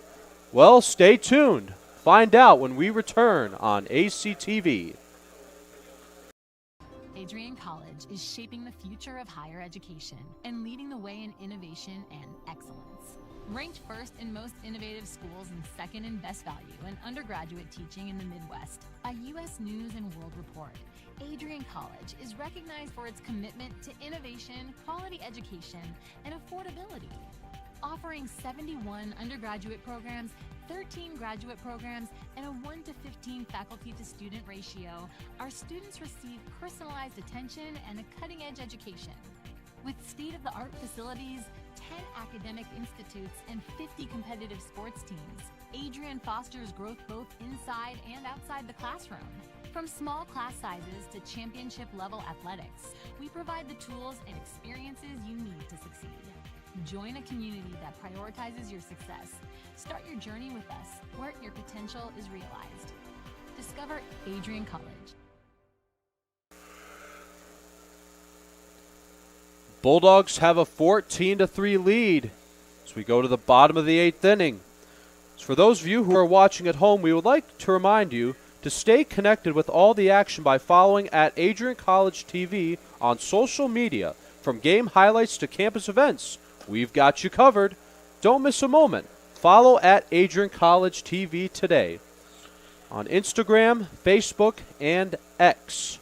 Well, stay tuned. Find out when we return on ACTV. Adrian College is shaping the future of higher education and leading the way in innovation and excellence. Ranked first in most innovative schools and second in best value in undergraduate teaching in the Midwest by U.S. News and World Report, Adrian College is recognized for its commitment to innovation, quality education, and affordability. Offering 71 undergraduate programs, 13 graduate programs, and a 1-to-15 faculty-to-student ratio, our students receive personalized attention and a cutting-edge education. With state-of-the-art facilities, 10 academic institutes, and 50 competitive sports teams, Adrian fosters growth both inside and outside the classroom. From small class sizes to championship-level athletics, we provide the tools and experiences you need to succeed. Join a community that prioritizes your success. Start your journey with us, where your potential is realized. Discover Adrian College. Bulldogs have a 14-3 lead as we go to the bottom of the 8th inning. So for those of you who are watching at home, we would like to remind you to stay connected with all the action by following at Adrian College TV on social media. From game highlights to campus events, we've got you covered. Don't miss a moment. Follow at Adrian College TV today on Instagram, Facebook, and X.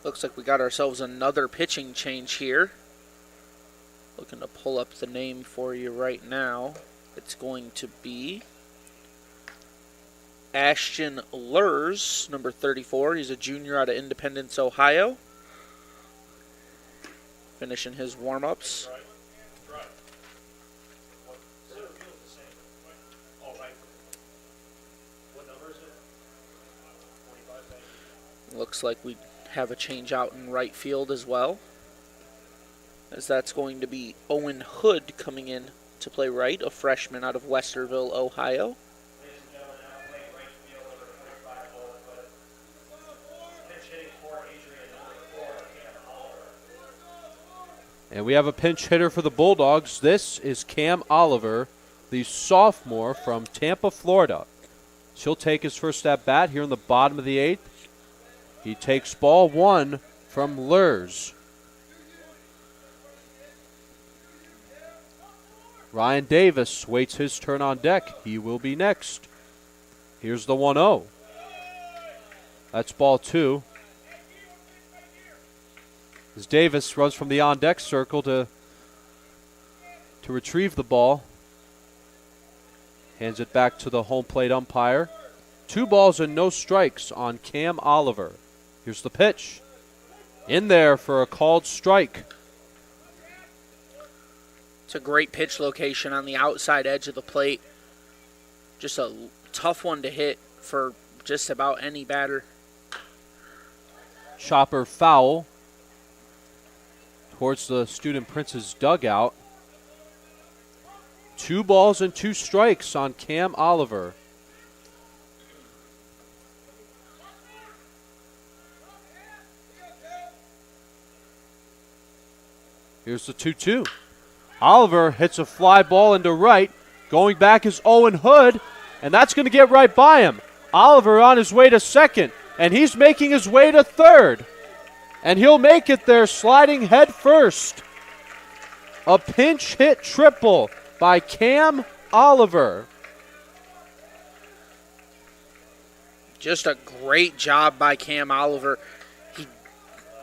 Looks like we got ourselves another pitching change here. Looking to pull up the name for you right now. It's going to be Ashton Lurs, number 34. He's a junior out of Independence, Ohio. Finishing his warm-ups. Looks like we have a change out in right field as well, as that's going to be Owen Hood coming in to play right, a freshman out of Westerville, Ohio. And we have a pinch hitter for the Bulldogs. This is Cam Oliver, the sophomore from Tampa, Florida. She'll take his first at bat here in the bottom of the 8th. He takes ball 1 from Lurs. Ryan Davis waits his turn on deck. He will be next. Here's the 1-0. That's ball 2. As Davis runs from the on-deck circle to retrieve the ball. Hands it back to the home plate umpire. 2 balls and no strikes on Cam Oliver. Here's the pitch. In there for a called strike. It's a great pitch location on the outside edge of the plate. Just a tough one to hit for just about any batter. Chopper foul towards the Student Prince's dugout. 2 balls and 2 strikes on Cam Oliver. Here's the 2-2. Oliver hits a fly ball into right. Going back is Owen Hood, and that's going to get right by him. Oliver on his way to second, and he's making his way to third. And he'll make it there, sliding head first. A pinch hit triple by Cam Oliver. Just a great job by Cam Oliver.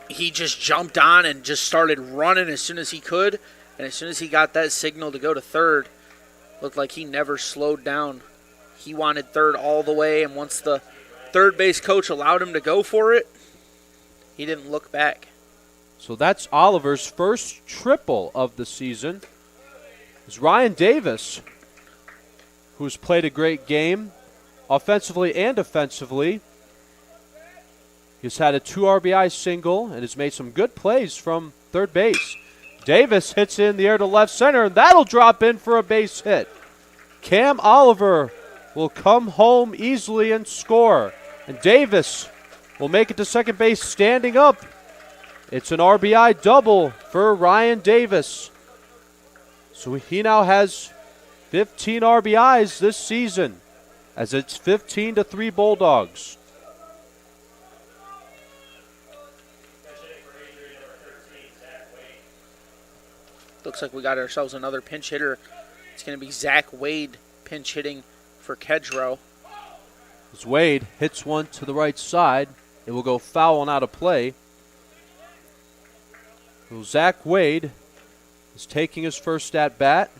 He just jumped on and just started running as soon as he could. And as soon as he got that signal to go to third, looked like he never slowed down. He wanted third all the way, and once the third base coach allowed him to go for it, he didn't look back. So that's Oliver's first triple of the season. It's Ryan Davis, who's played a great game, offensively and defensively. He's had a 2 RBI single and has made some good plays from third base. Davis hits in the air to left center, and that'll drop in for a base hit. Cam Oliver will come home easily and score. And Davis will make it to second base standing up. It's an RBI double for Ryan Davis. So he now has 15 RBIs this season, as it's 15-3 Bulldogs. Looks like we got ourselves another pinch hitter. It's going to be Zach Wade pinch hitting for Kedro. As Wade hits one to the right side, it will go foul and out of play. So Zach Wade is taking his first at bat.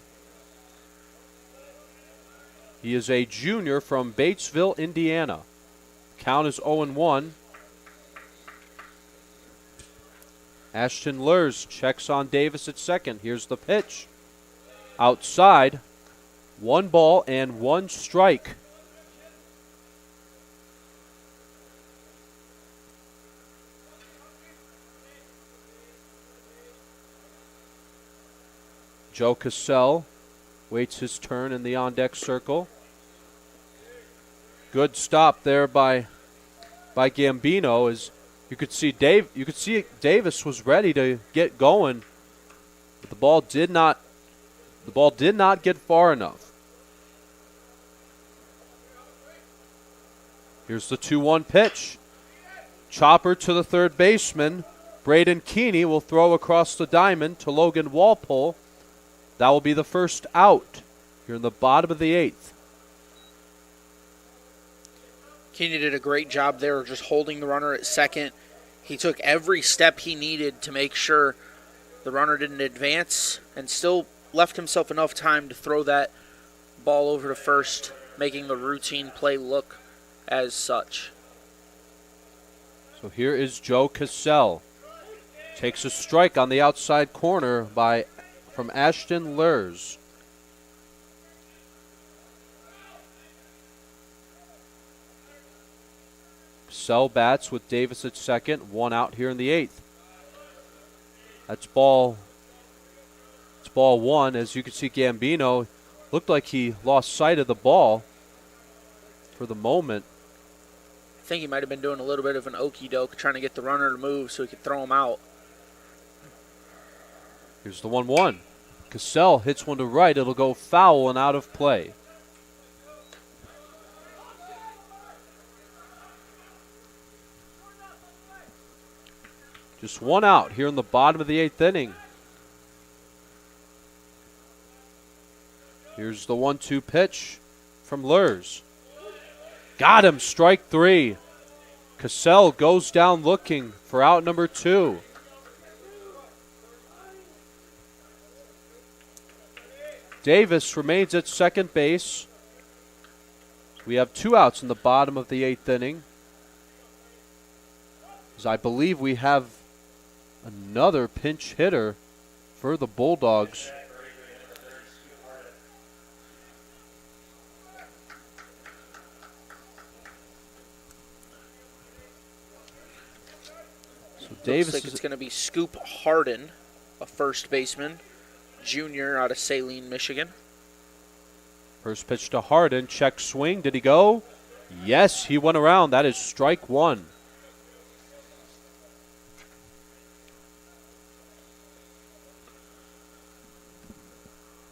He is a junior from Batesville, Indiana. Count is 0-1. Ashton Lurs checks on Davis at second. Here's the pitch. Outside. 1 ball and 1 strike. Joe Cassell waits his turn in the on-deck circle. Good stop there by Gambino. As you could see Davis was ready to get going, but the ball did not get far enough. Here's the 2-1 pitch. Chopper to the third baseman. Braden Keeney will throw across the diamond to Logan Walpole. That will be the first out here in the bottom of the 8th. Keeney did a great job there just holding the runner at second. He took every step he needed to make sure the runner didn't advance and still left himself enough time to throw that ball over to first, making the routine play look as such. So here is Joe Cassell. Takes a strike on the outside corner from Ashton Lurs. Cassell bats with Davis at second. 1 out here in the 8th. That's ball 1. As you can see, Gambino looked like he lost sight of the ball for the moment. I think he might have been doing a little bit of an okey-doke, trying to get the runner to move so he could throw him out. Here's the 1-1. Cassell hits one to right. It'll go foul and out of play. Just 1 out here in the bottom of the 8th inning. Here's the 1-2 pitch from Lurs. Got him, strike 3. Cassell goes down looking for out number 2. Davis remains at second base. We have 2 outs in the bottom of the 8th inning. As I believe we have another pinch hitter for the Bulldogs. So Davis looks like it's going to be Scoop Harden, a first baseman, junior out of Saline, Michigan. First pitch to Harden. Check swing. Did he go? Yes, he went around. That is strike 1.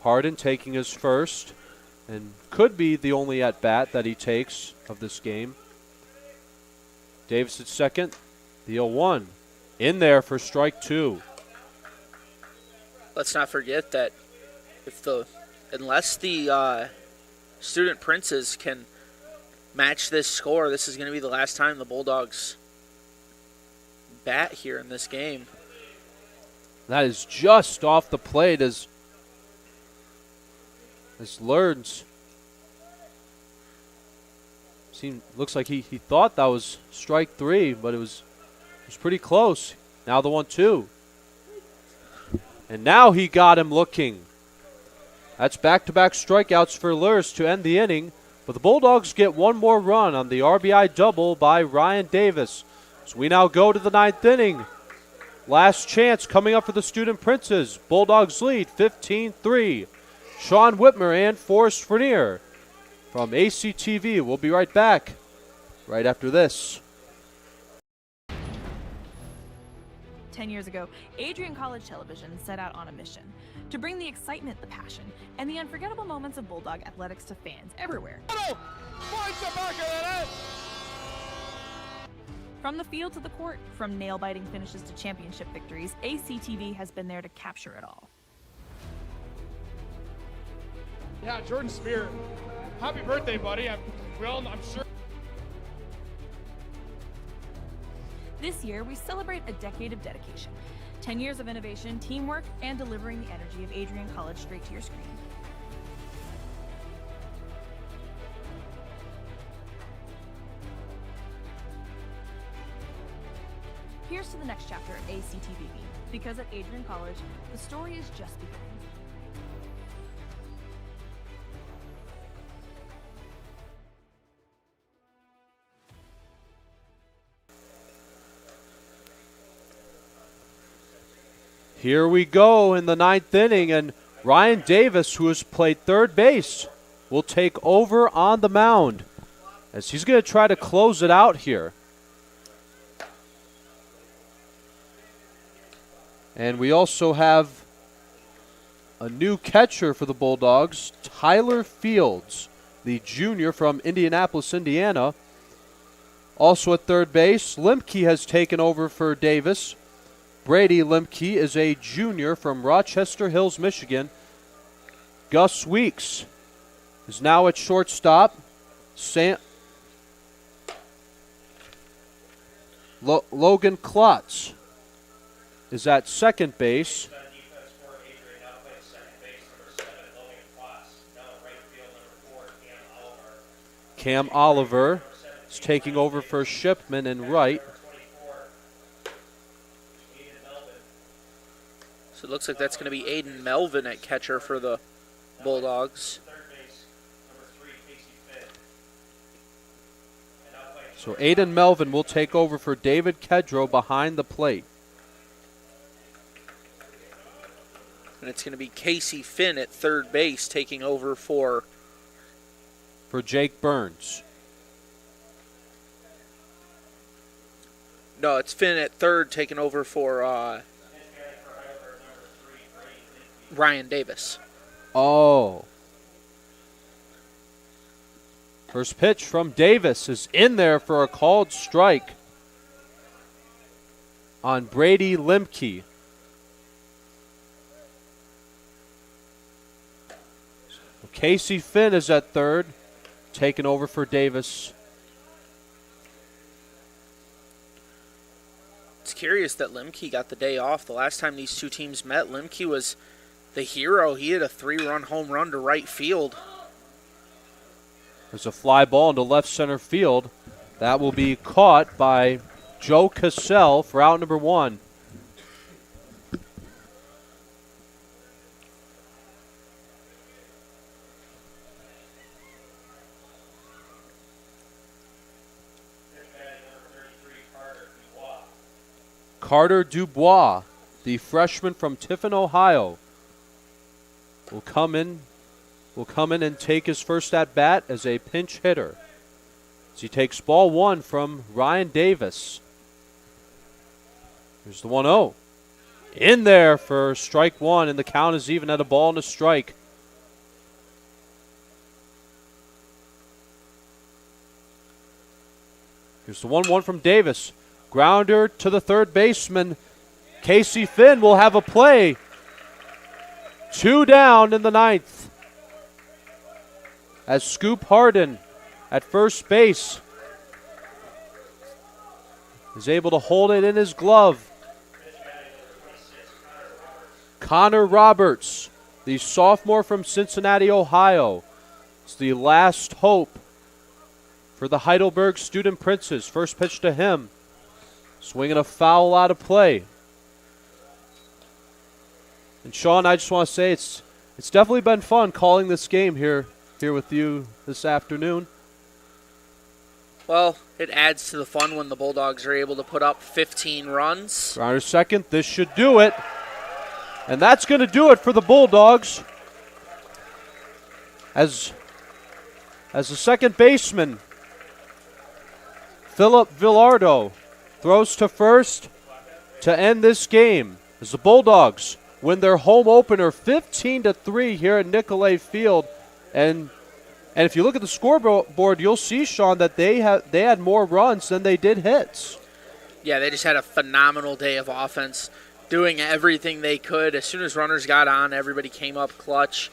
Harden taking his first and could be the only at-bat that he takes of this game. Davis at second, the 0-1. In there for strike 2. Let's not forget that unless the Student Princes can match this score, this is going to be the last time the Bulldogs bat here in this game. That is just off the plate as Lerns looks like he thought that was strike 3, but it was pretty close. Now the 1-2. And now he got him looking. That's back-to-back strikeouts for Lerns to end the inning. But the Bulldogs get one more run on the RBI double by Ryan Davis. So we now go to the 9th inning. Last chance coming up for the Student Princes. Bulldogs lead 15-3. Sean Whitmer and Forrest Frenier from ACTV. We'll be right back right after this. 10 years ago, Adrian College Television set out on a mission to bring the excitement, the passion, and the unforgettable moments of Bulldog athletics to fans everywhere. From the field to the court, from nail-biting finishes to championship victories, ACTV has been there to capture it all. Yeah, Jordan Spear. Happy birthday, buddy. I'm sure. This year, we celebrate a decade of dedication, 10 years of innovation, teamwork, and delivering the energy of Adrian College straight to your screen. Here's to the next chapter of ACTV, because at Adrian College, the story is just beginning. Here we go in the 9th inning, and Ryan Davis, who has played third base, will take over on the mound as he's going to try to close it out here. And we also have a new catcher for the Bulldogs, Tyler Fields, the junior from Indianapolis, Indiana. Also at third base, Limke has taken over for Davis. Brady Limke is a junior from Rochester Hills, Michigan. Gus Weeks is now at shortstop. Logan Klotz is at second base. Cam Oliver is taking over for Shipman in right. So it looks like that's going to be Aiden Melvin at catcher for the Bulldogs. So Aiden Melvin will take over for David Kedro behind the plate. And it's going to be Casey Finn at third base taking over for Jake Burns. No, it's Finn at third taking over for Ryan Davis. Oh. First pitch from Davis is in there for a called strike on Brady Limke. Casey Finn is at third, taking over for Davis. It's curious that Limke got the day off. The last time these two teams met, Limke was the hero. He had a 3-run home run to right field. There's a fly ball into left center field. That will be caught by Joe Cassell for out number 1. Carter Dubois, the freshman from Tiffin, Ohio, will come in and take his first at bat as a pinch hitter. As he takes ball 1 from Ryan Davis. Here's the 1-0. In there for strike 1, and the count is even at a ball and a strike. Here's the 1-1 from Davis. Grounder to the third baseman. Casey Finn will have a play. 2 down in the 9th. As Scoop Harden at first base is able to hold it in his glove. Connor Roberts, the sophomore from Cincinnati, Ohio, is the last hope for the Heidelberg Student Princes. First pitch to him. Swinging a foul out of play. And Sean, I just want to say it's definitely been fun calling this game here with you this afternoon. Well, it adds to the fun when the Bulldogs are able to put up 15 runs. Grounder second. This should do it. And that's going to do it for the Bulldogs. As the second baseman, Philip Villardo, throws to first to end this game. As the Bulldogs win their home opener 15-3 here at Nicolay Field. And if you look at the scoreboard, you'll see, Sean, that they had more runs than they did hits. Yeah, they just had a phenomenal day of offense, doing everything they could. As soon as runners got on, everybody came up clutch.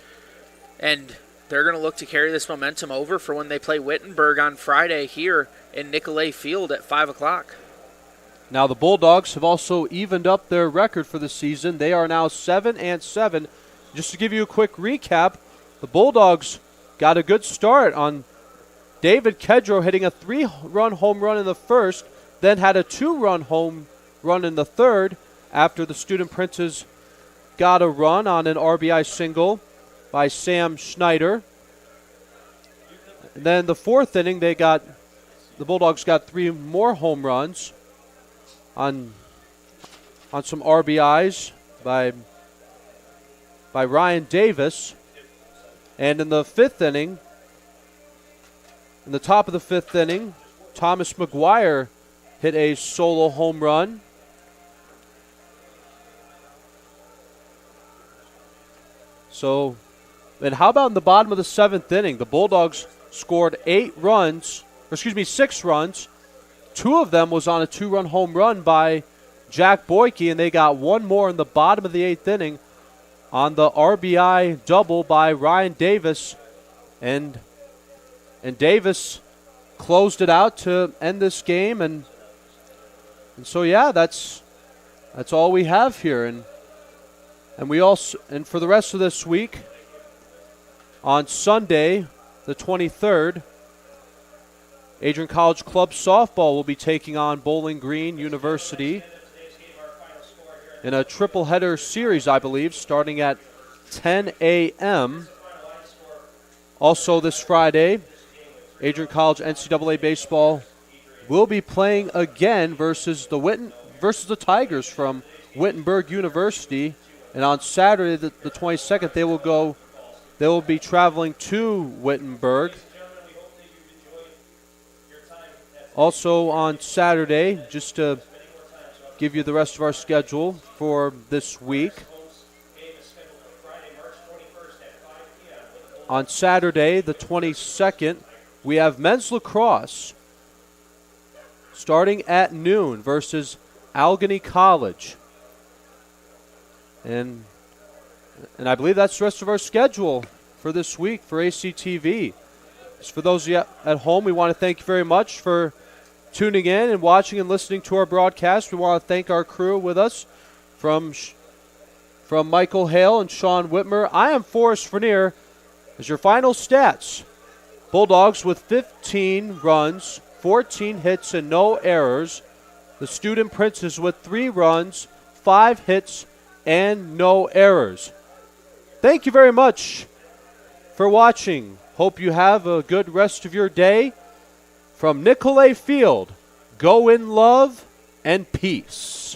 And they're going to look to carry this momentum over for when they play Wittenberg on Friday here in Nicolay Field at 5 o'clock. Now the Bulldogs have also evened up their record for the season. They are now 7-7. Just to give you a quick recap, the Bulldogs got a good start on David Kedro hitting a 3-run home run in the first, then had a 2-run home run in the third after the Student Princes got a run on an RBI single by Sam Schneider. And then the fourth inning, the Bulldogs got 3 more home runs on some RBIs by Ryan Davis. And in the fifth inning, in the top of the fifth inning, Thomas McGuire hit a solo home run. So, and how about in the bottom of the seventh inning? The Bulldogs scored 6 runs. 2 of them was on a 2-run home run by Jack Boyke, and they got 1 more in the bottom of the 8th inning on the RBI double by Ryan Davis. And Davis closed it out to end this game. And so, yeah, that's all we have here. And for the rest of this week, on Sunday, the 23rd, Adrian College Club Softball will be taking on Bowling Green University in a triple-header series, I believe, starting at 10 a.m. Also this Friday, Adrian College NCAA Baseball will be playing again versus the Tigers from Wittenberg University. And on Saturday, the 22nd, they will be traveling to Wittenberg. Also on Saturday, just to give you the rest of our schedule for this week. On Saturday, the 22nd, we have men's lacrosse starting at noon versus Allegheny College. And I believe that's the rest of our schedule for this week for ACTV. Just for those of you at home, we want to thank you very much for tuning in and watching and listening to our broadcast. We want to thank our crew with us from Michael Hale and Sean Whitmer. I am Forrest Vernier. As your final stats, Bulldogs with 15 runs, 14 hits, and no errors. The Student Princes with 3 runs, 5 hits, and no errors. Thank you very much for watching. Hope you have a good rest of your day. From Nicolay Field, go in love and peace.